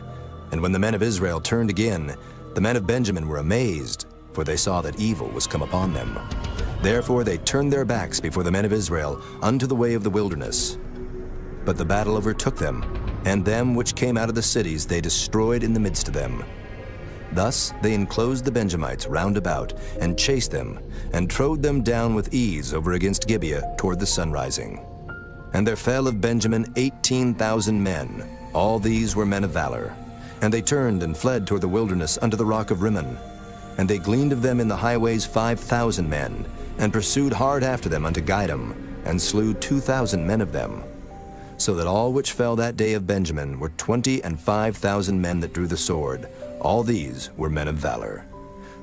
And when the men of Israel turned again, the men of Benjamin were amazed, for they saw that evil was come upon them. Therefore they turned their backs before the men of Israel unto the way of the wilderness. But the battle overtook them, and them which came out of the cities they destroyed in the midst of them. Thus they enclosed the Benjamites round about, and chased them, and trode them down with ease over against Gibeah toward the sunrising. And there fell of Benjamin 18,000 men. All these were men of valor. And they turned and fled toward the wilderness unto the rock of Rimmon. And they gleaned of them in the highways 5,000 men, and pursued hard after them unto Gidom, and slew 2,000 men of them. So that all which fell that day of Benjamin were 25,000 men that drew the sword. All these were men of valor.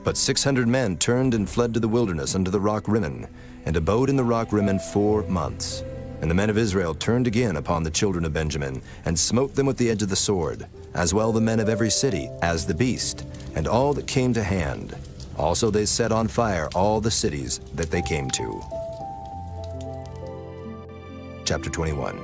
But 600 men turned and fled to the wilderness unto the rock Rimmon, and abode in the rock Rimmon 4 months. And the men of Israel turned again upon the children of Benjamin, and smote them with the edge of the sword, as well the men of every city as the beast, and all that came to hand. Also they set on fire all the cities that they came to. Chapter 21.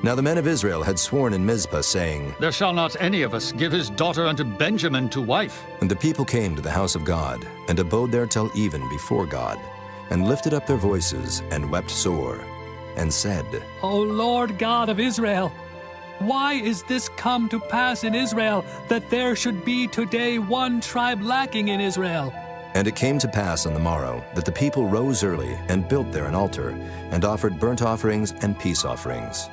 Now the men of Israel had sworn in Mizpah, saying, There shall not any of us give his daughter unto Benjamin to wife. And the people came to the house of God, and abode there till even before God, and lifted up their voices, and wept sore, and said, O Lord God of Israel, why is this come to pass in Israel, that there should be today one tribe lacking in Israel? And it came to pass on the morrow, that the people rose early, and built there an altar, and offered burnt offerings and peace offerings.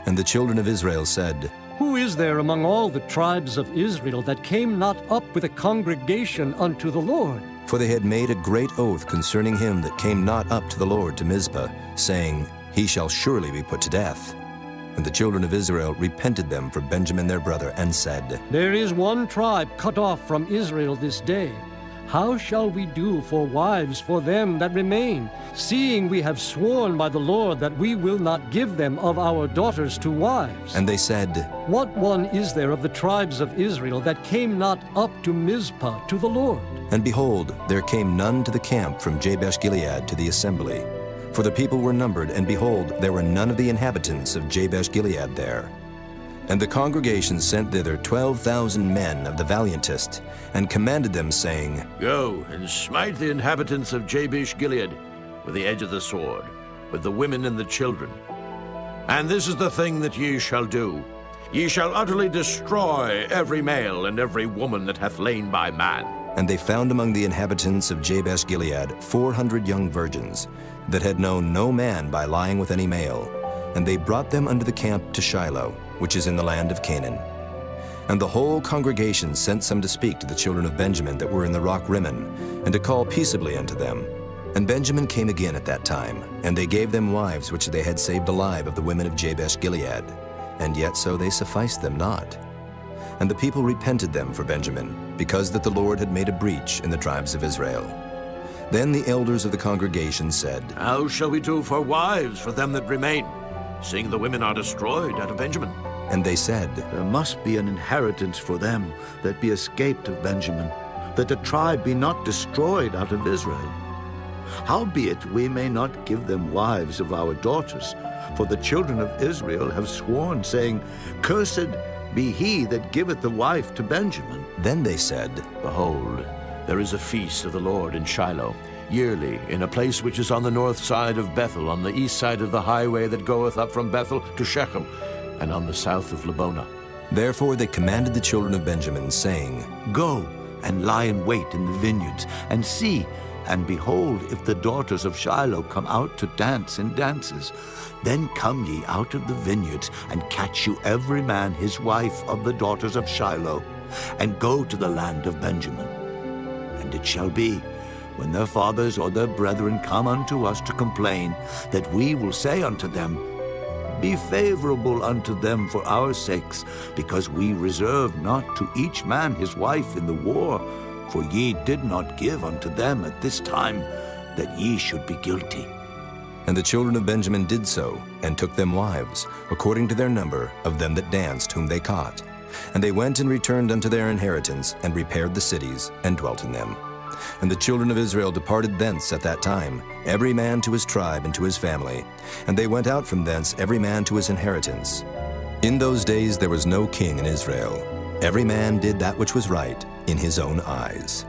And the children of Israel said, Who is there among all the tribes of Israel that came not up with a congregation unto the Lord? For they had made a great oath concerning him that came not up to the Lord to Mizpah, saying, He shall surely be put to death. And the children of Israel repented them for Benjamin their brother, and said, There is one tribe cut off from Israel this day. How shall we do for wives for them that remain, seeing we have sworn by the Lord that we will not give them of our daughters to wives? And they said, What one is there of the tribes of Israel that came not up to Mizpah to the Lord? And behold, there came none to the camp from Jabesh-Gilead to the assembly. For the people were numbered, and behold, there were none of the inhabitants of Jabesh-Gilead there. And the congregation sent thither 12,000 men of the valiantest, and commanded them, saying, Go and smite the inhabitants of Jabesh-Gilead with the edge of the sword, with the women and the children. And this is the thing that ye shall do. Ye shall utterly destroy every male and every woman that hath lain by man. And they found among the inhabitants of Jabesh-Gilead 400 young virgins, that had known no man by lying with any male. And they brought them unto the camp to Shiloh, which is in the land of Canaan. And the whole congregation sent some to speak to the children of Benjamin that were in the rock Rimmon, and to call peaceably unto them. And Benjamin came again at that time, and they gave them wives which they had saved alive of the women of Jabesh-Gilead, and yet so they sufficed them not. And the people repented them for Benjamin, because that the Lord had made a breach in the tribes of Israel. Then the elders of the congregation said, How shall we do for wives for them that remain, seeing the women are destroyed out of Benjamin? And they said, There must be an inheritance for them that be escaped of Benjamin, that a tribe be not destroyed out of Israel. Howbeit we may not give them wives of our daughters, for the children of Israel have sworn, saying, Cursed be he that giveth the wife to Benjamin. Then they said, Behold, there is a feast of the Lord in Shiloh, yearly, in a place which is on the north side of Bethel, on the east side of the highway that goeth up from Bethel to Shechem, and on the south of Lebonah. Therefore they commanded the children of Benjamin, saying, Go and lie in wait in the vineyards, and see, and behold, if the daughters of Shiloh come out to dance in dances, then come ye out of the vineyards, and catch you every man his wife of the daughters of Shiloh, and go to the land of Benjamin. And it shall be, when their fathers or their brethren come unto us to complain, that we will say unto them, Be favorable unto them for our sakes, because we reserve not to each man his wife in the war, for ye did not give unto them at this time, that ye should be guilty. And the children of Benjamin did so, and took them wives, according to their number of them that danced, whom they caught. And they went and returned unto their inheritance, and repaired the cities, and dwelt in them. And the children of Israel departed thence at that time, every man to his tribe and to his family. And they went out from thence every man to his inheritance. In those days there was no king in Israel. Every man did that which was right in his own eyes.